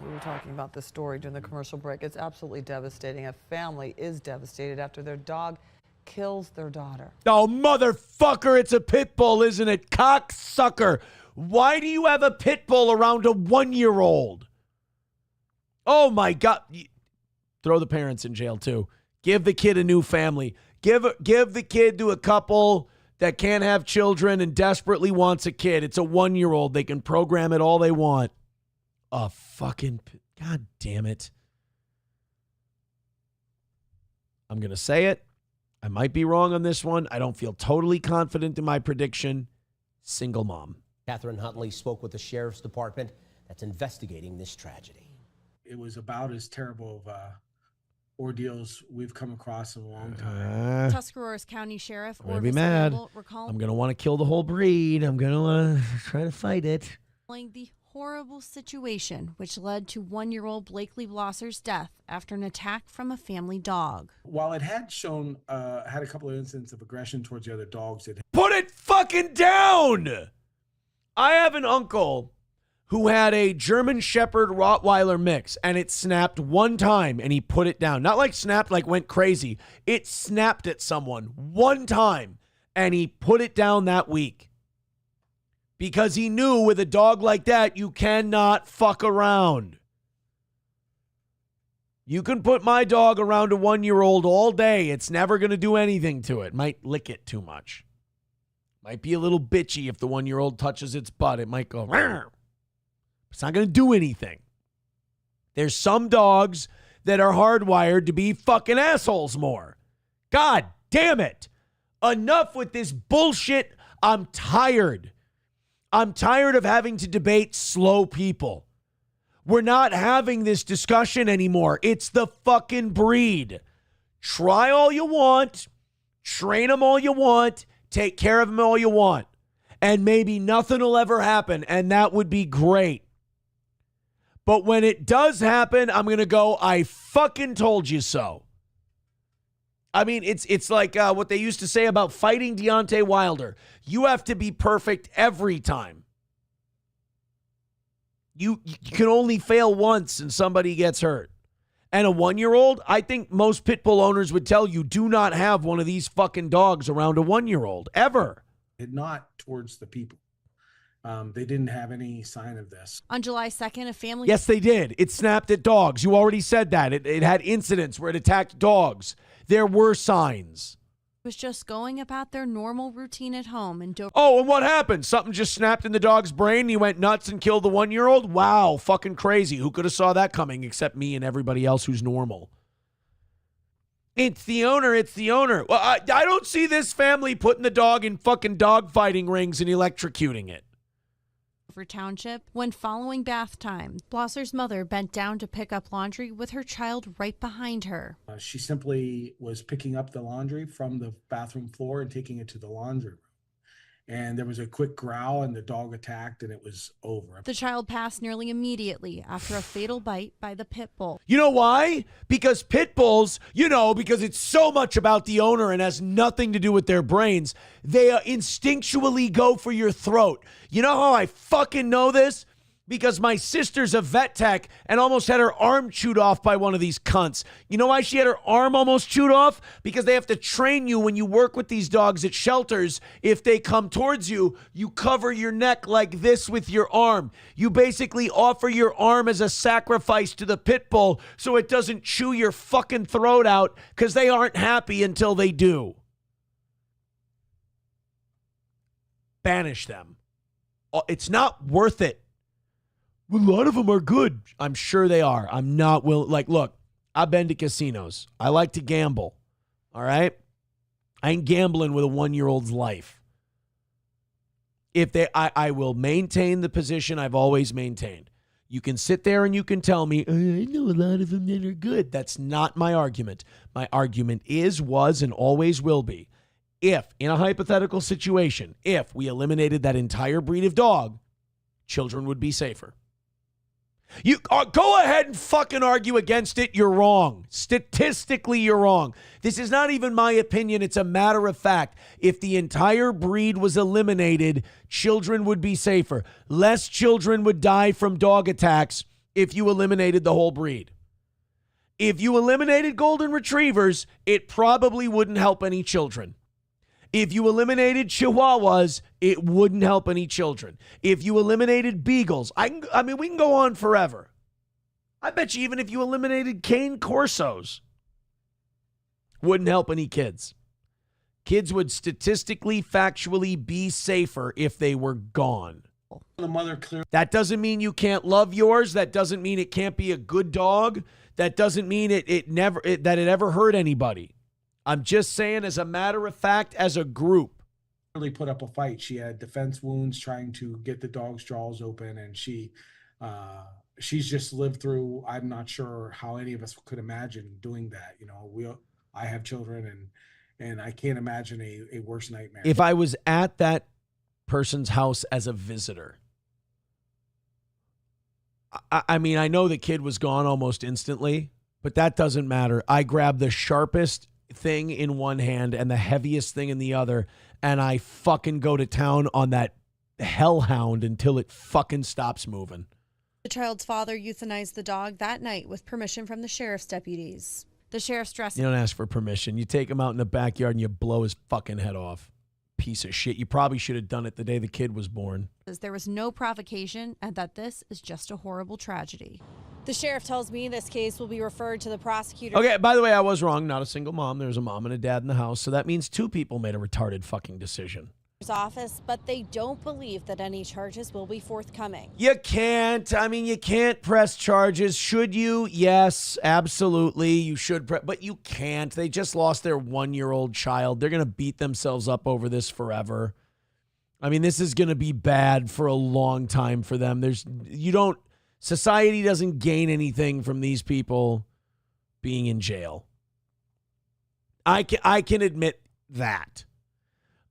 U: We were talking about this story during the commercial break. It's absolutely devastating. A family is devastated after their dog kills their daughter.
C: Oh, motherfucker, it's a pit bull, isn't it? Cocksucker. Why do you have a pit bull around a 1-year-old? Oh, my God. Throw the parents in jail, too. Give the kid a new family. Give the kid to a couple that can't have children and desperately wants a kid. It's a 1-year-old. They can program it all they want. A fucking... God damn it. I'm going to say it. I might be wrong on this one. I don't feel totally confident in my prediction. Single mom.
V: Catherine Huntley spoke with the sheriff's department that's investigating this tragedy.
W: It was about as terrible of ordeals we've come across in a long time.
X: Tuscarawas County Sheriff
C: I'm going to be mad. I'm going to want to kill the whole breed. I'm going to want to try to fight it.
X: The horrible situation which led to 1-year-old Blakely Blosser's death after an attack from a family dog.
W: While it had shown, had a couple of incidents of aggression towards the other dogs.
C: Put it fucking down! I have an uncle who had a German Shepherd Rottweiler mix, and it snapped one time and he put it down. Not like snapped, like went crazy. It snapped at someone one time and he put it down that week. Because he knew with a dog like that, you cannot fuck around. You can put my dog around a 1-year-old all day. It's never going to do anything to it. Might lick it too much. Might be a little bitchy if the 1-year-old touches its butt. It might go, rawr. It's not going to do anything. There's some dogs that are hardwired to be fucking assholes more. God damn it. Enough with this bullshit. I'm tired. I'm tired of having to debate slow people. We're not having this discussion anymore. It's the fucking breed. Try all you want. Train them all you want. Take care of them all you want. And maybe nothing will ever happen, and that would be great. But when it does happen, I'm going to go, I fucking told you so. I mean, it's like what they used to say about fighting Deontay Wilder. You have to be perfect every time. You can only fail once and somebody gets hurt. And a 1-year-old, I think most Pitbull owners would tell you, do not have one of these fucking dogs around a 1-year-old, ever.
W: Not towards the people. They didn't have any sign of this.
X: On July 2nd, a family...
C: Yes, they did. It snapped at dogs. You already said that. It had incidents where it attacked dogs. There were signs.
X: was just going about their normal routine at home and
C: Oh, and what happened? Something just snapped in the dog's brain and he went nuts and killed the 1-year-old? Wow, fucking crazy. Who could have saw that coming except me and everybody else who's normal? It's the owner. It's the owner. Well, I don't see this family putting the dog in fucking dog fighting rings and electrocuting it.
X: Township when following bath time. Blosser's mother bent down to pick up laundry with her child right behind her.
W: She simply was picking up the laundry from the bathroom floor and taking it to the laundry room. And there was a quick growl and the dog attacked and it was over.
X: The child passed nearly immediately after a fatal bite by the pit bull.
C: You know why? Because pit bulls, because it's so much about the owner and has nothing to do with their brains, they instinctually go for your throat. You know how I fucking know this? Because my sister's a vet tech and almost had her arm chewed off by one of these cunts. You know why she had her arm almost chewed off? Because they have to train you when you work with these dogs at shelters. If they come towards you, you cover your neck like this with your arm. You basically offer your arm as a sacrifice to the pit bull so it doesn't chew your fucking throat out because they aren't happy until they do. Banish them. It's not worth it. A lot of them are good. I'm sure they are. I'm not willing. Look, I've been to casinos. I like to gamble. All right? I ain't gambling with a 1-year-old's life. I will maintain the position I've always maintained. You can sit there and you can tell me, I know a lot of them that are good. That's not my argument. My argument was, and always will be, if, in a hypothetical situation, if we eliminated that entire breed of dog, children would be safer. You go ahead and fucking argue against it. You're wrong. Statistically, you're wrong. This is not even my opinion. It's a matter of fact. If the entire breed was eliminated, children would be safer. Less children would die from dog attacks if you eliminated the whole breed. If you eliminated golden retrievers, it probably wouldn't help any children. If you eliminated Chihuahuas, it wouldn't help any children. If you eliminated Beagles, we can go on forever. I bet you even if you eliminated Cane Corsos, wouldn't help any kids. Kids would statistically, factually be safer if they were gone.
W: The mother clearly.
C: That doesn't mean you can't love yours. That doesn't mean it can't be a good dog. That doesn't mean that it ever hurt anybody. I'm just saying, as a matter of fact, as a group.
W: Really put up a fight. She had defense wounds trying to get the dog's jaws open, and she's just lived through. I'm not sure how any of us could imagine doing that. I have children, and I can't imagine a worse nightmare.
C: If I was at that person's house as a visitor, I know the kid was gone almost instantly, but that doesn't matter. I grabbed the sharpest thing in one hand and the heaviest thing in the other, and I fucking go to town on that hellhound until it fucking stops moving.
X: The child's father euthanized the dog that night with permission from the sheriff's deputies. The sheriff's dressing.
C: You don't ask for permission. You take him out in the backyard and you blow his fucking head off. Piece of shit. You probably should have done it the day the kid was born.
X: There was no provocation and that this is just a horrible tragedy. The sheriff tells me this case will be referred to the prosecutor.
C: Okay, by the way, I was wrong. Not a single mom. There was a mom and a dad in the house. So that means 2 people made a retarded fucking decision.
X: Office, but they don't believe that any charges will be forthcoming.
C: You can't. I mean, you can't press charges. Should you? Yes, absolutely. You should, but you can't. They just lost their 1-year-old child. They're going to beat themselves up over this forever. I mean, this is going to be bad for a long time for them. Society doesn't gain anything from these people being in jail. I can admit that.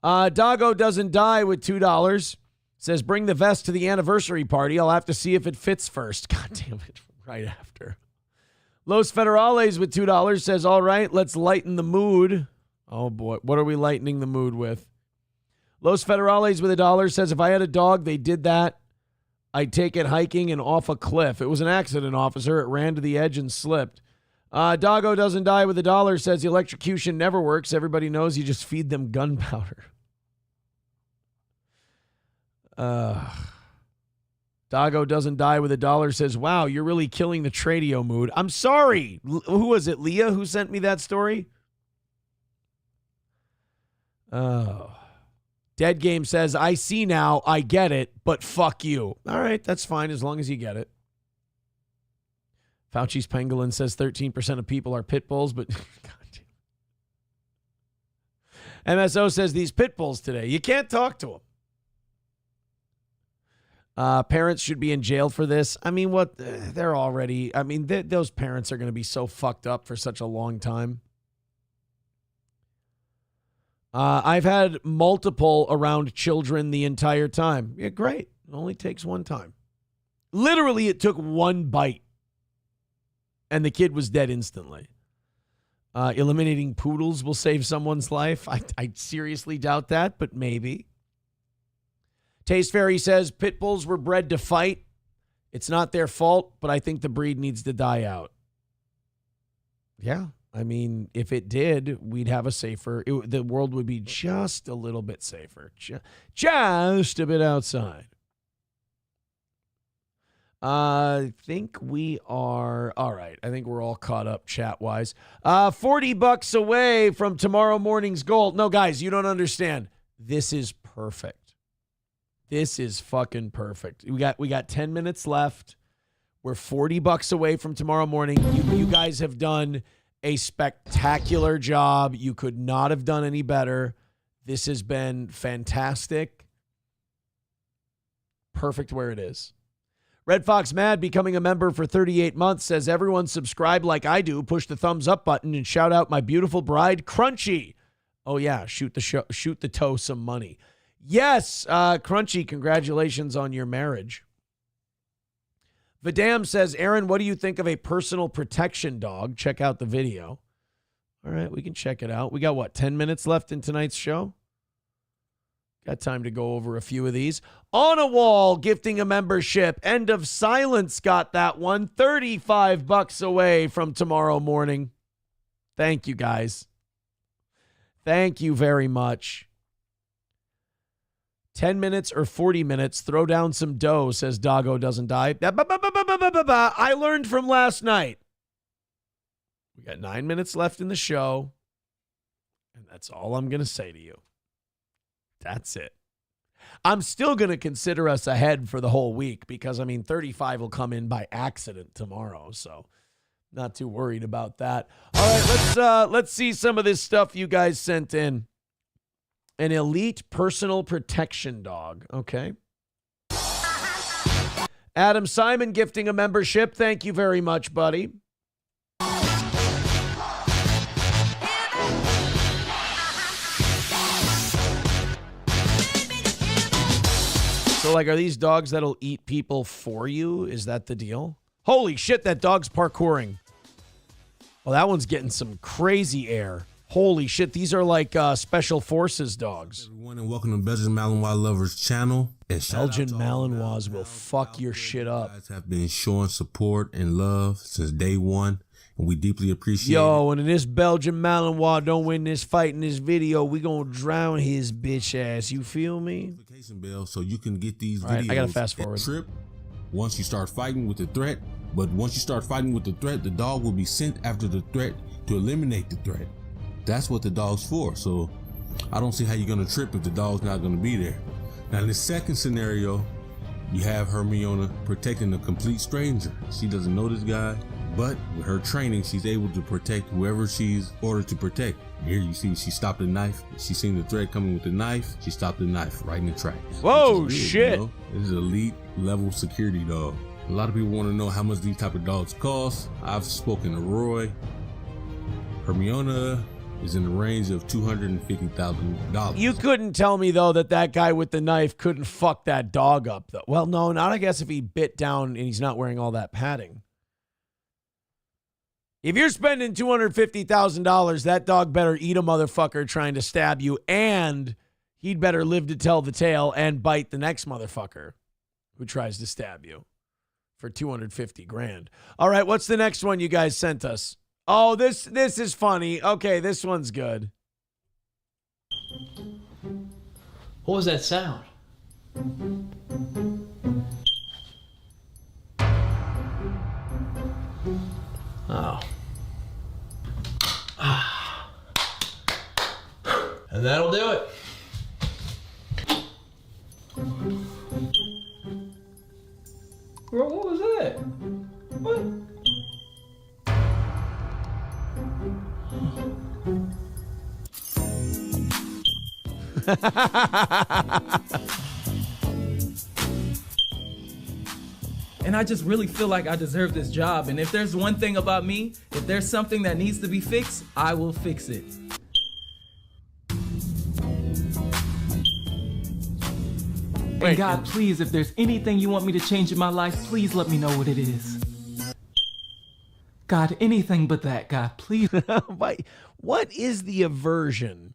C: Doggo doesn't die with $2. Says, bring the vest to the anniversary party. I'll have to see if it fits first. God damn it. Right after. Los Federales with $2 says, all right, let's lighten the mood. Oh, boy. What are we lightening the mood with? Los Federales with $1 says, if I had a dog, they did that. I'd take it hiking and off a cliff. It was an accident, officer. It ran to the edge and slipped. Doggo doesn't die with $1 says the electrocution never works. Everybody knows you just feed them gunpowder. Doggo doesn't die with $1 says, wow, you're really killing the Tradio mood. I'm sorry. Who was it? Leah who sent me that story? Oh. Dead Game says, I see now. I get it, but fuck you. All right, that's fine as long as you get it. Fauci's Pangolin says 13% of people are pit bulls, but MSO says these pit bulls today, you can't talk to them. Parents should be in jail for this. I mean, they're already, those parents are going to be so fucked up for such a long time. I've had multiple around children the entire time. Yeah, great. It only takes one time. Literally, it took one bite. And the kid was dead instantly. Eliminating poodles will save someone's life. I seriously doubt that, but maybe. Taste Fairy says, pit bulls were bred to fight. It's not their fault, but I think the breed needs to die out. Yeah. I mean, if it did, we'd have a the world would be just a little bit safer. Just a bit outside. I think we are, all right. I think we're all caught up chat-wise. $40 away from tomorrow morning's goal. No, guys, you don't understand. This is perfect. This is fucking perfect. We got 10 minutes left. We're $40 away from tomorrow morning. You guys have done a spectacular job. You could not have done any better. This has been fantastic. Perfect where it is. Red Fox Mad becoming a member for 38 months says, everyone subscribe like I do. Push the thumbs up button and shout out my beautiful bride, Crunchy. Oh, yeah. Shoot the toe some money. Yes, Crunchy, congratulations on your marriage. Vidam says, Aaron, what do you think of a personal protection dog? Check out the video. All right, we can check it out. We got, 10 minutes left in tonight's show? Got time to go over a few of these. On a Wall, gifting a membership. End of Silence got that one. $35 away from tomorrow morning. Thank you, guys. Thank you very much. 10 minutes or 40 minutes, throw down some dough, says Doggo doesn't die. I learned from last night. We got 9 minutes left in the show, and that's all I'm going to say to you. That's it. I'm still going to consider us ahead for the whole week because, 35 will come in by accident tomorrow, so not too worried about that. All right, let's see some of this stuff you guys sent in. An elite personal protection dog. Okay. Adam Simon gifting a membership. Thank you very much, buddy. So, are these dogs that'll eat people for you? Is that the deal? Holy shit, that dog's parkouring. Well, that one's getting some crazy air. Holy shit, these are like special forces dogs.
A: Everyone, and welcome to Belgian Malinois Lovers channel. And
C: Belgian Malinois will fuck your shit up.
A: You guys have been showing support and love since day one, and we deeply appreciate it.
C: Yo, and if this Belgian Malinois don't win this fight in this video, we gonna drown his bitch ass. You feel me?
A: Notification bell so you can get these
C: All right,
A: videos.
C: I gotta fast forward.
A: Trip once you start fighting with the threat, but once you start fighting with the threat, the dog will be sent after the threat to eliminate the threat. That's what the dog's for. So I don't see how you're gonna trip if the dog's not gonna be there. Now in the second scenario, you have Hermione protecting a complete stranger. She doesn't know this guy, but with her training, she's able to protect whoever she's ordered to protect. Here you see she stopped the knife. She seen the threat coming with the knife. She stopped the knife right in the tracks.
C: Whoa,
A: Big,
C: shit.
A: You know? This is elite level security dog. A lot of people want to know how much these type of dogs cost. I've spoken to Roy. Hermione is in the range of $250,000.
C: You couldn't tell me, though, that guy with the knife couldn't fuck that dog up, though. Well, no, not I guess if he bit down and he's not wearing all that padding. If you're spending $250,000, that dog better eat a motherfucker trying to stab you, and he'd better live to tell the tale and bite the next motherfucker who tries to stab you for $250,000. All right, what's the next one you guys sent us? Oh, this is funny. Okay, this one's good.
D: What was that sound? Oh. And that'll do it. What was that? What?
E: And I just really feel like I deserve this job. And if there's one thing about me, if there's something that needs to be fixed, I will fix it. And God, please, if there's anything you want me to change in my life, please let me know what it is. God, anything but that, God, please.
C: What is the aversion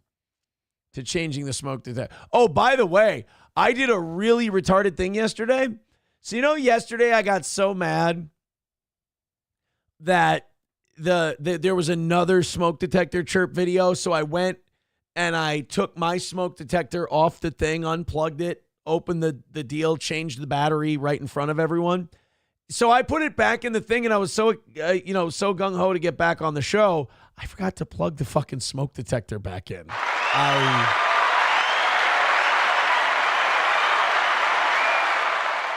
C: to changing the smoke detector? Oh, by the way, I did a really retarded thing yesterday. So, yesterday I got so mad that there was another smoke detector chirp video. So I went and I took my smoke detector off the thing, unplugged it, opened the deal, changed the battery right in front of everyone. So I put it back in the thing, and I was so gung-ho to get back on the show, I forgot to plug the fucking smoke detector back in.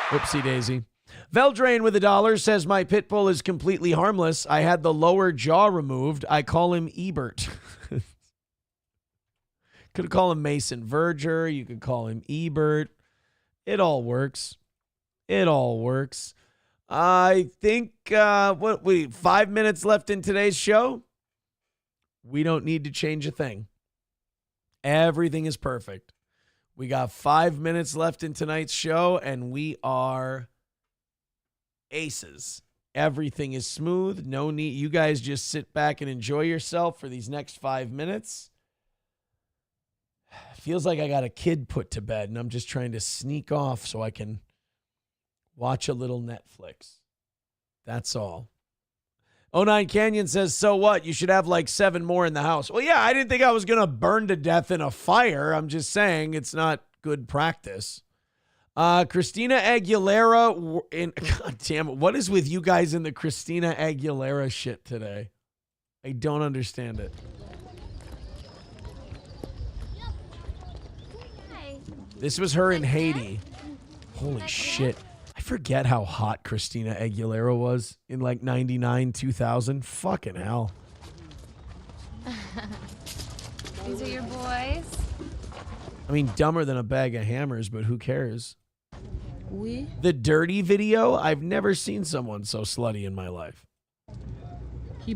C: Whoopsie daisy. Veldrain with $1 says, my Pitbull is completely harmless. I had the lower jaw removed. I call him Ebert. Could call him Mason Verger. You could call him Ebert. It all works. It all works. I think, 5 minutes left in today's show? We don't need to change a thing. Everything is perfect. We got 5 minutes left in tonight's show, and we are aces. Everything is smooth. No need. You guys just sit back and enjoy yourself for these next 5 minutes. Feels like I got a kid put to bed, and I'm just trying to sneak off so I can watch a little Netflix. That's all. 09 Canyon says, so what? You should have like 7 more in the house. Well, yeah, I didn't think I was going to burn to death in a fire. I'm just saying it's not good practice. Christina Aguilera. God damn it. What is with you guys in the Christina Aguilera shit today? I don't understand it. This was her in Haiti. Holy shit. I forget how hot Christina Aguilera was in like 99, 2000. Fucking hell.
F: These are your boys?
C: I mean, dumber than a bag of hammers, but who cares?
F: Oui.
C: The Dirty video? I've never seen someone so slutty in my life.
F: Where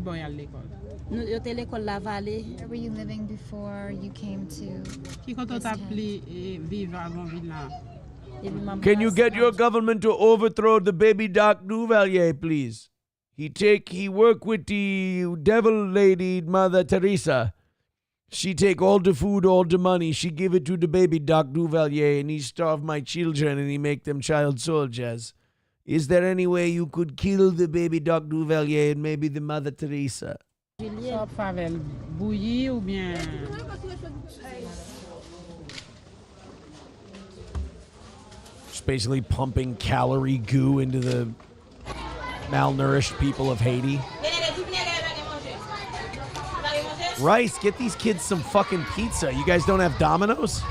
F: were you living before you came to this town?
C: Can you get your government to overthrow the baby Doc Duvalier, please? He work with the devil lady Mother Teresa. She take all the food, all the money. She give it to the baby Doc Duvalier, and he starve my children, and he make them child soldiers. Is there any way you could kill the baby Doc Duvalier and maybe the Mother Teresa? Just basically pumping calorie goo into the malnourished people of Haiti. Rice, get these kids some fucking pizza. You guys don't have Domino's?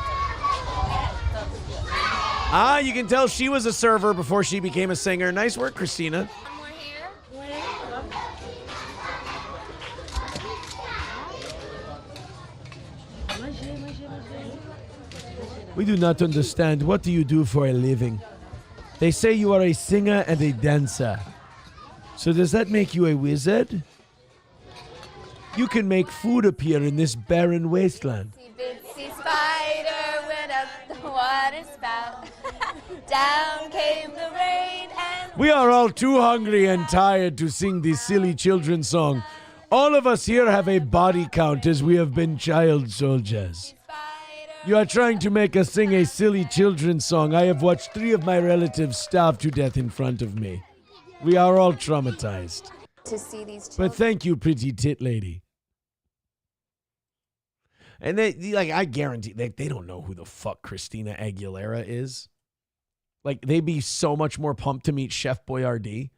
C: You can tell she was a server before she became a singer. Nice work, Christina. We do not understand. What do you do for a living? They say you are a singer and a dancer. So does that make you a wizard? You can make food appear in this barren wasteland.
G: Bitsy spider went up the water spout. Down came the rain and...
C: We are all too hungry and tired to sing this silly children's song. All of us here have a body count as we have been child soldiers. You are trying to make us sing a silly children's song. I have watched 3 of my relatives starve to death in front of me. We are all traumatized.
G: To see these children.
C: But thank you, pretty tit lady. And I guarantee they don't know who the fuck Christina Aguilera is. Like, they'd be so much more pumped to meet Chef Boyardee.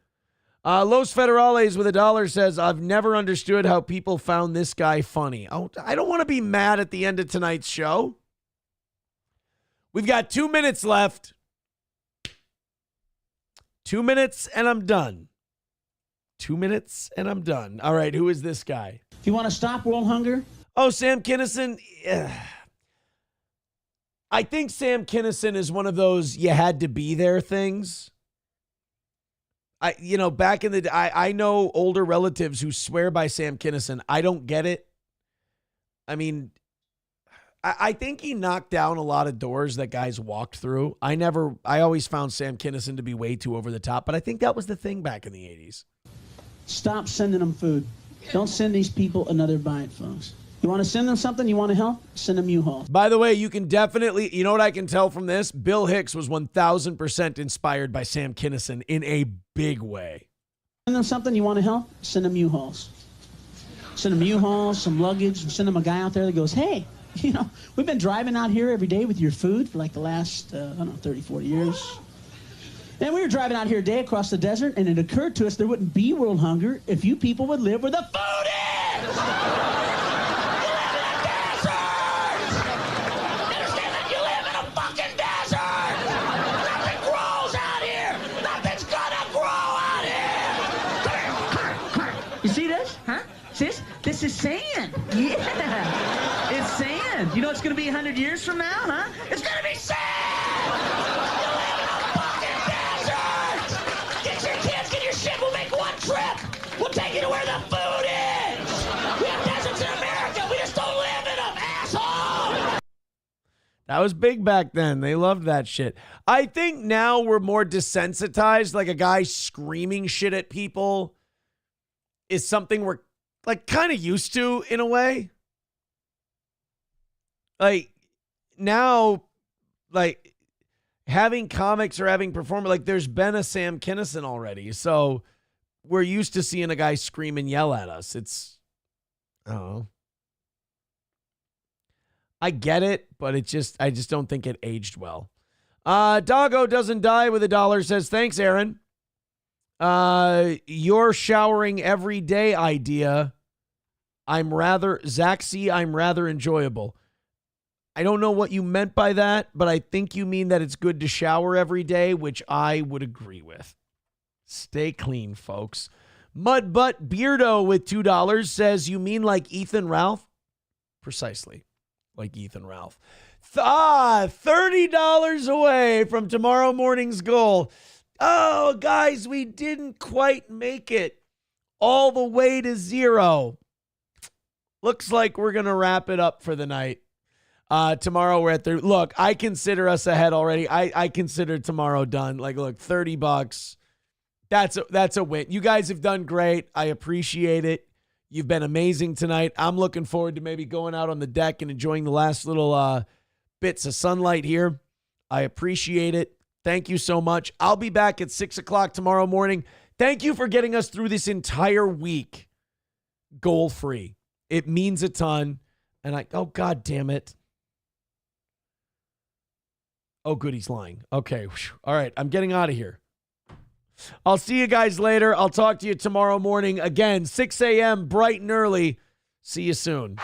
C: Los Federales with $1 says, I've never understood how people found this guy funny. Oh, I don't want to be mad at the end of tonight's show. We've got 2 minutes left. 2 minutes and I'm done. 2 minutes and I'm done. All right, who is this guy?
H: If you want to stop world hunger?
C: Oh, Sam Kinison. I think Sam Kinison is one of those you had to be there things. Back in the day, I know older relatives who swear by Sam Kinison. I don't get it. I mean, I think he knocked down a lot of doors that guys walked through. I always found Sam Kinison to be way too over the top, but I think that was the thing back in the 80s.
H: Stop sending them food. Don't send these people another bite, folks. You want to send them something? You want to help? Send them U-Haul.
C: By the way, you can definitely, you know what I can tell from this? Bill Hicks was 1,000% inspired by Sam Kinison in a big way.
H: Send them something? You want to help? Send them U-Hauls. Send them U-Hauls, some luggage. Send them a guy out there that goes, hey, we've been driving out here every day with your food for like the last, 30, 40 years. And we were driving out here a day across the desert, and it occurred to us there wouldn't be world hunger if you people would live where the food is! You live in a desert! Understand that? You live in a fucking desert! Nothing grows out here! Nothing's gonna grow out here! You see this? Huh? See this? This is sand! Yeah! It's sand! You know it's gonna be 100 years from now, huh? It's gonna be sand! We'll take you to where the food is! We have deserts in America! We just don't live in them, asshole!
C: That was big back then. They loved that shit. I think now we're more desensitized. Like a guy screaming shit at people is something we're like kind of used to in a way. Like now, like having comics or having performers, like there's been a Sam Kinison already. So we're used to seeing a guy scream and yell at us. I don't know. I get it, but I just don't think it aged well. Doggo Doesn't Die with $1 says, thanks, Aaron. Your showering every day idea. I'm rather enjoyable. I don't know what you meant by that, but I think you mean that it's good to shower every day, which I would agree with. Stay clean, folks. Mudbutt Beardo with $2 says, you mean like Ethan Ralph? Precisely, like Ethan Ralph. $30 away from tomorrow morning's goal. Oh, guys, we didn't quite make it all the way to 0. Looks like we're going to wrap it up for the night. Tomorrow we're at look, I consider us ahead already. I consider tomorrow done. Like, look, $30. That's a win. You guys have done great. I appreciate it. You've been amazing tonight. I'm looking forward to maybe going out on the deck and enjoying the last little bits of sunlight here. I appreciate it. Thank you so much. I'll be back at 6 o'clock tomorrow morning. Thank you for getting us through this entire week goal-free. It means a ton. And oh, God damn it. Oh, good, he's lying. Okay. All right, I'm getting out of here. I'll see you guys later. I'll talk to you tomorrow morning. Again, 6 a.m., bright and early. See you soon.